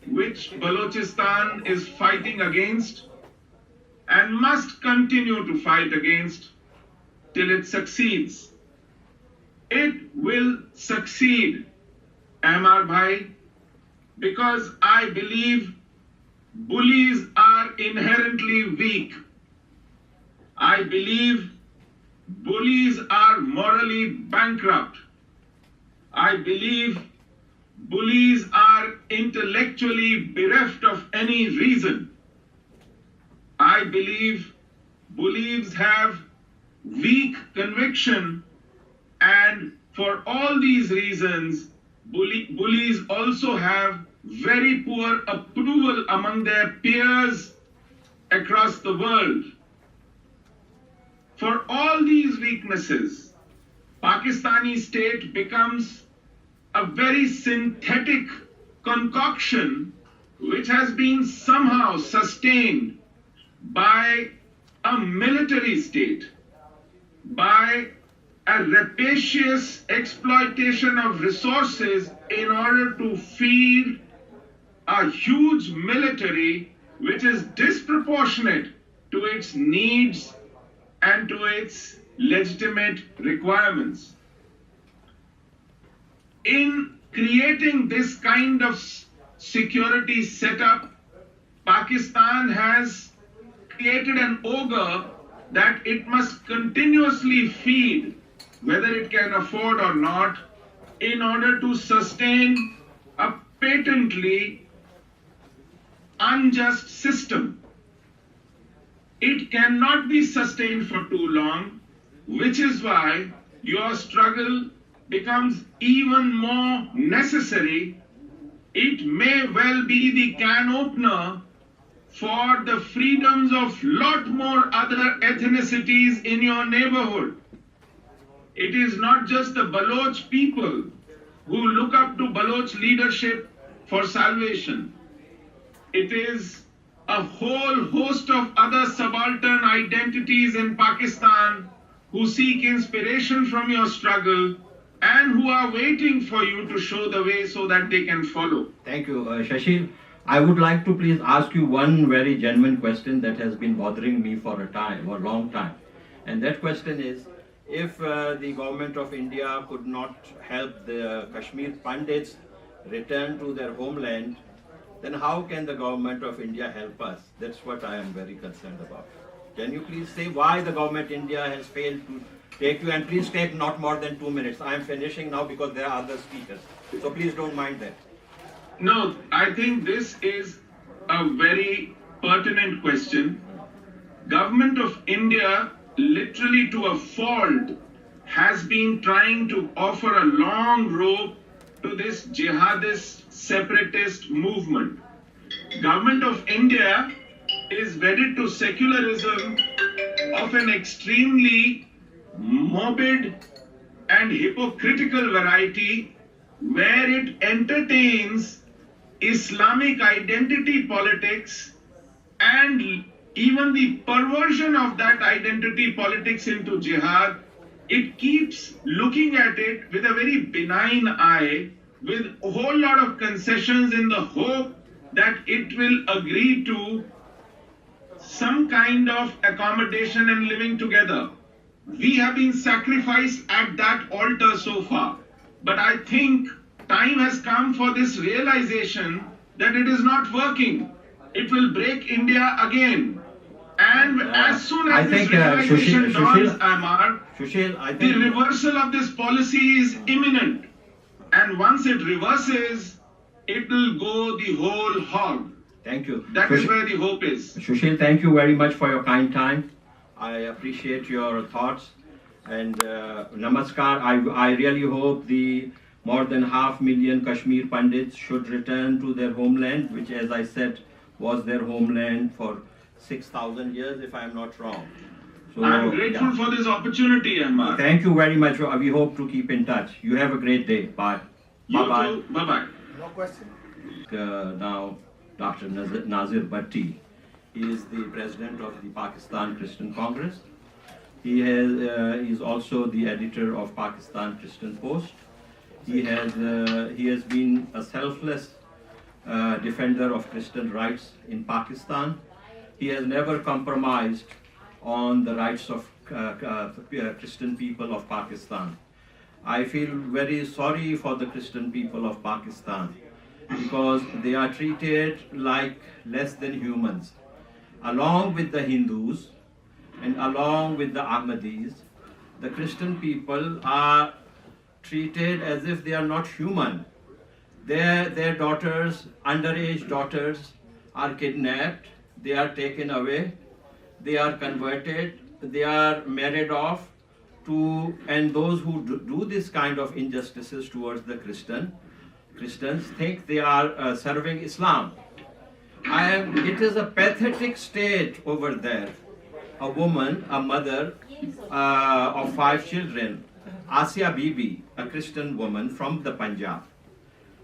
which Balochistan is fighting against and must continue to fight against till it succeeds. It will succeed, Amar Bhai, because I believe bullies are inherently weak. I believe bullies are morally bankrupt. I believe bullies are intellectually bereft of any reason. I believe bullies have weak conviction, and for all these reasons, bullies also have very poor approval among their peers across the world. For all these weaknesses, Pakistani state becomes a very synthetic concoction which has been somehow sustained by a military state, by a rapacious exploitation of resources in order to feed a huge military which is disproportionate to its needs and to its legitimate requirements. In creating this kind of security setup, Pakistan has created an ogre that it must continuously feed, whether it can afford or not, in order to sustain a patently unjust system. It cannot be sustained for too long, which is why your struggle becomes even more necessary. It may well be the can opener for the freedoms of lot more other ethnicities in your neighborhood. It is not just the Baloch people who look up to Baloch leadership for salvation. It is a whole host of other subaltern identities in Pakistan who seek inspiration from your struggle and who are waiting for you to show the way so that they can follow. Thank you, Shashil. I would like to please ask you one very genuine question that has been bothering me for a long time. And that question is, if the government of India could not help the Kashmir Pandits return to their homeland, then how can the government of India help us? That's what I am very concerned about. Can you please say why the government of India has failed to take you? And please take not more than 2 minutes. I am finishing now because there are other speakers. So please don't mind that. No, I think this is a very pertinent question. Government of India, literally to a fault, has been trying to offer a long rope to this jihadist separatist movement. Government of India is wedded to secularism of an extremely morbid and hypocritical variety, where it entertains Islamic identity politics and even the perversion of that identity politics into jihad. It keeps looking at it with a very benign eye, with a whole lot of concessions in the hope that it will agree to some kind of accommodation and living together. We have been sacrificed at that altar so far. But I think time has come for this realization that it is not working. It will break India again. And as soon as this realization dawns, Amar, the reversal of this policy is imminent. And once it reverses, it will go the whole hog. Thank you. That is where the hope is. Sushil, thank you very much for your kind time. I appreciate your thoughts. And namaskar. I really hope the more than 500,000 Kashmir Pandits should return to their homeland, which, as I said, was their homeland for 6,000 years, if I am not wrong. So, I'm grateful for this opportunity, Ahmad. Thank you very much. We hope to keep in touch. You have a great day. Bye. Bye-bye. Too. Bye-bye. No question? Now, Dr. Nazir Bhatti. He is the president of the Pakistan Christian Congress. He is also the editor of Pakistan Christian Post. He has been a selfless defender of Christian rights in Pakistan. He has never compromised on the rights of Christian people of Pakistan. I feel very sorry for the Christian people of Pakistan because they are treated like less than humans. Along with the Hindus and along with the Ahmadis, the Christian people are treated as if they are not human. Their daughters, underage daughters, are kidnapped, they are taken away, they are converted, they are married off to, and those who do this kind of injustices towards the Christians think they are serving Islam. It is a pathetic state over there. A woman, a mother of 5 children, Asia Bibi, a Christian woman from the Punjab.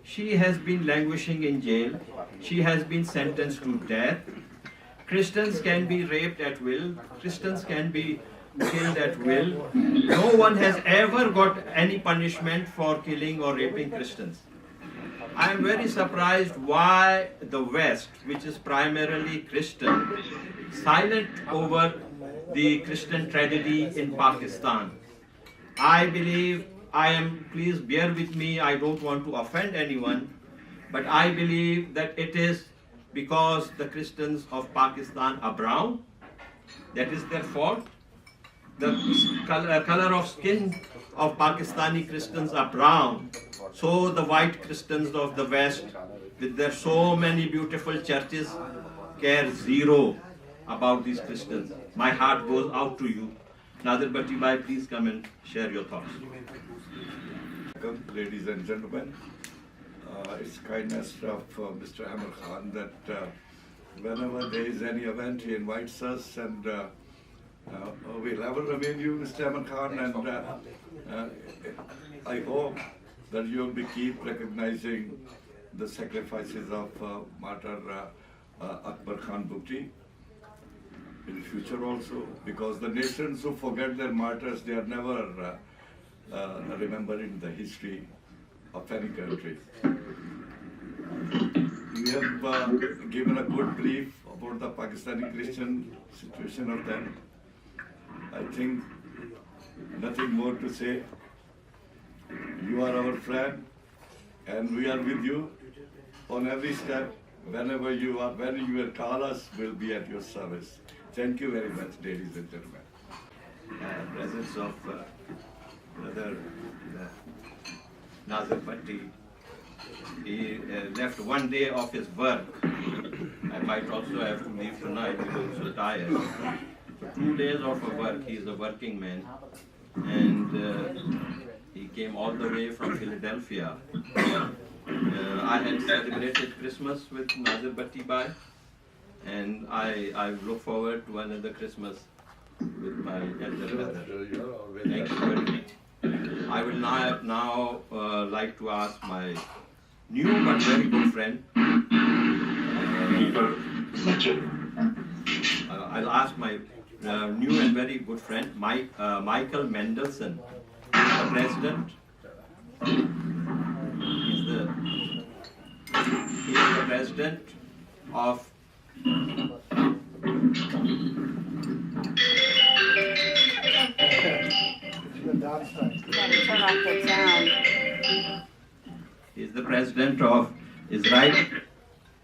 She has been languishing in jail. She has been sentenced to death. Christians can be raped at will. Christians can be killed at will. No one has ever got any punishment for killing or raping Christians. I am very surprised why the West, which is primarily Christian, silent over the Christian tragedy in Pakistan. I believe, please bear with me, I don't want to offend anyone, but I believe that it is because the Christians of Pakistan are brown, that is their fault. The color of skin of Pakistani Christians are brown, so the white Christians of the West, with their so many beautiful churches, care zero about these Christians. My heart goes out to you. Nadir Bhatti Bhai, please come and share your thoughts. Welcome, ladies and gentlemen. It's kindness of Mr. Amir Khan that whenever there is any event, he invites us, and we'll ever remain you, Mr. Amir Khan, and I hope that you'll be keep recognizing the sacrifices of martyr Akbar Khan Bugti in future also, because the nations who forget their martyrs, they are never remembering the history of any country. We have given a good brief about the Pakistani Christian situation of them. I think nothing more to say. You are our friend, and we are with you on every step. Whenever you are, when you will call us, we'll be at your service. Thank you very much, ladies and gentlemen. Presence of Brother Nazir Bhatti. He left one day of his work. I might also have to leave tonight because I'm so tired. So 2 days of work. He is a working man, and he came all the way from Philadelphia. I had celebrated Christmas with Nazir Bhatti Bhai, and I look forward to another Christmas with my elder brother. Thank you very much. I will now like to ask my new but very good friend. I'll ask my new and very good friend, Michael Mendelson, the president. He's the president of He's the president of Israel.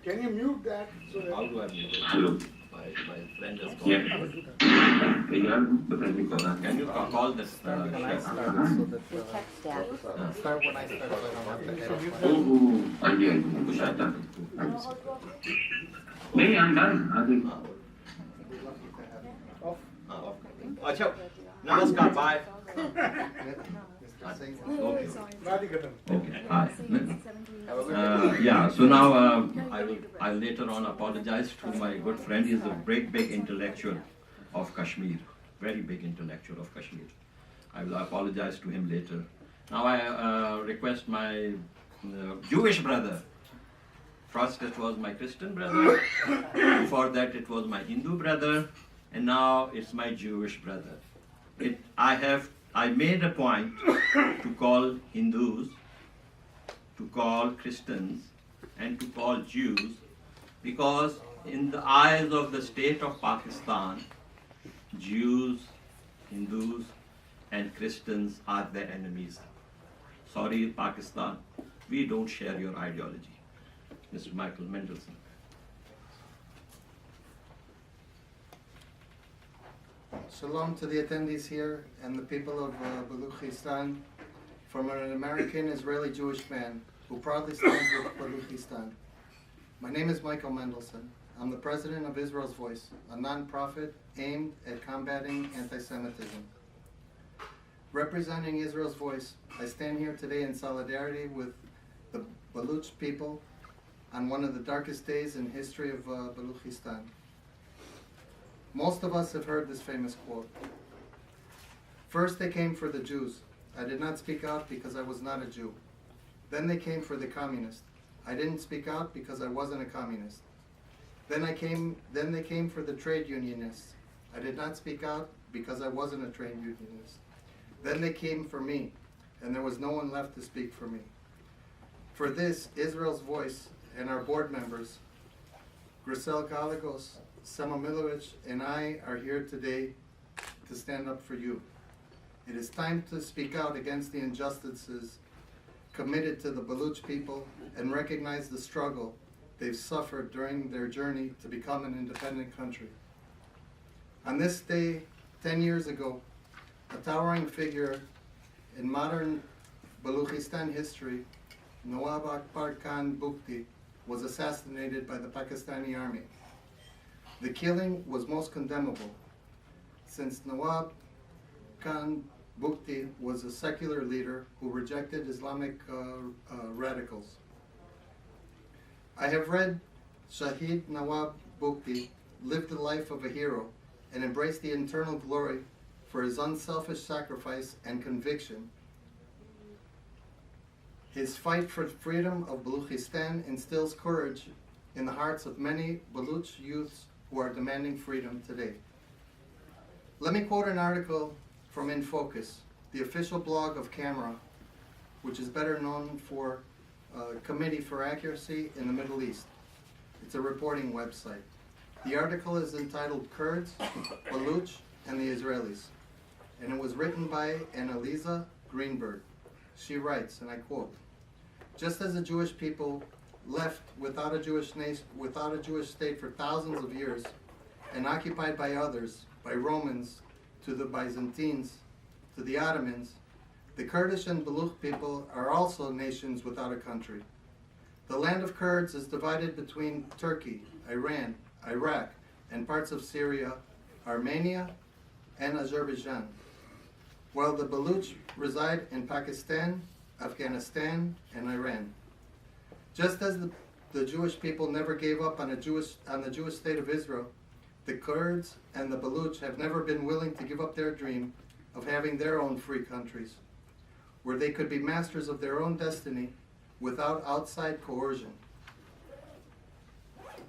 Can you mute that? So that How do I mute it? Hello. My friend has Yeah. called. Can you call this? Start when I start. नहीं, I'm done. I think. अच्छा, नमस्कार, bye. Okay, hi. Yeah, so now I'll later on apologize to my good friend. He's a big intellectual of Kashmir, very big intellectual of Kashmir. I will apologize to him later. Now I request my Jewish brother. First it was my Christian brother, before that it was my Hindu brother, and now it's my Jewish brother. I made a point to call Hindus, to call Christians, and to call Jews, because in the eyes of the state of Pakistan, Jews, Hindus, and Christians are their enemies. Sorry, Pakistan, we don't share your ideology. Mr. Michael Mendelson. Shalom to the attendees here and the people of Balochistan. From an American Israeli Jewish man, who proudly stands with Balochistan. My name is Michael Mendelson. I'm the president of Israel's Voice, a non-profit aimed at combating anti-Semitism. Representing Israel's Voice, I stand here today in solidarity with the Baloch people on one of the darkest days in history of Balochistan. Most of us have heard this famous quote. First they came for the Jews. I did not speak out because I was not a Jew. Then they came for the communists. I didn't speak out because I wasn't a communist. Then they came for the trade unionists. I did not speak out because I wasn't a trade unionist. Then they came for me, and there was no one left to speak for me. For this, Israel's Voice and our board members, Grisel Galagos, Sema Milovich, and I are here today to stand up for you. It is time to speak out against the injustices committed to the Baloch people and recognize the struggle they've suffered during their journey to become an independent country. On this day, 10 years ago, a towering figure in modern Balochistan history, Nawab Akbar Khan Bugti, was assassinated by the Pakistani army. The killing was most condemnable, since Nawab Khan Bugti was a secular leader who rejected Islamic radicals. I have read Shahid Nawab Bugti lived the life of a hero and embraced the internal glory for his unselfish sacrifice and conviction. His fight for freedom of Balochistan instills courage in the hearts of many Baloch youths who are demanding freedom today. Let me quote an article from In Focus, the official blog of CAMERA, which is better known for Committee for Accuracy in the Middle East. It's a reporting website. The article is entitled Kurds, Baloch, and the Israelis, and it was written by Annalisa Greenberg. She writes, and I quote, "Just as the Jewish people left without a Jewish nation, without a Jewish state for thousands of years, and occupied by others, by Romans, to the Byzantines, to the Ottomans, the Kurdish and Baloch people are also nations without a country. The land of Kurds is divided between Turkey, Iran, Iraq, and parts of Syria, Armenia, and Azerbaijan, while the Baloch reside in Pakistan, Afghanistan, and Iran. Just as the Jewish people never gave up on the Jewish state of Israel, the Kurds and the Baloch have never been willing to give up their dream of having their own free countries, where they could be masters of their own destiny without outside coercion."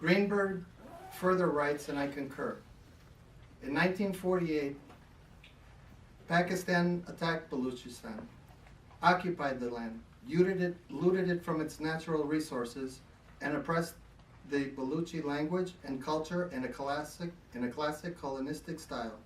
Greenberg further writes, and I concur, in 1948, Pakistan attacked Balochistan, occupied the land, looted it from its natural resources, and oppressed the Balochi language and culture in a classic Hellenistic style.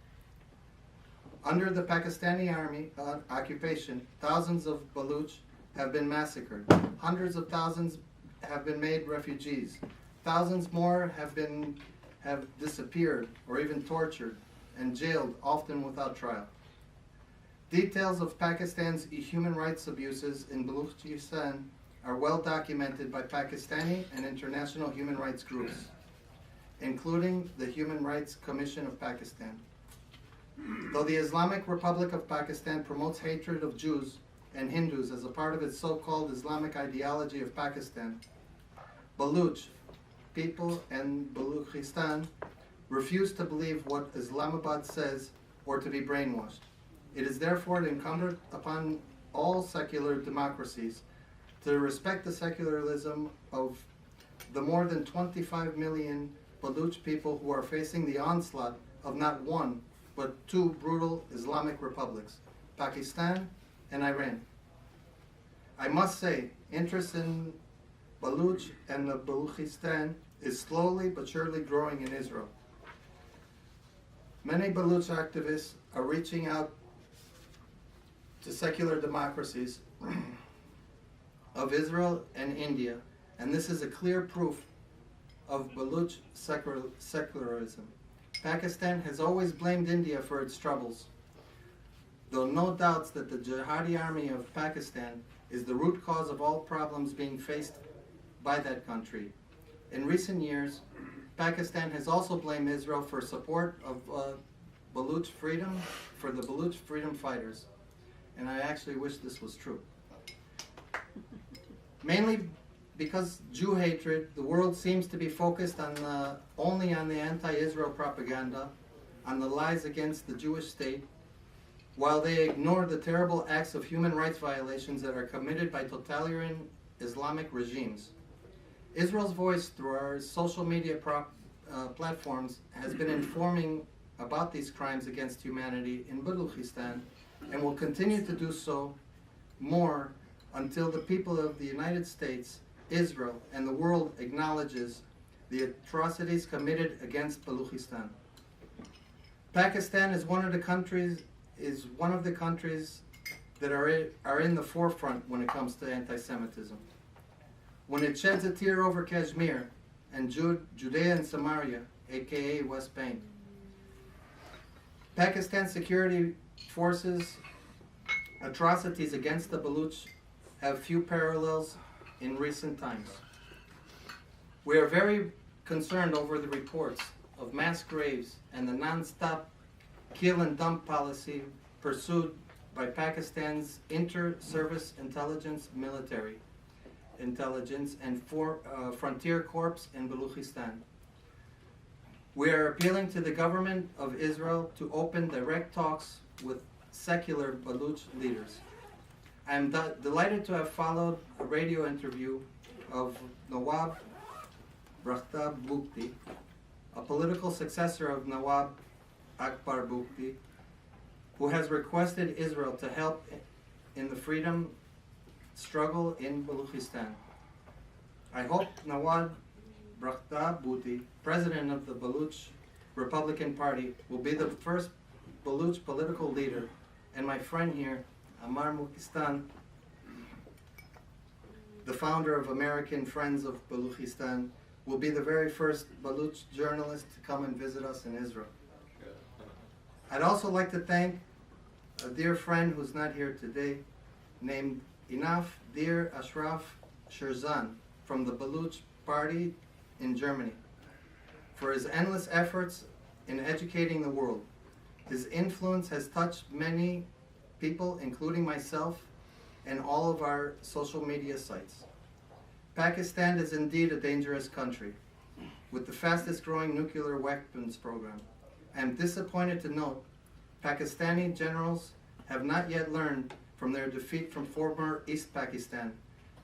Under the Pakistani army occupation, thousands of Baloch have been massacred. Hundreds of thousands have been made refugees. Thousands more have disappeared or even tortured and jailed, often without trial. Details of Pakistan's human rights abuses in Balochistan are well documented by Pakistani and international human rights groups, including the Human Rights Commission of Pakistan. Though the Islamic Republic of Pakistan promotes hatred of Jews and Hindus as a part of its so-called Islamic ideology of Pakistan, Baloch people and Balochistan refuse to believe what Islamabad says or to be brainwashed. It is therefore incumbent upon all secular democracies to respect the secularism of the more than 25 million Baloch people who are facing the onslaught of not one, but two brutal Islamic republics, Pakistan and Iran. I must say, interest in Baloch and the Balochistan is slowly but surely growing in Israel. Many Baloch activists are reaching out to secular democracies of Israel and India, and this is a clear proof of Baloch secularism. Pakistan has always blamed India for its troubles. though no doubts that the jihadi army of Pakistan is the root cause of all problems being faced by that country. In recent years, Pakistan has also blamed Israel for support of Baloch freedom, for the Baloch freedom fighters. And I actually wish this was true. Mainly because Jew hatred, the world seems to be focused on only on the anti-Israel propaganda, on the lies against the Jewish state, while they ignore the terrible acts of human rights violations that are committed by totalitarian Islamic regimes. Israel's voice through our social media platforms has been informing about these crimes against humanity in Balochistan and will continue to do so more until the people of the United States, Israel, and the world acknowledges the atrocities committed against Balochistan. Pakistan is one of the countries that are in the forefront when it comes to anti-Semitism. When it sheds a tear over Kashmir and Judea and Samaria, aka West Bank, Pakistan security forces' atrocities against the Baloch have few parallels in recent times. We are very concerned over the reports of mass graves and the non-stop kill and dump policy pursued by Pakistan's inter-service intelligence, military intelligence, and frontier corps in Balochistan. We are appealing to the government of Israel to open direct talks with secular Baloch leaders. I am delighted to have followed a radio interview of Nawab Bugti, a political successor of Nawab Akbar Bugti, who has requested Israel to help in the freedom struggle in Balochistan. I hope Nawab Bugti, president of the Baloch Republican Party, will be the first Baloch political leader, and my friend here, Amar Mukistan, the founder of American Friends of Balochistan, will be the very first Baloch journalist to come and visit us in Israel. I'd also like to thank a dear friend who's not here today, named Inaf Dir Ashraf Sherzan from the Baloch Party in Germany, for his endless efforts in educating the world. His influence has touched many people, including myself, and all of our social media sites. Pakistan is indeed a dangerous country, with the fastest growing nuclear weapons program. I am disappointed to note Pakistani generals have not yet learned from their defeat from former East Pakistan,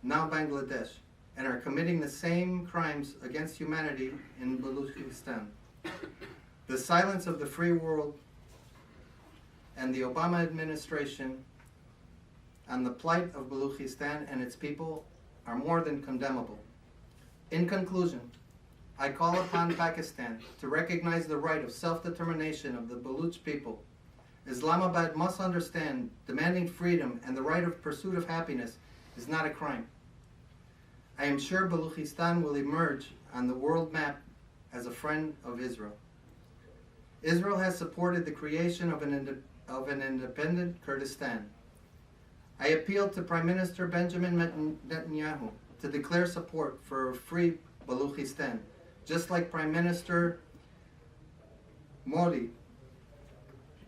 now Bangladesh, and are committing the same crimes against humanity in Balochistan. The silence of the free world and the Obama administration on the plight of Balochistan and its people are more than condemnable. In conclusion, I call upon Pakistan to recognize the right of self-determination of the Baloch people. Islamabad must understand demanding freedom and the right of pursuit of happiness is not a crime. I am sure Balochistan will emerge on the world map as a friend of Israel. Israel has supported the creation of an independent Kurdistan. I appeal to Prime Minister Benjamin Netanyahu to declare support for a free Balochistan, just like Prime Minister Modi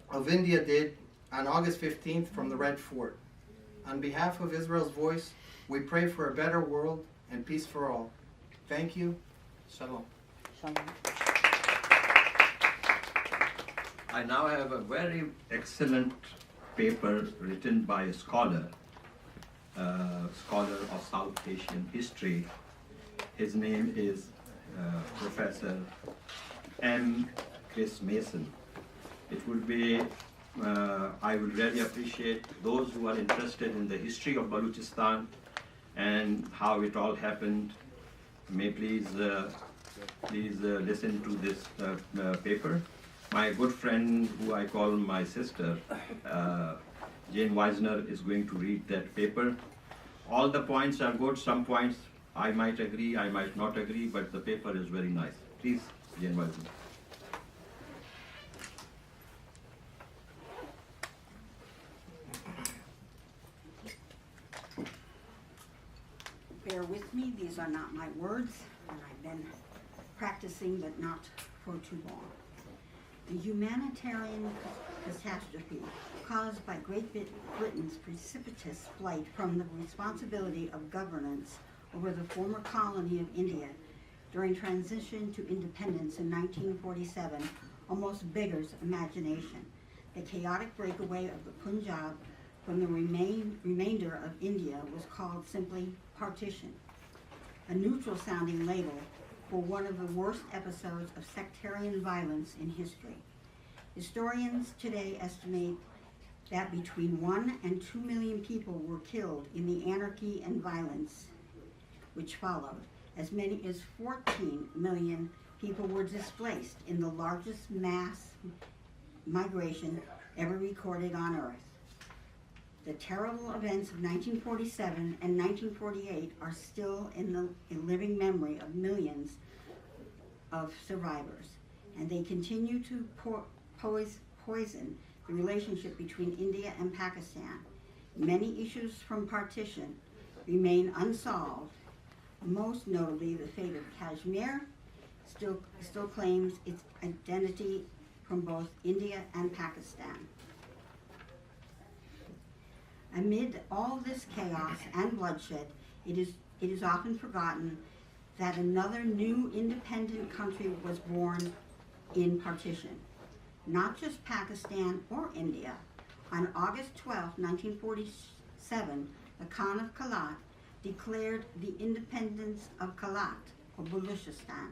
of India did on August 15th from the Red Fort. On behalf of Israel's voice, we pray for a better world and peace for all. Thank you. Shalom. Shalom. I now have a very excellent paper written by a scholar of South Asian history. His name is Professor M. Chris Mason. It would be, I would really appreciate those who are interested in the history of Balochistan and how it all happened. May please listen to this paper. My good friend, who I call my sister, Jane Weisner, is going to read that paper. All the points are good. Some points I might agree, I might not agree, but the paper is very nice. Please, Jane Weisner. bear with me, these are not my words, and I've been practicing, but not for too long. The humanitarian catastrophe caused by Great Britain's precipitous flight from the responsibility of governance over the former colony of India during transition to independence in 1947 almost beggars imagination. The chaotic breakaway of the Punjab from the remainder of India was called simply partition, a neutral-sounding label for one of the worst episodes of sectarian violence in history. Historians today estimate that between 1 and 2 million people were killed in the anarchy and violence which followed. As many as 14 million people were displaced in the largest mass migration ever recorded on Earth. The terrible events of 1947 and 1948 are still in the living memory of millions of survivors, and they continue to poison the relationship between India and Pakistan. Many issues from partition remain unsolved, most notably the fate of Kashmir still claims its identity from both India and Pakistan. Amid all this chaos and bloodshed, it is often forgotten that another new independent country was born in partition. Not just Pakistan or India. On August 12, 1947, the Khan of Kalat declared the independence of Kalat, or Balochistan.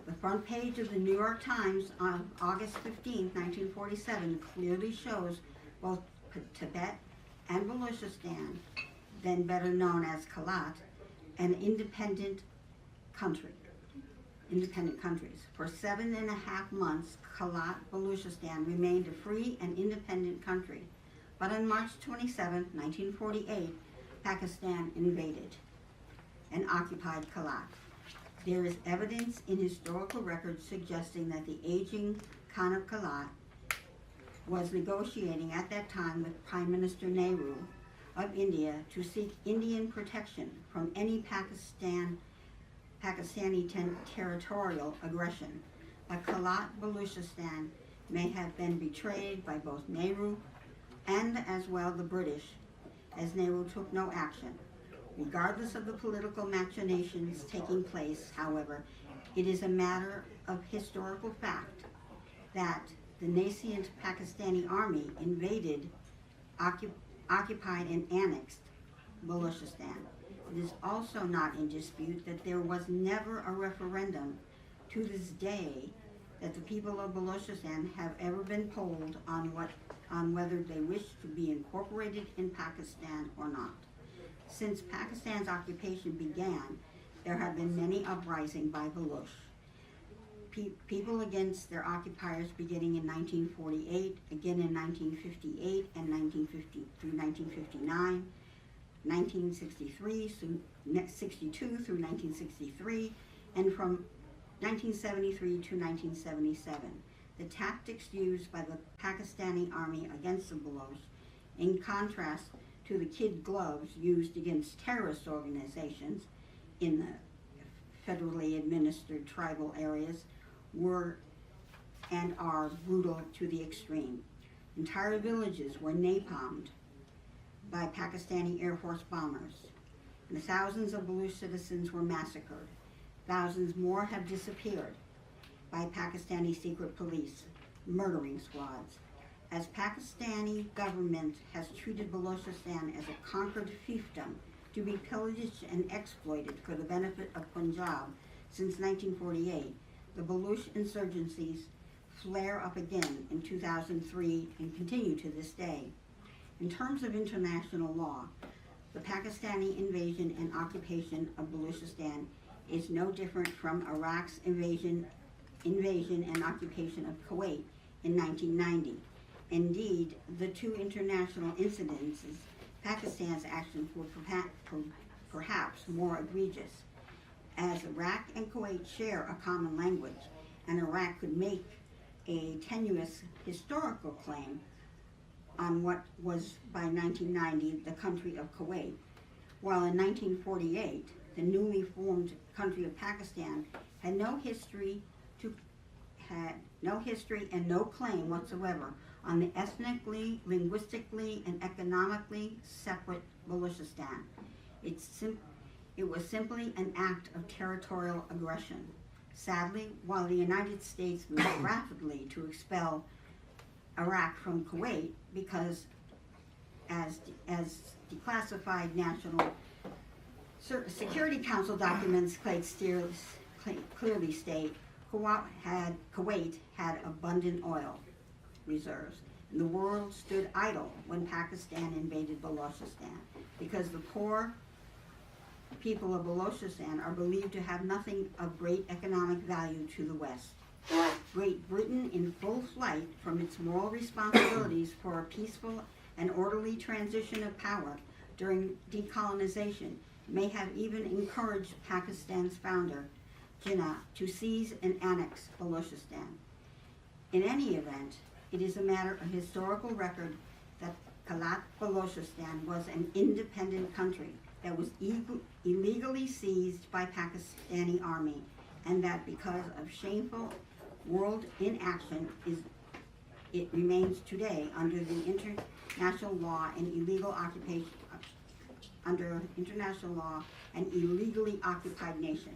The front page of the New York Times on August 15, 1947 clearly shows both Tibet and Balochistan, then better known as Kalat, an independent countries. For 7.5 months, Kalat, Balochistan remained a free and independent country. But on March 27, 1948, Pakistan invaded and occupied Kalat. There is evidence in historical records suggesting that the aging Khan of Kalat was negotiating at that time with Prime Minister Nehru of India to seek Indian protection from any Pakistani territorial aggression. But Kalat, Balochistan may have been betrayed by both Nehru and as well the British, as Nehru took no action. Regardless of the political machinations taking place, however, it is a matter of historical fact that the nascent Pakistani army invaded, occupied and annexed Balochistan. It is also not in dispute that there was never a referendum to this day that the people of Balochistan have ever been polled on whether they wish to be incorporated in Pakistan or not. Since Pakistan's occupation began, there have been many uprisings by Baloch. People against their occupiers beginning in 1948, again in 1958 and 1959, 1963 through 62 through 1963, and from 1973 to 1977. The tactics used by the Pakistani army against the Baloch, in contrast to the kid gloves used against terrorist organizations in the federally administered tribal areas, were and are brutal to the extreme. Entire villages were napalmed by Pakistani Air Force bombers, and thousands of Baloch citizens were massacred. Thousands more have disappeared by Pakistani secret police, murdering squads. As Pakistani government has treated Balochistan as a conquered fiefdom to be pillaged and exploited for the benefit of Punjab since 1948, the Baloch insurgencies flare up again in 2003 and continue to this day. In terms of international law, the Pakistani invasion and occupation of Balochistan is no different from Iraq's invasion and occupation of Kuwait in 1990. Indeed, the two international incidences, Pakistan's actions were perhaps more egregious. As Iraq and Kuwait share a common language, and Iraq could make a tenuous historical claim on what was by 1990 the country of Kuwait, while in 1948, the newly formed country of Pakistan had no history and no claim whatsoever on the ethnically, linguistically, and economically separate Balochistan. It was simply an act of territorial aggression. Sadly, while the United States moved rapidly to expel Iraq from Kuwait because, as declassified National Security Council documents clearly state, Kuwait had abundant oil reserves, and the world stood idle when Pakistan invaded Balochistan because the poor people of Balochistan are believed to have nothing of great economic value to the West. Great Britain, in full flight from its moral responsibilities for a peaceful and orderly transition of power during decolonization, may have even encouraged Pakistan's founder, Jinnah, to seize and annex Balochistan. In any event, it is a matter of historical record that Kalat Balochistan was an independent country that was illegally seized by Pakistani army, and that because of shameful world inaction, it remains today under the international law and illegal occupation, under international law, an illegally occupied nation.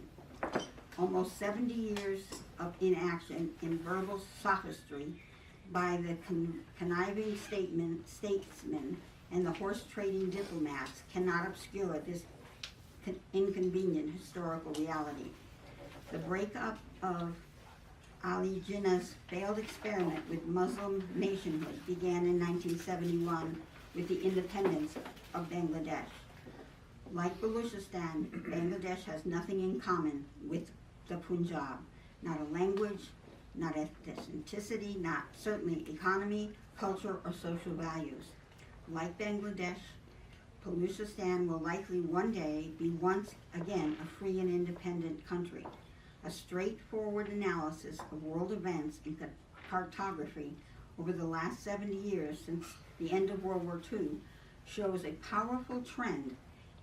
Almost 70 years of inaction in verbal sophistry by the conniving statesmen and the horse-trading diplomats cannot obscure this inconvenient historical reality. The breakup of Ali Jinnah's failed experiment with Muslim nationhood began in 1971 with the independence of Bangladesh. Like Balochistan, Bangladesh has nothing in common with the Punjab, not a language, not ethnicity, not certainly economy, culture, or social values. Like Bangladesh, Balochistan will likely one day be once again a free and independent country. A straightforward analysis of world events and cartography over the last 70 years since the end of World War II shows a powerful trend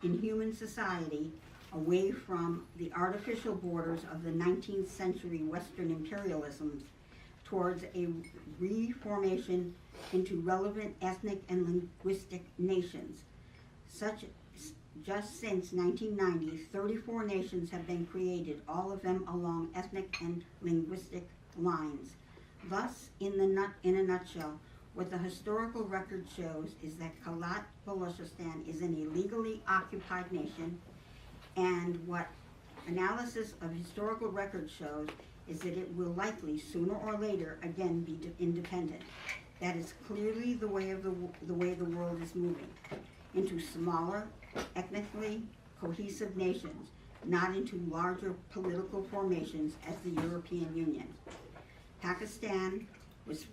in human society away from the artificial borders of the 19th century Western imperialism towards a reformation into relevant ethnic and linguistic nations. Just since 1990, 34 nations have been created, all of them along ethnic and linguistic lines. Thus, in a nutshell, what the historical record shows is that Kalat Balochistan is an illegally occupied nation, and what analysis of historical record shows is that it will likely, sooner or later, again be independent. That is clearly the way the world is moving, into smaller, ethnically cohesive nations, not into larger political formations as the European Union. Pakistan was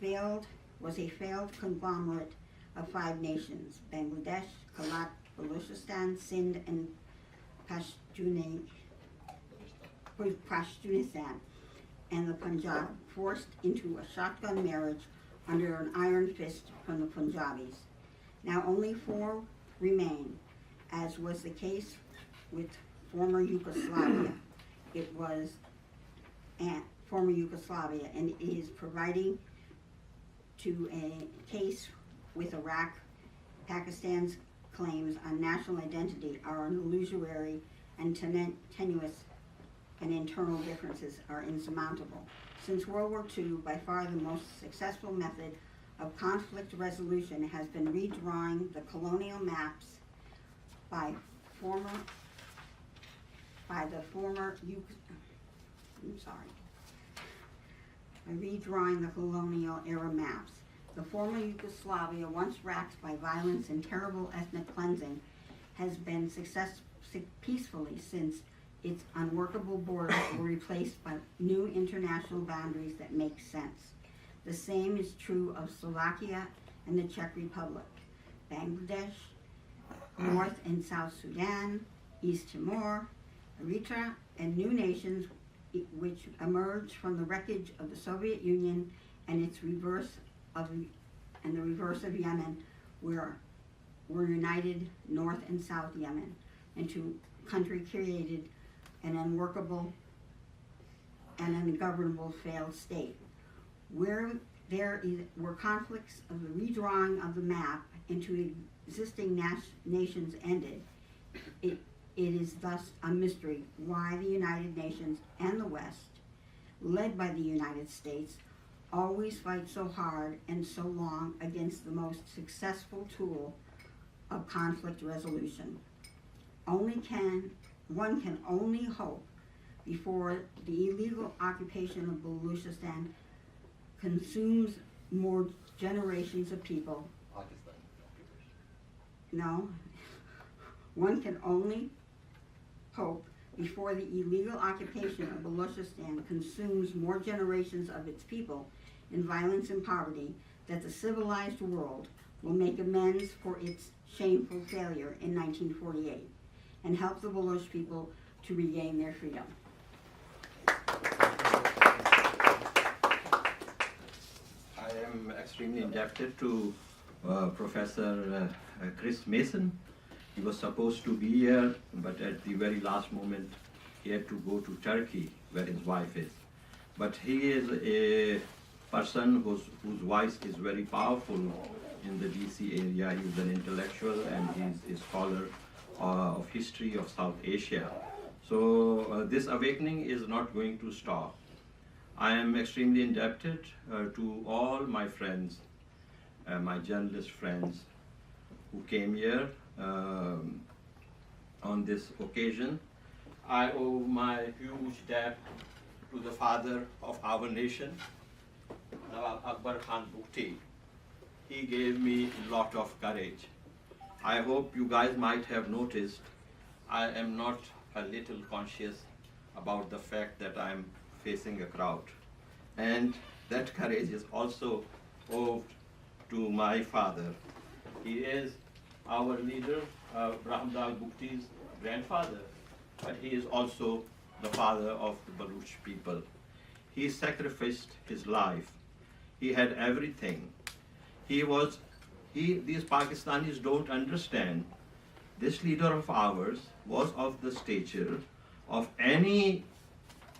a failed conglomerate of 5 nations: Bangladesh, Kalat, Balochistan, Sindh, and Pashtunistan, and the Punjab, forced into a shotgun marriage under an iron fist from the Punjabis. Now only 4 remain, as was the case with former Yugoslavia. It was former Yugoslavia, and it is providing to a case with Iraq. Pakistan's claims on national identity are illusory and tenuous, and internal differences are insurmountable. Since World War II, by far the most successful method of conflict resolution has been redrawing the colonial maps by redrawing the colonial era maps. The former Yugoslavia, once racked by violence and terrible ethnic cleansing, has been peacefully since its unworkable borders were replaced by new international boundaries that make sense. The same is true of Slovakia and the Czech Republic, Bangladesh, North and South Sudan, East Timor, Eritrea, and new nations which emerged from the wreckage of the Soviet Union and the reverse of Yemen were united North and South Yemen. into a country created an unworkable and ungovernable failed state. Where there were conflicts of the redrawing of the map into existing nations ended, it is thus a mystery why the United Nations and the West, led by the United States, always fight so hard and so long against the most successful tool of conflict resolution. One can only hope before the illegal occupation of Balochistan consumes more generations of people. No, one can only hope before the illegal occupation of Balochistan consumes more generations of its people in violence and poverty that the civilized world will make amends for its shameful failure in 1948 and help the Baloch people to regain their freedom. I am extremely indebted to Professor Chris Mason. He was supposed to be here, but at the very last moment he had to go to Turkey, where his wife is. But he is a person whose voice is very powerful in the DC area. He is an intellectual and he is a scholar of history of South Asia. So this awakening is not going to stop. I am extremely indebted to all my friends, my journalist friends who came here on this occasion. I owe my huge debt to the father of our nation, Nawab Akbar Khan Bugti. He gave me a lot of courage. I hope you guys might have noticed I am not a little conscious about the fact that I am facing a crowd. And that courage is also owed to my father. He is our leader, Brahmdal Bugti's grandfather, but he is also the father of the Baloch people. He sacrificed his life. He had everything. These Pakistanis don't understand. This leader of ours was of the stature of any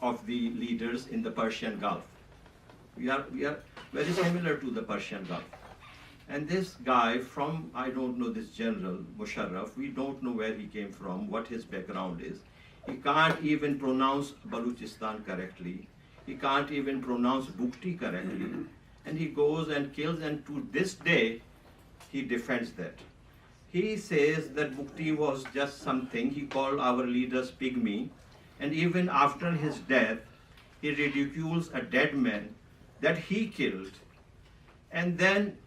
of the leaders in the Persian Gulf. We are very similar to the Persian Gulf. And this guy from, I don't know, this general, Musharraf, we don't know where he came from, what his background is. He can't even pronounce Balochistan correctly. He can't even pronounce Bugti correctly. And he goes and kills, and to this day, he defends that. He says that Bugti was just something. He called our leaders pygmy. And even after his death, he ridicules a dead man that he killed. And then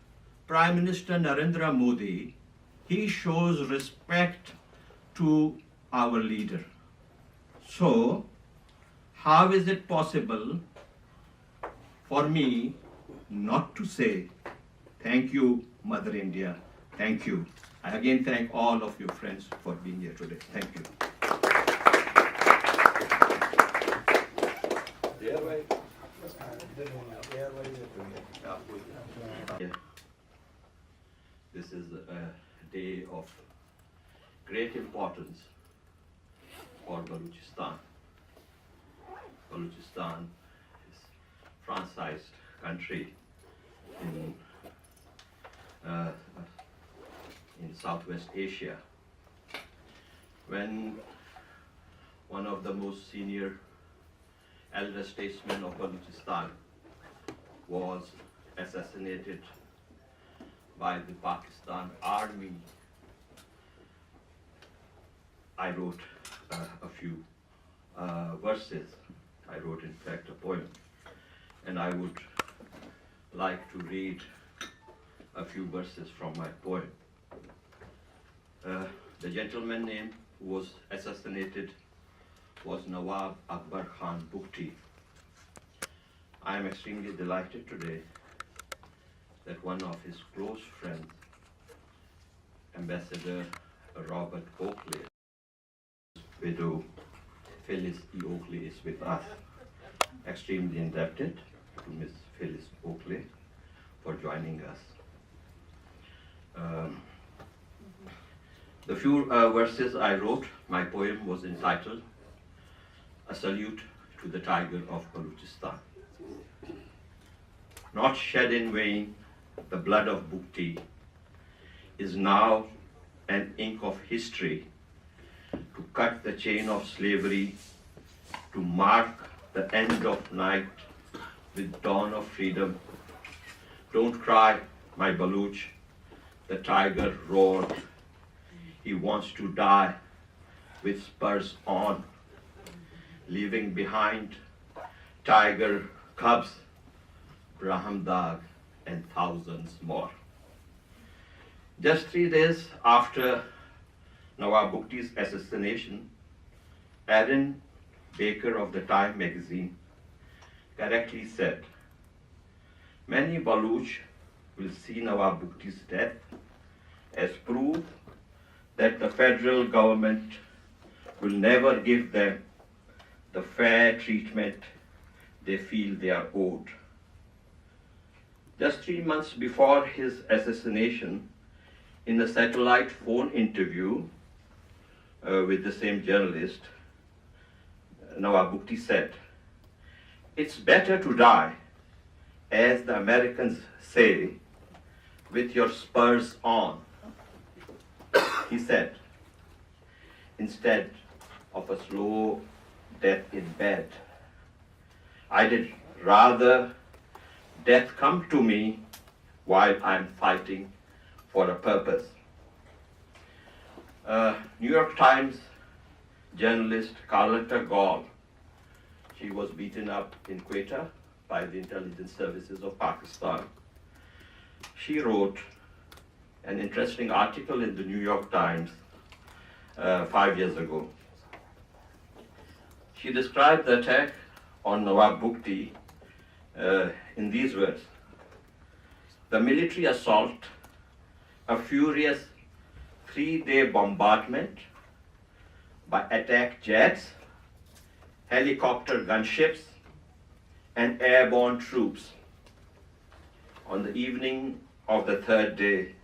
Prime Minister Narendra Modi, he shows respect to our leader. So, how is it possible for me not to say, thank you, Mother India, thank you. I again thank all of you friends for being here today. Thank you. This is a day of great importance for Balochistan. Balochistan is a Francized country in Southwest Asia. When one of the most senior elder statesmen of Balochistan was assassinated by the Pakistan army, I wrote a few verses. I wrote, in fact, a poem. And I would like to read a few verses from my poem. The gentleman name who was assassinated was Nawab Akbar Khan Bugti. I am extremely delighted today that one of his close friends, Ambassador Robert Oakley, widow Phyllis E. Oakley, is with us. Extremely indebted to Miss Phyllis Oakley for joining us. The few verses I wrote, my poem was entitled A Salute to the Tiger of Balochistan. Not shed in vain, the blood of Bugti is now an ink of history to cut the chain of slavery, to mark the end of night with dawn of freedom. Don't cry, my Baloch, the tiger roared. He wants to die with spurs on, leaving behind tiger cubs, Brahmdag, and thousands more. Just 3 days after Nawab Bugti's assassination, Aaron Baker of the Time magazine correctly said, many Baloch will see Nawab Bugti's death as proof that the federal government will never give them the fair treatment they feel they are owed. Just 3 months before his assassination, in a satellite phone interview with the same journalist, Nawab Bugti said, it's better to die, as the Americans say, with your spurs on, he said, instead of a slow death in bed. I did rather death come to me while I'm fighting for a purpose. New York Times journalist Carlotta Gall, she was beaten up in Quetta by the intelligence services of Pakistan. She wrote an interesting article in the New York Times 5 years ago. She described the attack on Nawab Bugti in these words: the military assault, a furious 3-day bombardment by attack jets, helicopter gunships, and airborne troops. On the evening of the 3rd day,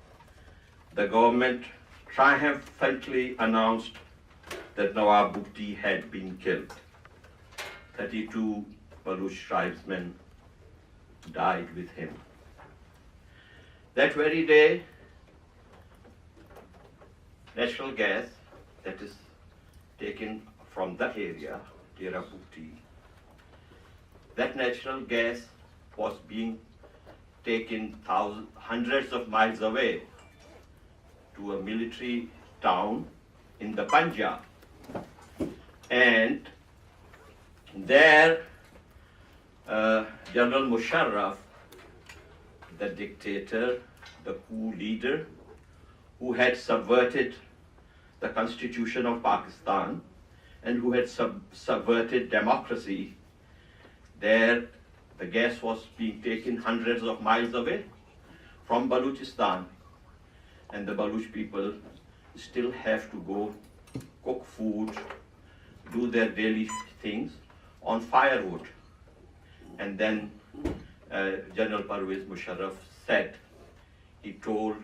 the government triumphantly announced that Nawab Bugti had been killed. 32 Baloch tribesmen died with him. That very day, natural gas that is taken from that area, Dera Bugti, that natural gas was being taken hundreds of miles away to a military town in the Punjab. And there, General Musharraf, the dictator, the coup leader, who had subverted the constitution of Pakistan and who had subverted democracy, there the gas was being taken hundreds of miles away from Balochistan, and the Baloch people still have to go cook food, do their daily things on firewood. And then General Parvez Musharraf said, he told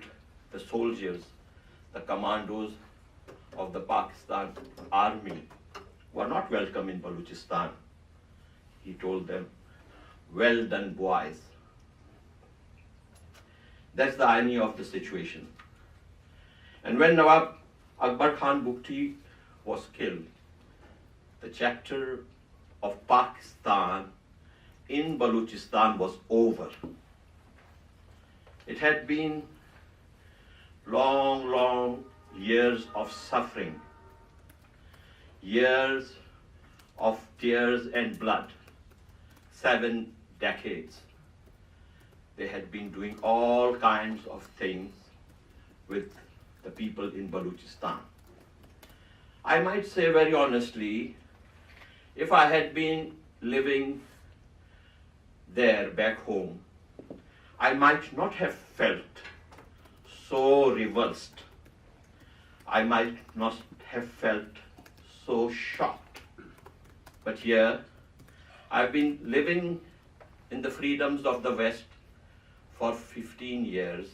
the soldiers, the commandos of the Pakistan army were not welcome in Balochistan. He told them, well done, boys. That's the irony of the situation. And when Nawab Akbar Khan Bugti was killed, the chapter of Pakistan in Balochistan was over. It had been long years of suffering, years of tears and blood, 7 decades. They had been doing all kinds of things with the people in Balochistan. I might say very honestly, if I had been living there back home, I might not have felt so revulsed. I might not have felt so shocked. But here, I've been living in the freedoms of the West for 15 years,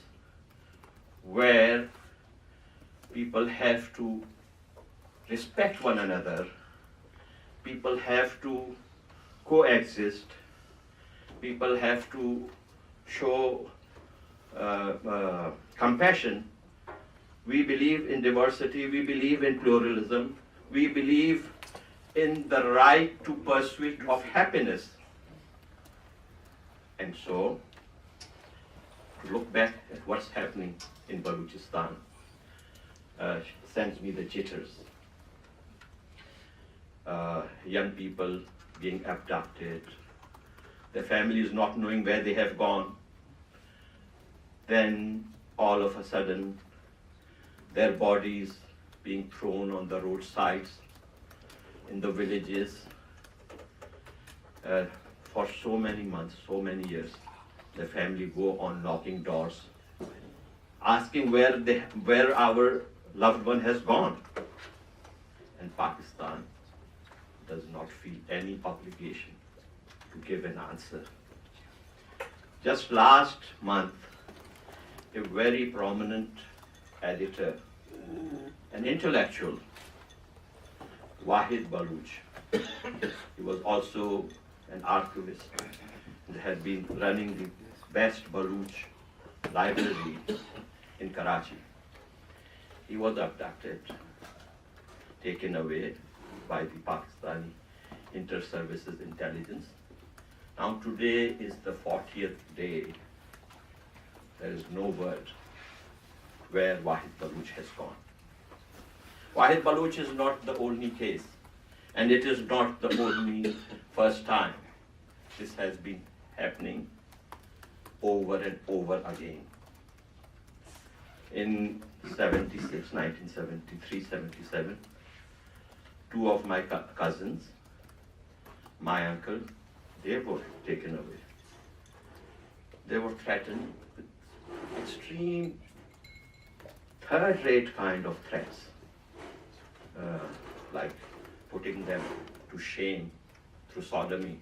where people people have to respect one another, people have to coexist, people have to show compassion. We believe in diversity, we believe in pluralism, we believe in the right to pursuit of happiness. And so, to look back at what's happening in Balochistan sends me the jitters. Young people being abducted, their families not knowing where they have gone. Then all of a sudden, their bodies being thrown on the roadsides, in the villages, for so many months, so many years. The family go on knocking doors, asking where our loved one has gone. And Pakistan does not feel any obligation to give an answer. Just last month, a very prominent editor, an intellectual, Wahid Baloch, he was also an archivist and had been running the best Baloch library in Karachi. He was abducted, taken away by the Pakistani Inter-Services Intelligence. Now today is the 40th day. There is no word where Wahid Baloch has gone. Wahid Baloch is not the only case, and it is not the only first time. This has been happening over and over again. In 1973, 77, two of my cousins, my uncle, they were taken away. They were threatened with extreme third-rate kind of threats, like putting them to shame through sodomy.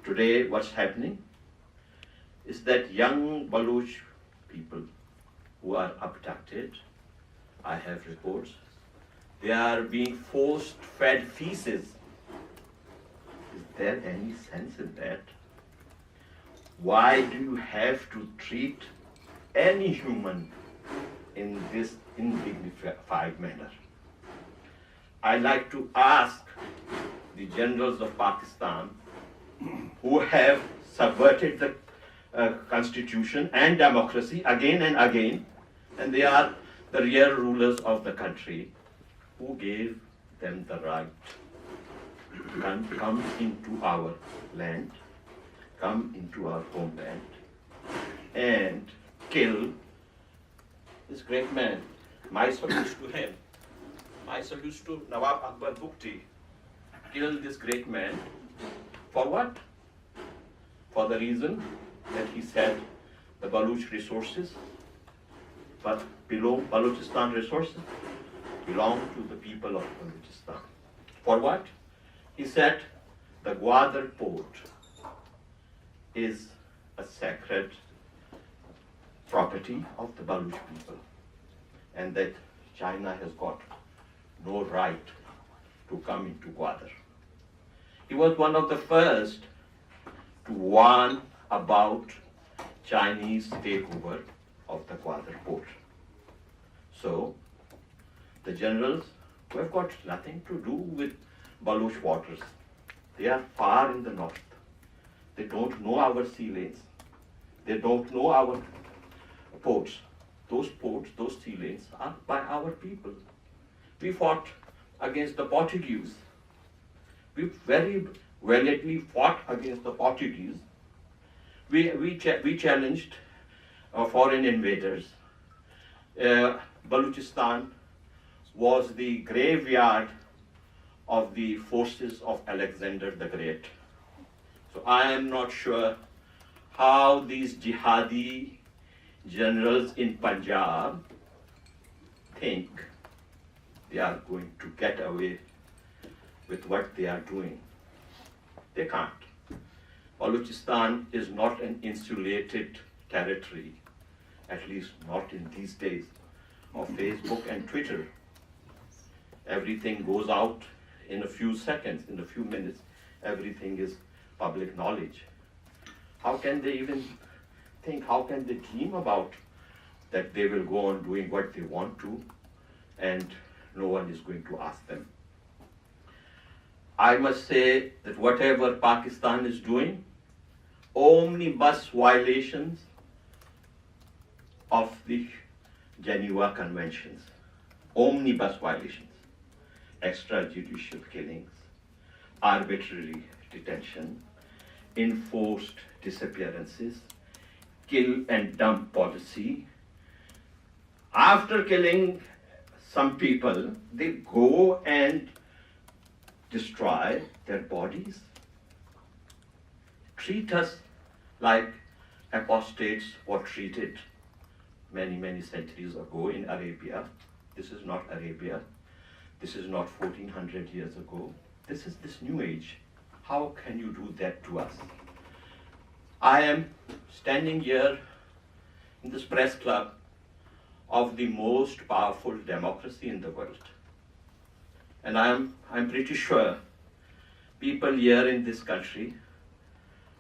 Today, what's happening is that young Baloch people who are abducted, I have reports, they are being force-fed feces. Is there any sense in that? Why do you have to treat any human in this indignified manner? I like to ask the generals of Pakistan who have subverted the constitution and democracy again and again, and they are the real rulers of the country, who gave them the right to come into our land, come into our homeland, and kill this great man. My salutes to him. My salutes to Nawab Akbar Bugti. Kill this great man. For what? For the reason that he said the Baloch resources, but below Balochistan resources, belong to the people of Balochistan. For what? He said the Gwadar port is a sacred property of the Baloch people, and that China has got no right to come into Gwadar. He was one of the first to warn about Chinese takeover of the Gwadar port. So, the generals who have got nothing to do with Baloch waters, they are far in the north. They don't know our sea lanes. They don't know our ports. Those ports, those sea lanes are by our people. We fought against the Portuguese. We very valiantly fought against the Portuguese. We challenged foreign invaders. Balochistan was the graveyard of the forces of Alexander the Great. So I am not sure how these jihadi generals in Punjab think they are going to get away with what they are doing. They can't. Balochistan is not an insulated territory, at least not in these days. of Facebook and Twitter. Everything goes out in a few seconds, in a few minutes. Everything is public knowledge. How can they even think, how can they dream about that they will go on doing what they want to and no one is going to ask them? I must say that whatever Pakistan is doing, omnibus violations of the Geneva Conventions, omnibus violations, extrajudicial killings, arbitrary detention, enforced disappearances, kill and dump policy. After killing some people, they go and destroy their bodies, treat us like apostates were treated many centuries ago in Arabia. This is not Arabia. This is not 1400 years ago. This is this new age. How can you do that to us? I am standing here in this press club of the most powerful democracy in the world. And I'm pretty sure people here in this country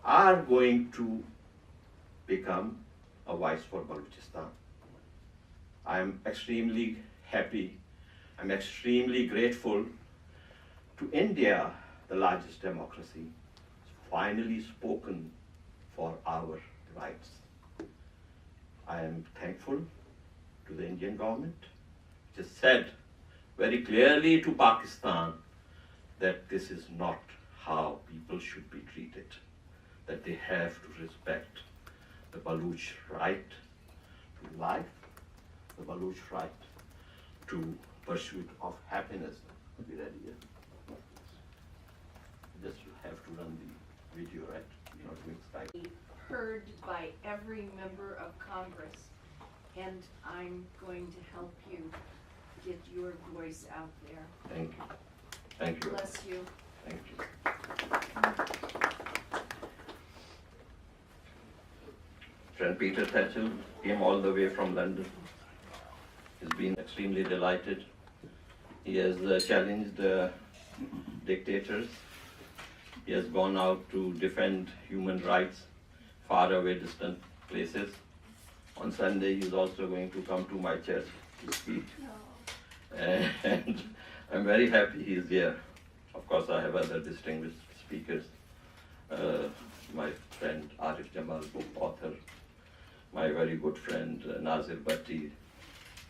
are going to become a voice for Balochistan. I'm extremely happy, I'm extremely grateful to India, the largest democracy, finally spoken for our rights. I am thankful to the Indian government, which has said very clearly to Pakistan that this is not how people should be treated, that they have to respect the Baloch right to life, the Baloch right to pursuit of happiness. Be ready here. Just have to run the video, right? You're not doing Skype. Heard by every member of Congress, and I'm going to help you get your voice out there. Thank you. Thank you. Bless you. Thank you. Friend Peter Thatchell came all the way from London. He's been extremely delighted. He has challenged dictators. He has gone out to defend human rights, far away, distant places. On Sunday, he's also going to come to my church to speak. And I'm very happy he's here. Of course, I have other distinguished speakers. My friend Arif Jamal, book author. My very good friend Nazir Bhatti,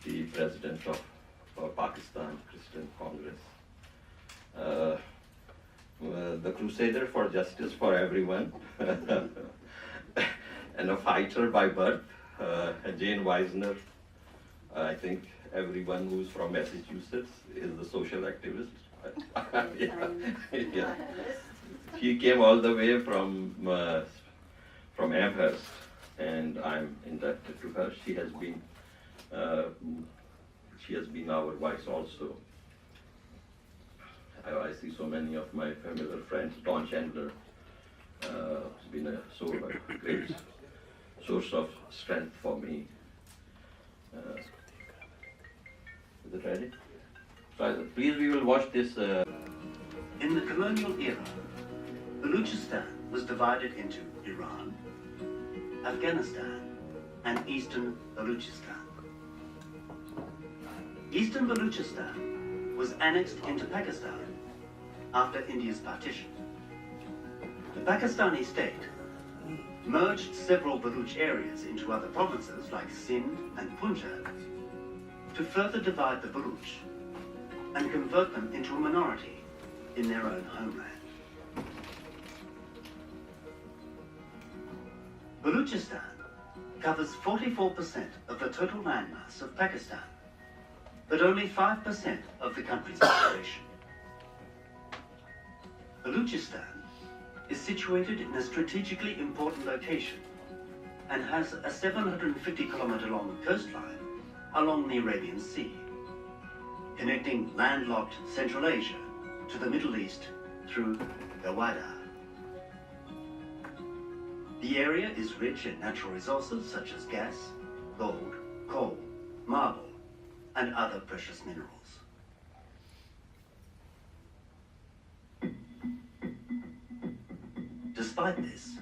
the president of Pakistan Christian Congress. The crusader for justice for everyone. And a fighter by birth. Jane Weisner, I think everyone who's from Massachusetts is a social activist. Yeah. She came all the way from Amherst, and I'm indebted to her. She has been our voice also. I see so many of my familiar friends. Don Chandler has been a great source of strength for me. Is it ready? So, please, we will watch this. In the colonial era, Balochistan was divided into Iran, Afghanistan, and Eastern Balochistan. Eastern Balochistan was annexed into Pakistan after India's partition. The Pakistani state merged several Baloch areas into other provinces like Sindh and Punjab to further divide the Baloch and convert them into a minority in their own homeland. Balochistan covers 44% of the total landmass of Pakistan, but only 5% of the country's population. Balochistan is situated in a strategically important location and has a 750-kilometer-long coastline along the Arabian Sea, connecting landlocked Central Asia to the Middle East through Gawada. The area is rich in natural resources such as gas, gold, coal, marble, and other precious minerals. Despite this,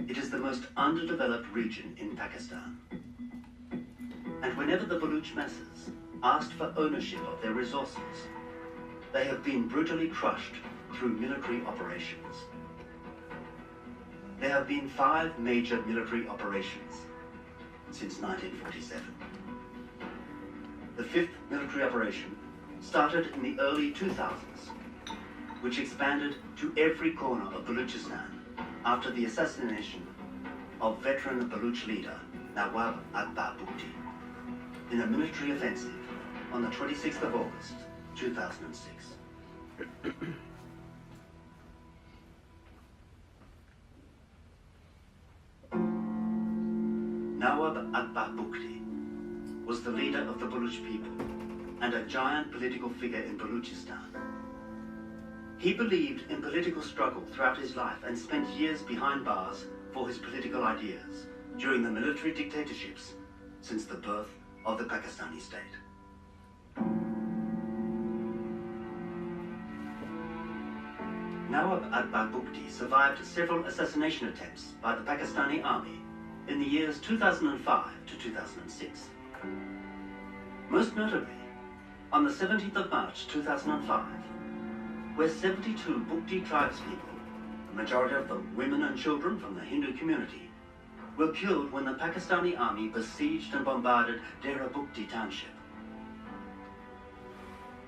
it is the most underdeveloped region in Pakistan. And whenever the Baluch masses asked for ownership of their resources, they have been brutally crushed through military operations. There have been 5 major military operations since 1947. The 5th military operation started in the early 2000s, which expanded to every corner of Balochistan after the assassination of veteran Baluch leader Nawab Akbar Bugti in a military offensive on the 26th of August, 2006. Nawab Akbar Bugti was the leader of the Baluch people and a giant political figure in Balochistan. He believed in political struggle throughout his life and spent years behind bars for his political ideas during the military dictatorships since the birth of the Pakistani state. Nawab Akbar Bugti survived several assassination attempts by the Pakistani army in the years 2005 to 2006. Most notably, on the 17th of March 2005, where 72 Bugti tribespeople, a majority of them women and children from the Hindu community, were killed when the Pakistani army besieged and bombarded Dera Bugti township.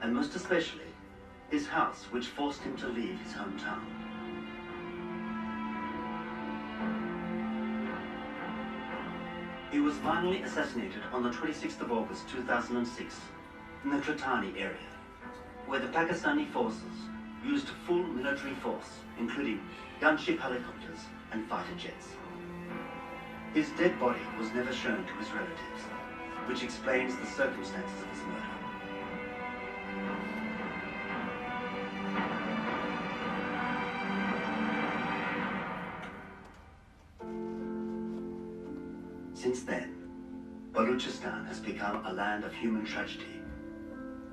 And most especially, his house, which forced him to leave his hometown. He was finally assassinated on the 26th of August 2006 in the Tratani area, where the Pakistani forces used full military force, including gunship helicopters and fighter jets. His dead body was never shown to his relatives, which explains the circumstances of his murder. Since then, Balochistan has become a land of human tragedy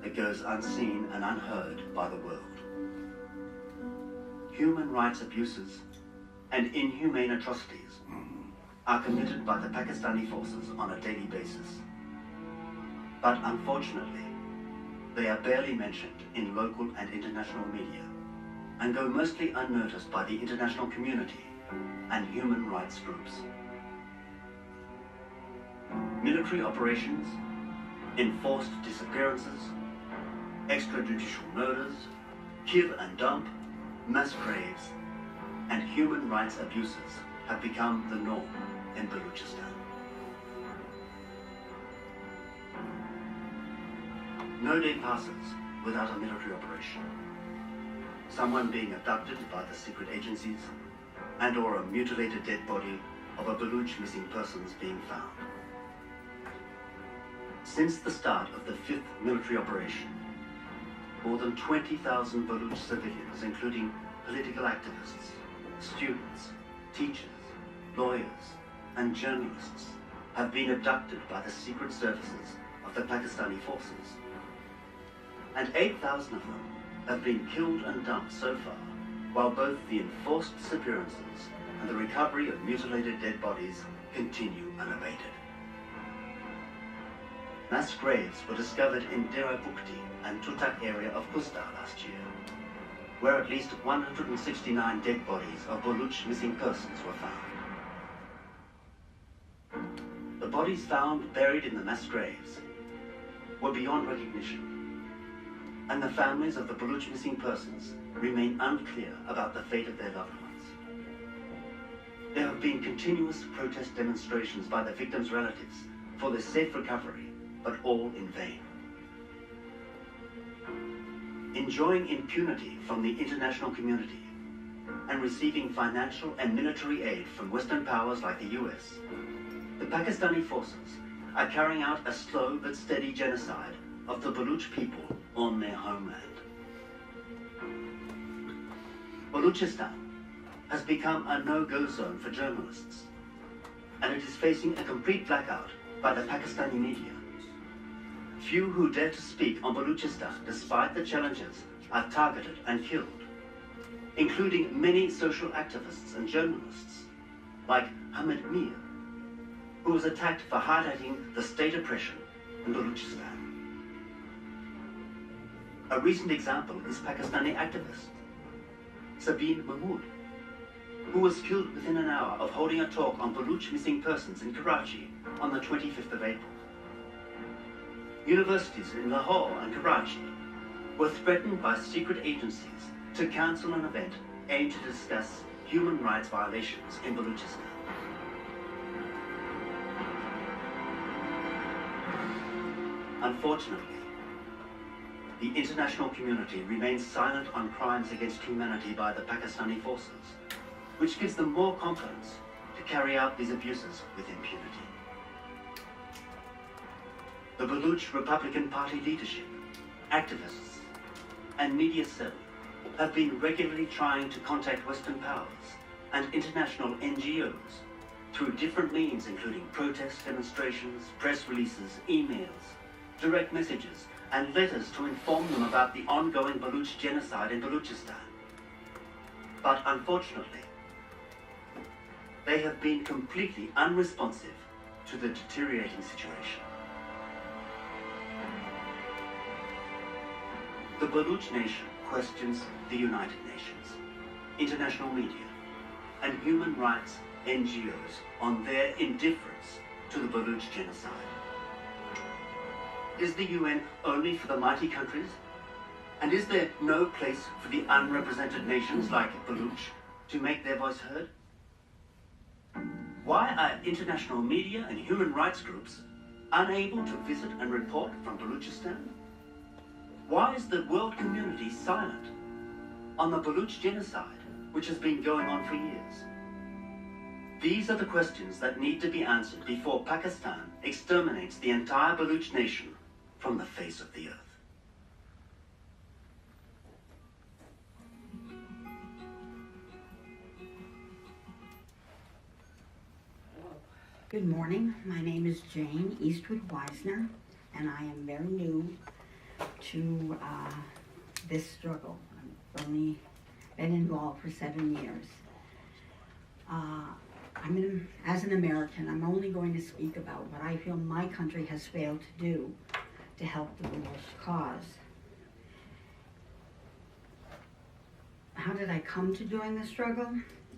that goes unseen and unheard by the world. Human rights abuses and inhumane atrocities are committed by the Pakistani forces on a daily basis. But unfortunately, they are barely mentioned in local and international media and go mostly unnoticed by the international community and human rights groups. Military operations, enforced disappearances, extrajudicial murders, kill and dump, mass graves, and human rights abuses have become the norm in Balochistan. No day passes without a military operation. Someone being abducted by the secret agencies and or a mutilated dead body of a Baluch missing persons being found. Since the start of the 5th military operation, more than 20,000 Baluch civilians, including political activists, students, teachers, lawyers, and journalists, have been abducted by the secret services of the Pakistani forces. And 8,000 of them have been killed and dumped so far, while both the enforced disappearances and the recovery of mutilated dead bodies continue unabated. Mass graves were discovered in Dera Bugti and Tutak area of Kustar last year, where at least 169 dead bodies of Baluch missing persons were found. The bodies found buried in the mass graves were beyond recognition, and the families of the Baluch missing persons remain unclear about the fate of their loved ones. There have been continuous protest demonstrations by the victims' relatives for their safe recovery, but all in vain. Enjoying impunity from the international community and receiving financial and military aid from Western powers like the US, the Pakistani forces are carrying out a slow but steady genocide of the Baluch people on their homeland. Balochistan has become a no-go zone for journalists, and it is facing a complete blackout by the Pakistani media. few who dare to speak on Balochistan despite the challenges are targeted and killed, including many social activists and journalists, like Hamid Mir, who was attacked for highlighting the state oppression in Balochistan. A recent example is Pakistani activist Sabine Mahmood, who was killed within an hour of holding a talk on Baloch missing persons in Karachi on the 25th of April. Universities in Lahore and Karachi were threatened by secret agencies to cancel an event aimed to discuss human rights violations in Balochistan. Unfortunately, the international community remains silent on crimes against humanity by the Pakistani forces, which gives them more confidence to carry out these abuses with impunity. The Baloch Republican Party leadership, activists, and media cell have been regularly trying to contact Western powers and international NGOs through different means, including protests, demonstrations, press releases, emails, direct messages, and letters to inform them about the ongoing Baloch genocide in Balochistan. But unfortunately, they have been completely unresponsive to the deteriorating situation. The Baloch nation questions the United Nations, international media, and human rights NGOs on their indifference to the Baloch genocide. Is the UN only for the mighty countries? And is there no place for the unrepresented nations like Baloch to make their voice heard? Why are international media and human rights groups unable to visit and report from Balochistan? Why is the world community silent on the Baloch genocide, which has been going on for years? These are the questions that need to be answered before Pakistan exterminates the entire Baloch nation from the face of the earth. Good morning. My name is Jane Eastwood Weisner, and I am very new to this struggle. I've only been involved for 7 years. As an American, I'm only going to speak about what I feel my country has failed to do to help the Baloch cause. How did I come to join the struggle?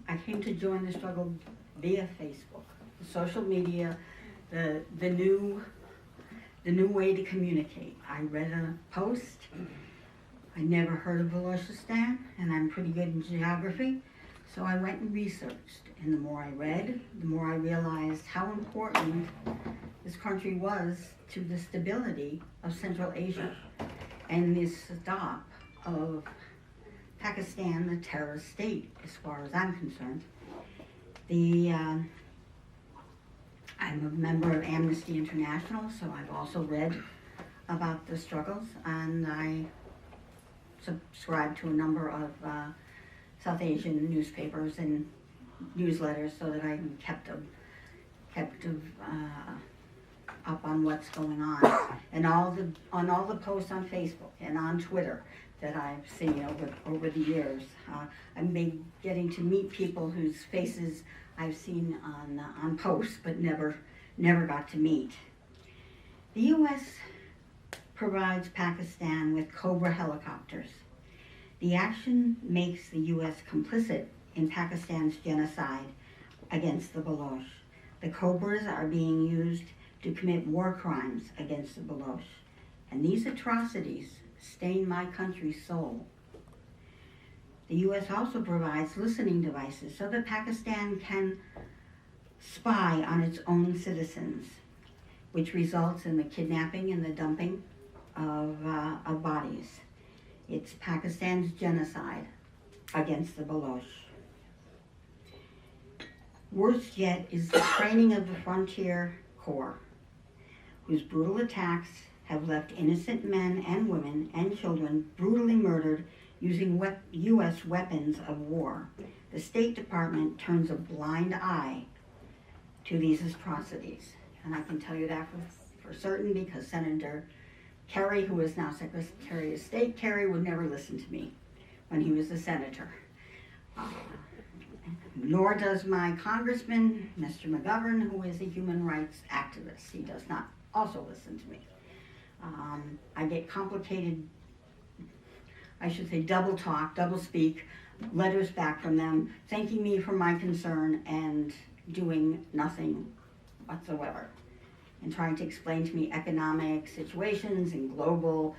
I came to join the struggle via Facebook, social media, the new way to communicate. I read a post. I never heard of Balochistan, and I'm pretty good in geography, so I went and researched. And the more I read, the more I realized how important this country was to the stability of Central Asia and the stop of Pakistan, the terrorist state, as far as I'm concerned. I'm a member of Amnesty International, so I've also read about the struggles, and I subscribe to a number of South Asian newspapers and newsletters so that I'm kept up on what's going on, and on all the posts on Facebook and on Twitter that I've seen over the years. I've been getting to meet people whose faces I've seen on posts but never got to meet. The U.S. provides Pakistan with Cobra helicopters. The action makes the U.S. complicit in Pakistan's genocide against the Baloch. The Cobras are being used to commit war crimes against the Baloch, and these atrocities stain my country's soul. The U.S. also provides listening devices so that Pakistan can spy on its own citizens, which results in the kidnapping and the dumping of bodies. It's Pakistan's genocide against the Baloch. Worse yet is the training of the Frontier Corps, whose brutal attacks have left innocent men and women and children brutally murdered using U.S. weapons of war. The State Department turns a blind eye to these atrocities. And I can tell you that for certain because Senator Kerry, who is now Secretary of State, Kerry would never listen to me when he was a senator. Nor does my congressman, Mr. McGovern, who is a human rights activist. He does not also listen to me. I get complicated, I should say double talk, double speak, letters back from them, thanking me for my concern and doing nothing whatsoever, and trying to explain to me economic situations and global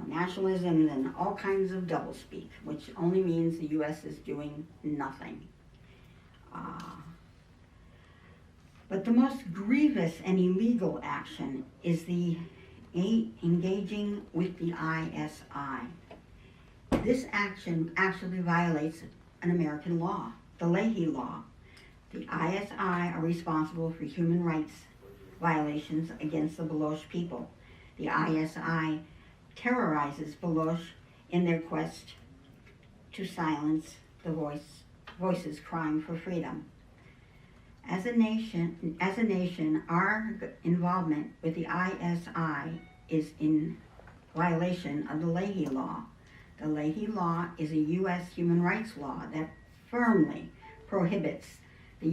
nationalism and all kinds of doublespeak, which only means the U.S. is doing nothing. But the most grievous and illegal action is the engaging with the ISI. This action actually violates an American law, the Leahy Law. The ISI are responsible for human rights violations against the Baloch people. The ISI terrorizes Baloch in their quest to silence the voices crying for freedom. As a nation, our involvement with the ISI is in violation of the Leahy Law. The Leahy Law is a U.S. human rights law that firmly prohibits the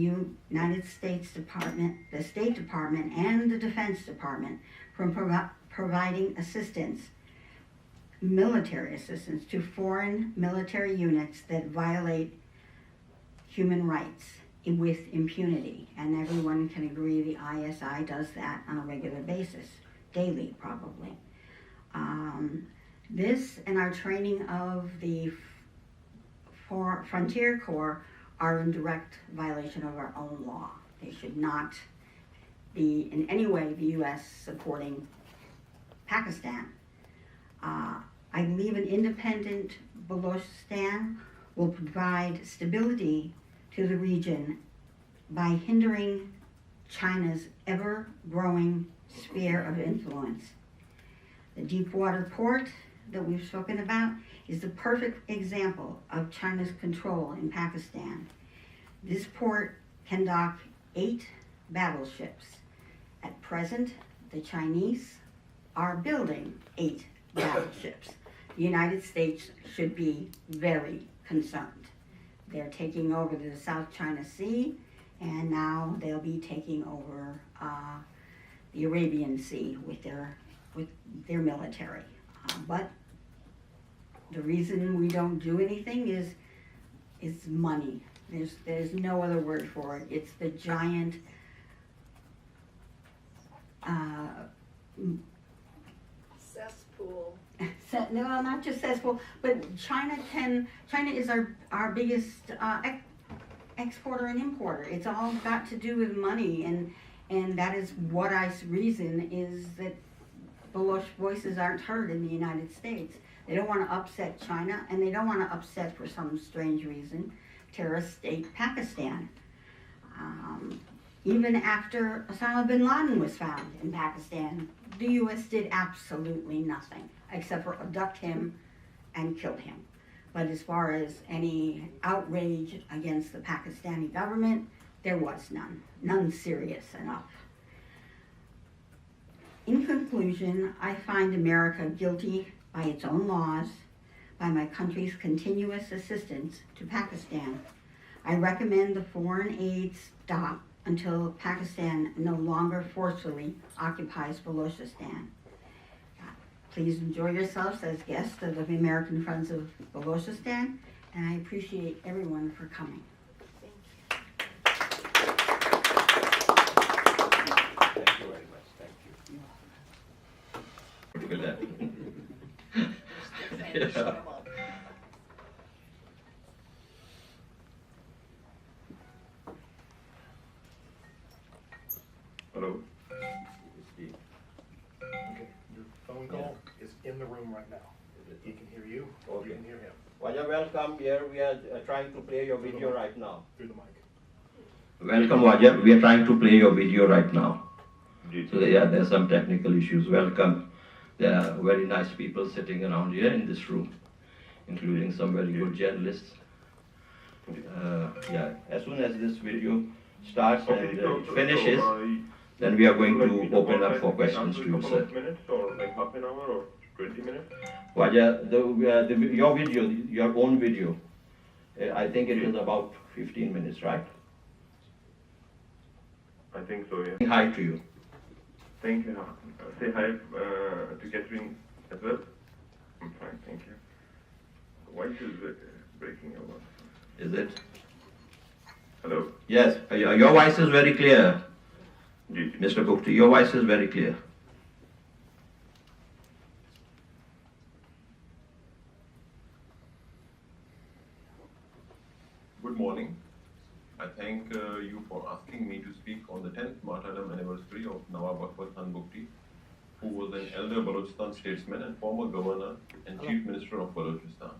United States Department, the State Department, and the Defense Department from providing assistance, military assistance, to foreign military units that violate human rights with impunity. And everyone can agree the ISI does that on a regular basis, daily probably. This and our training of the Frontier Corps are in direct violation of our own law. They should not be in any way the U.S. supporting Pakistan. I believe an independent Balochistan will provide stability to the region by hindering China's ever-growing sphere of influence. The Deepwater Port that we've spoken about is the perfect example of China's control in Pakistan. This port can dock 8 battleships. At present, the Chinese are building 8 battleships. The United States should be very concerned. They're taking over the South China Sea, and now they'll be taking over the Arabian Sea with their military. But the reason we don't do anything is money. There's no other word for it. It's the giant cesspool. No, not just cesspool, but China is our biggest exporter and importer. It's all got to do with money, and that is what I reason is that Baloch voices aren't heard in the United States. They don't want to upset China, and they don't want to upset, for some strange reason, terrorist state Pakistan. Even after Osama bin Laden was found in Pakistan, the U.S. did absolutely nothing except for abduct him and kill him. But as far as any outrage against the Pakistani government, there was none serious enough. In conclusion, I find America guilty by its own laws, by my country's continuous assistance to Pakistan. I recommend the foreign aid stop until Pakistan no longer forcefully occupies Balochistan. Please enjoy yourselves as guests of the American Friends of Balochistan, and I appreciate everyone for coming. Thank you very much. Thank you. Yeah. Hello. Okay, your phone call is in the room right now. He can hear you, Okay. you can hear him. Waja, welcome here. We are trying to play your video right now. Through the mic. Welcome, Waja. We are trying to play your video right now. So yeah, there's some technical issues. Welcome. There are very nice people sitting around here in this room, including some very good journalists. Yeah, as soon as this video starts and finishes, Then we are going to open up for questions to you, sir. Minutes or like half an hour or 20 minutes? Waja, your video, your own video, I think it is about 15 minutes, right? I think so, yeah. Hi to you. Thank you. Say hi to Catherine as well. I'm fine, thank you. Voice is breaking a lot. Is it? Hello? Yes, your voice is very clear, Mr. Bugti. Your voice is very clear. Good morning. I thank you for asking me to speak on the 10th martyrdom anniversary of Nawab Akbar Khan Bugti, who was an elder Balochistan statesman and former governor and chief minister of Balochistan.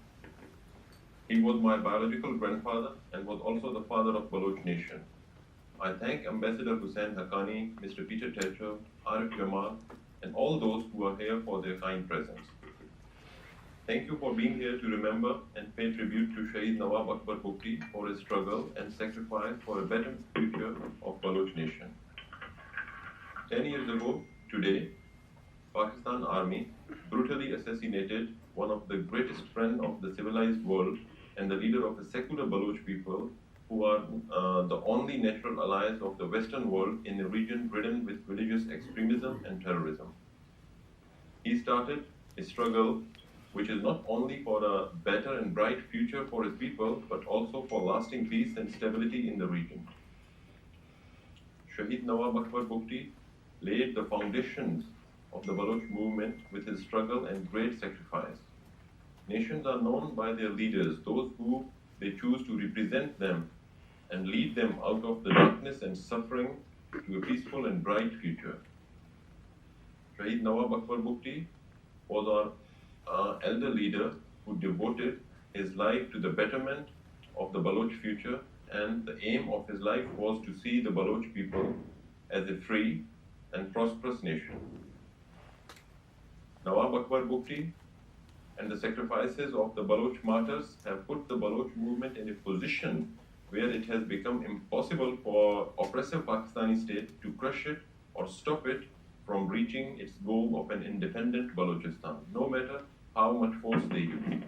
He was my biological grandfather and was also the father of Baloch nation. I thank Ambassador Hussain Haqqani, Mr. Peter Techo, Arif Jamal, and all those who are here for their kind presence. Thank you for being here to remember and pay tribute to Shaheed Nawab Akbar Bugti for his struggle and sacrifice for a better future of Baloch nation. 10 years ago, today, Pakistan Army brutally assassinated one of the greatest friends of the civilized world and the leader of the secular Baloch people, who are the only natural allies of the Western world in a region ridden with religious extremism and terrorism. He started a struggle which is not only for a better and bright future for his people, but also for lasting peace and stability in the region. Shaheed Nawab Akbar Bugti laid the foundations of the Baloch movement with his struggle and great sacrifice. Nations are known by their leaders, those who they choose to represent them and lead them out of the darkness and suffering to a peaceful and bright future. Shaheed Nawab Akbar Bugti was our elder leader who devoted his life to the betterment of the Baloch future, and the aim of his life was to see the Baloch people as a free and prosperous nation. Nawab Akbar Bugti and the sacrifices of the Baloch martyrs have put the Baloch movement in a position where it has become impossible for oppressive Pakistani state to crush it or stop it from reaching its goal of an independent Balochistan, no matter how much force they use.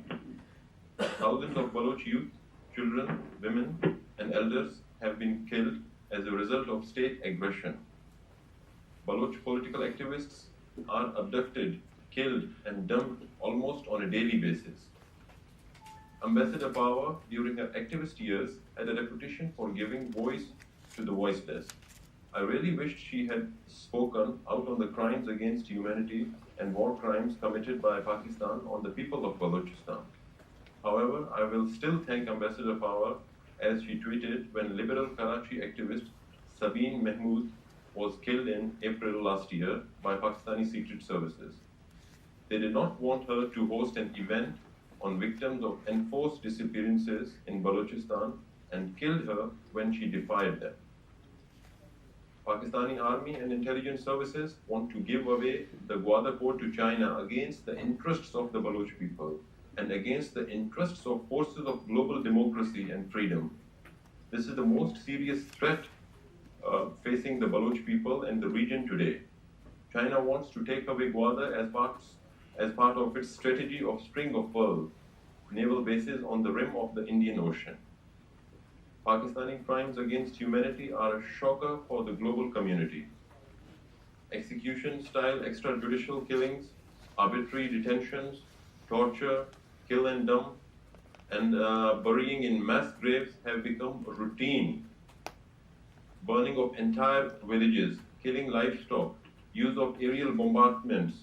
Thousands of Baloch youth, children, women, and elders have been killed as a result of state aggression. Baloch political activists are abducted, killed, and dumped almost on a daily basis. Ambassador Power, during her activist years, had a reputation for giving voice to the voiceless. I really wished she had spoken out on the crimes against humanity and war crimes committed by Pakistan on the people of Balochistan. However, I will still thank Ambassador Power, as she tweeted when liberal Karachi activist Sabeen Mahmood was killed in April last year by Pakistani secret services. They did not want her to host an event on victims of enforced disappearances in Balochistan and killed her when she defied them. Pakistani army and intelligence services want to give away the Gwadar port to China against the interests of the Baloch people and against the interests of forces of global democracy and freedom. This is the most serious threat facing the Baloch people and the region today. China wants to take away Gwadar as part of its strategy of String of Pearls, naval bases on the rim of the Indian Ocean. Pakistani crimes against humanity are a shocker for the global community. Execution-style extrajudicial killings, arbitrary detentions, torture, kill and dump, and burying in mass graves have become routine. Burning of entire villages, killing livestock, use of aerial bombardments,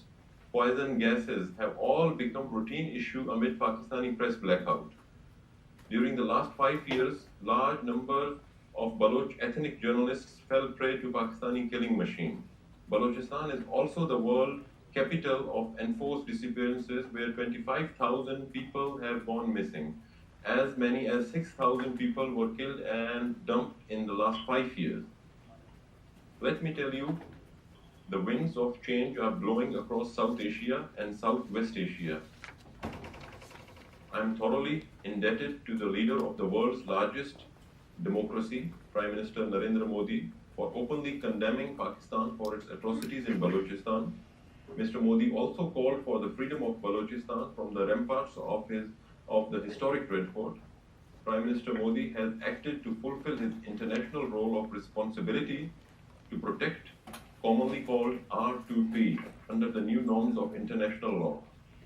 poison gases have all become routine issue amid Pakistani press blackout. During the last 5 years, large number of Baloch ethnic journalists fell prey to Pakistani killing machine. Balochistan is also the world capital of enforced disappearances, where 25,000 people have gone missing. As many as 6,000 people were killed and dumped in the last 5 years. Let me tell you, the winds of change are blowing across South Asia and Southwest Asia. I am thoroughly indebted to the leader of the world's largest democracy, Prime Minister Narendra Modi, for openly condemning Pakistan for its atrocities in Balochistan. Mr. Modi also called for the freedom of Balochistan from the ramparts of the historic Red Fort. Prime Minister Modi has acted to fulfill his international role of responsibility to protect, commonly called R2P, under the new norms of international law.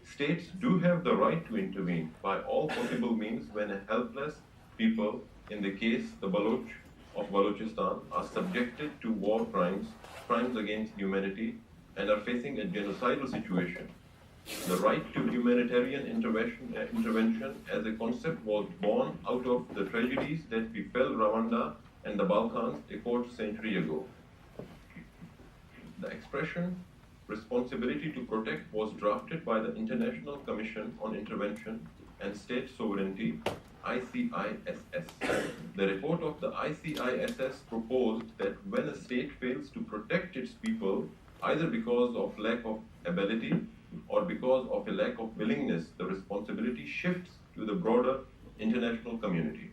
States do have the right to intervene by all possible means when a helpless people, in the case the Baloch of Balochistan, are subjected to war crimes, crimes against humanity, and are facing a genocidal situation. The right to humanitarian intervention as a concept was born out of the tragedies that befell Rwanda and the Balkans a quarter-century ago. The expression responsibility to protect was drafted by the International Commission on Intervention and State Sovereignty, ICISS. The report of the ICISS proposed that when a state fails to protect its people, either because of lack of ability or because of a lack of willingness, the responsibility shifts to the broader international community.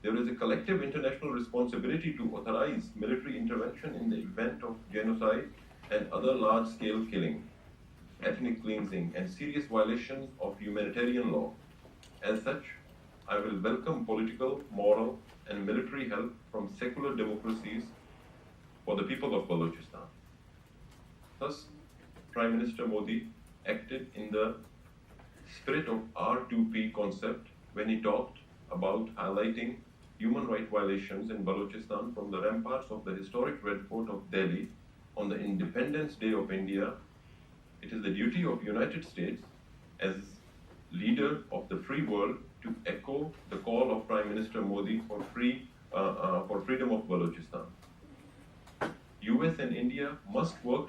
There is a collective international responsibility to authorize military intervention in the event of genocide and other large-scale killing, ethnic cleansing, and serious violations of humanitarian law. As such, I will welcome political, moral, and military help from secular democracies for the people of Balochistan. Thus, Prime Minister Modi acted in the spirit of R2P concept when he talked about highlighting human rights violations in Balochistan from the ramparts of the historic Red Fort of Delhi on the Independence Day of India. It is the duty of United States as leader of the free world to echo the call of Prime Minister Modi for freedom of Balochistan. US and India must work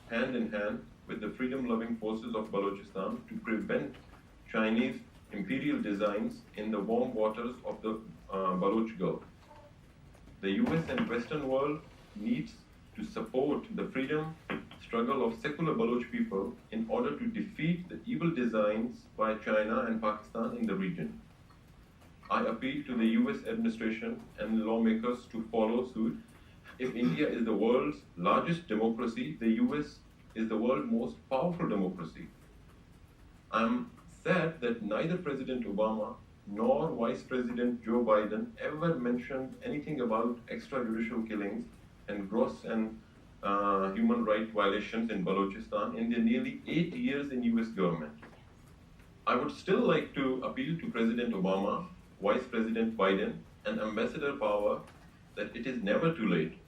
hand in hand with the freedom-loving forces of Balochistan to prevent Chinese imperial designs in the warm waters of the Baloch Gulf. The US and Western world needs to support the freedom struggle of secular Baloch people in order to defeat the evil designs by China and Pakistan in the region. I appeal to the US administration and lawmakers to follow suit. If India is the world's largest democracy, the US is the world's most powerful democracy. I'm sad that neither President Obama nor Vice President Joe Biden ever mentioned anything about extrajudicial killings and gross and human rights violations in Balochistan in their nearly 8 years in US government. I would still like to appeal to President Obama, Vice President Biden, and Ambassador Power that it is never too late.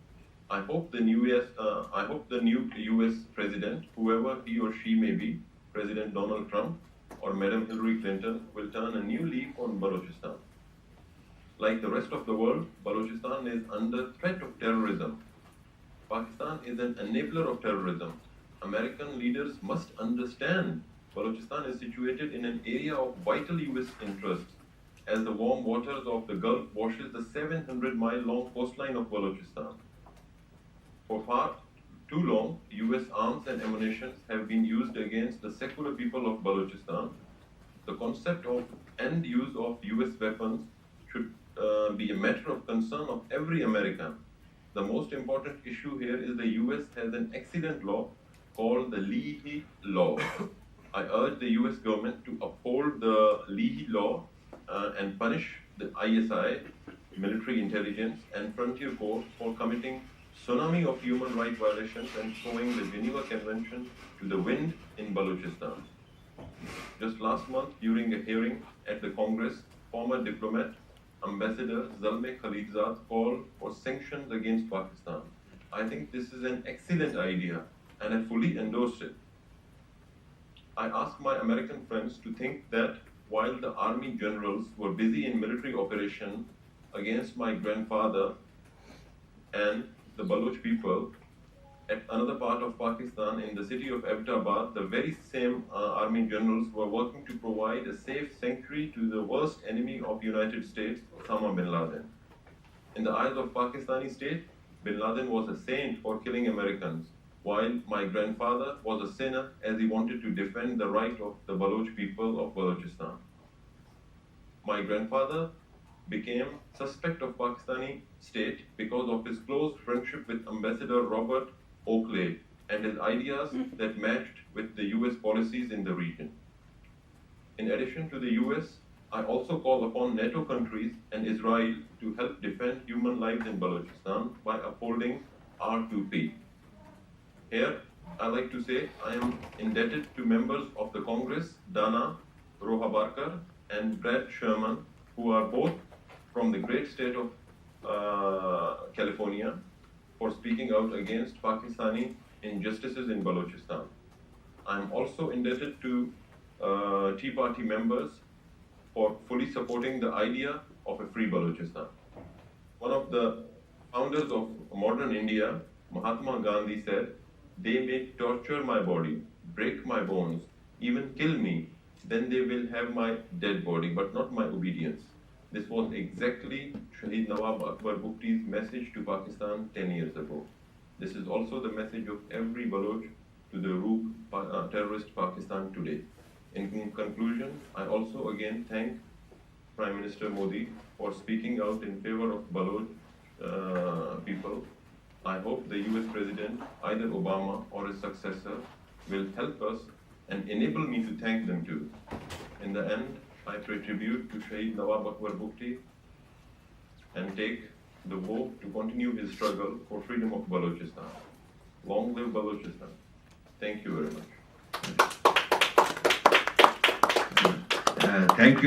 I hope the new US President, whoever he or she may be, President Donald Trump or Madam Hillary Clinton, will turn a new leaf on Balochistan. Like the rest of the world, Balochistan is under threat of terrorism. Pakistan is an enabler of terrorism. American leaders must understand Balochistan is situated in an area of vital US interests, as the warm waters of the Gulf washes the 700-mile-long coastline of Balochistan. For far too long, US arms and ammunition have been used against the secular people of Balochistan. The concept of end use of US weapons should be a matter of concern of every American. The most important issue here is the US has an excellent law called the Leahy Law. I urge the US government to uphold the Leahy Law and punish the ISI, military intelligence, and frontier corps for committing tsunami of human rights violations and throwing the Geneva Convention to the wind in Balochistan. Just last month, during a hearing at the Congress, former diplomat Ambassador Zalmay Khalilzad called for sanctions against Pakistan. I think this is an excellent idea and I fully endorse it. I ask my American friends to think that while the army generals were busy in military operation against my grandfather and the Baloch people at another part of Pakistan in the city of Abbottabad, the very same army generals were working to provide a safe sanctuary to the worst enemy of United States, Osama bin Laden. In the eyes of Pakistani state, bin Laden was a saint for killing Americans, while my grandfather was a sinner as he wanted to defend the right of the Baloch people of Balochistan. My grandfather became suspect of Pakistani state because of his close friendship with Ambassador Robert Oakley and his ideas that matched with the US policies in the region. In addition to the US, I also call upon NATO countries and Israel to help defend human lives in Balochistan by upholding R2P. Here, I like to say I am indebted to members of the Congress, Dana Rohabarkar and Brad Sherman, who are both from the great state of California, for speaking out against Pakistani injustices in Balochistan. I am also indebted to Tea Party members for fully supporting the idea of a free Balochistan. One of the founders of modern India, Mahatma Gandhi, said, "They may torture my body, break my bones, even kill me, then they will have my dead body, but not my obedience." This was exactly Shaheed Nawab Akbar Bugti's message to Pakistan 10 years ago. This is also the message of every Baloch to the rogue terrorist Pakistan today. In conclusion, I also again thank Prime Minister Modi for speaking out in favor of Baloch people. I hope the US President, either Obama or his successor, will help us and enable me to thank them too. In the end, I pay tribute to Shaheed Nawab Akbar Bugti and take the vow to continue his struggle for freedom of Balochistan. Long live Balochistan. Thank you very much. Thank you.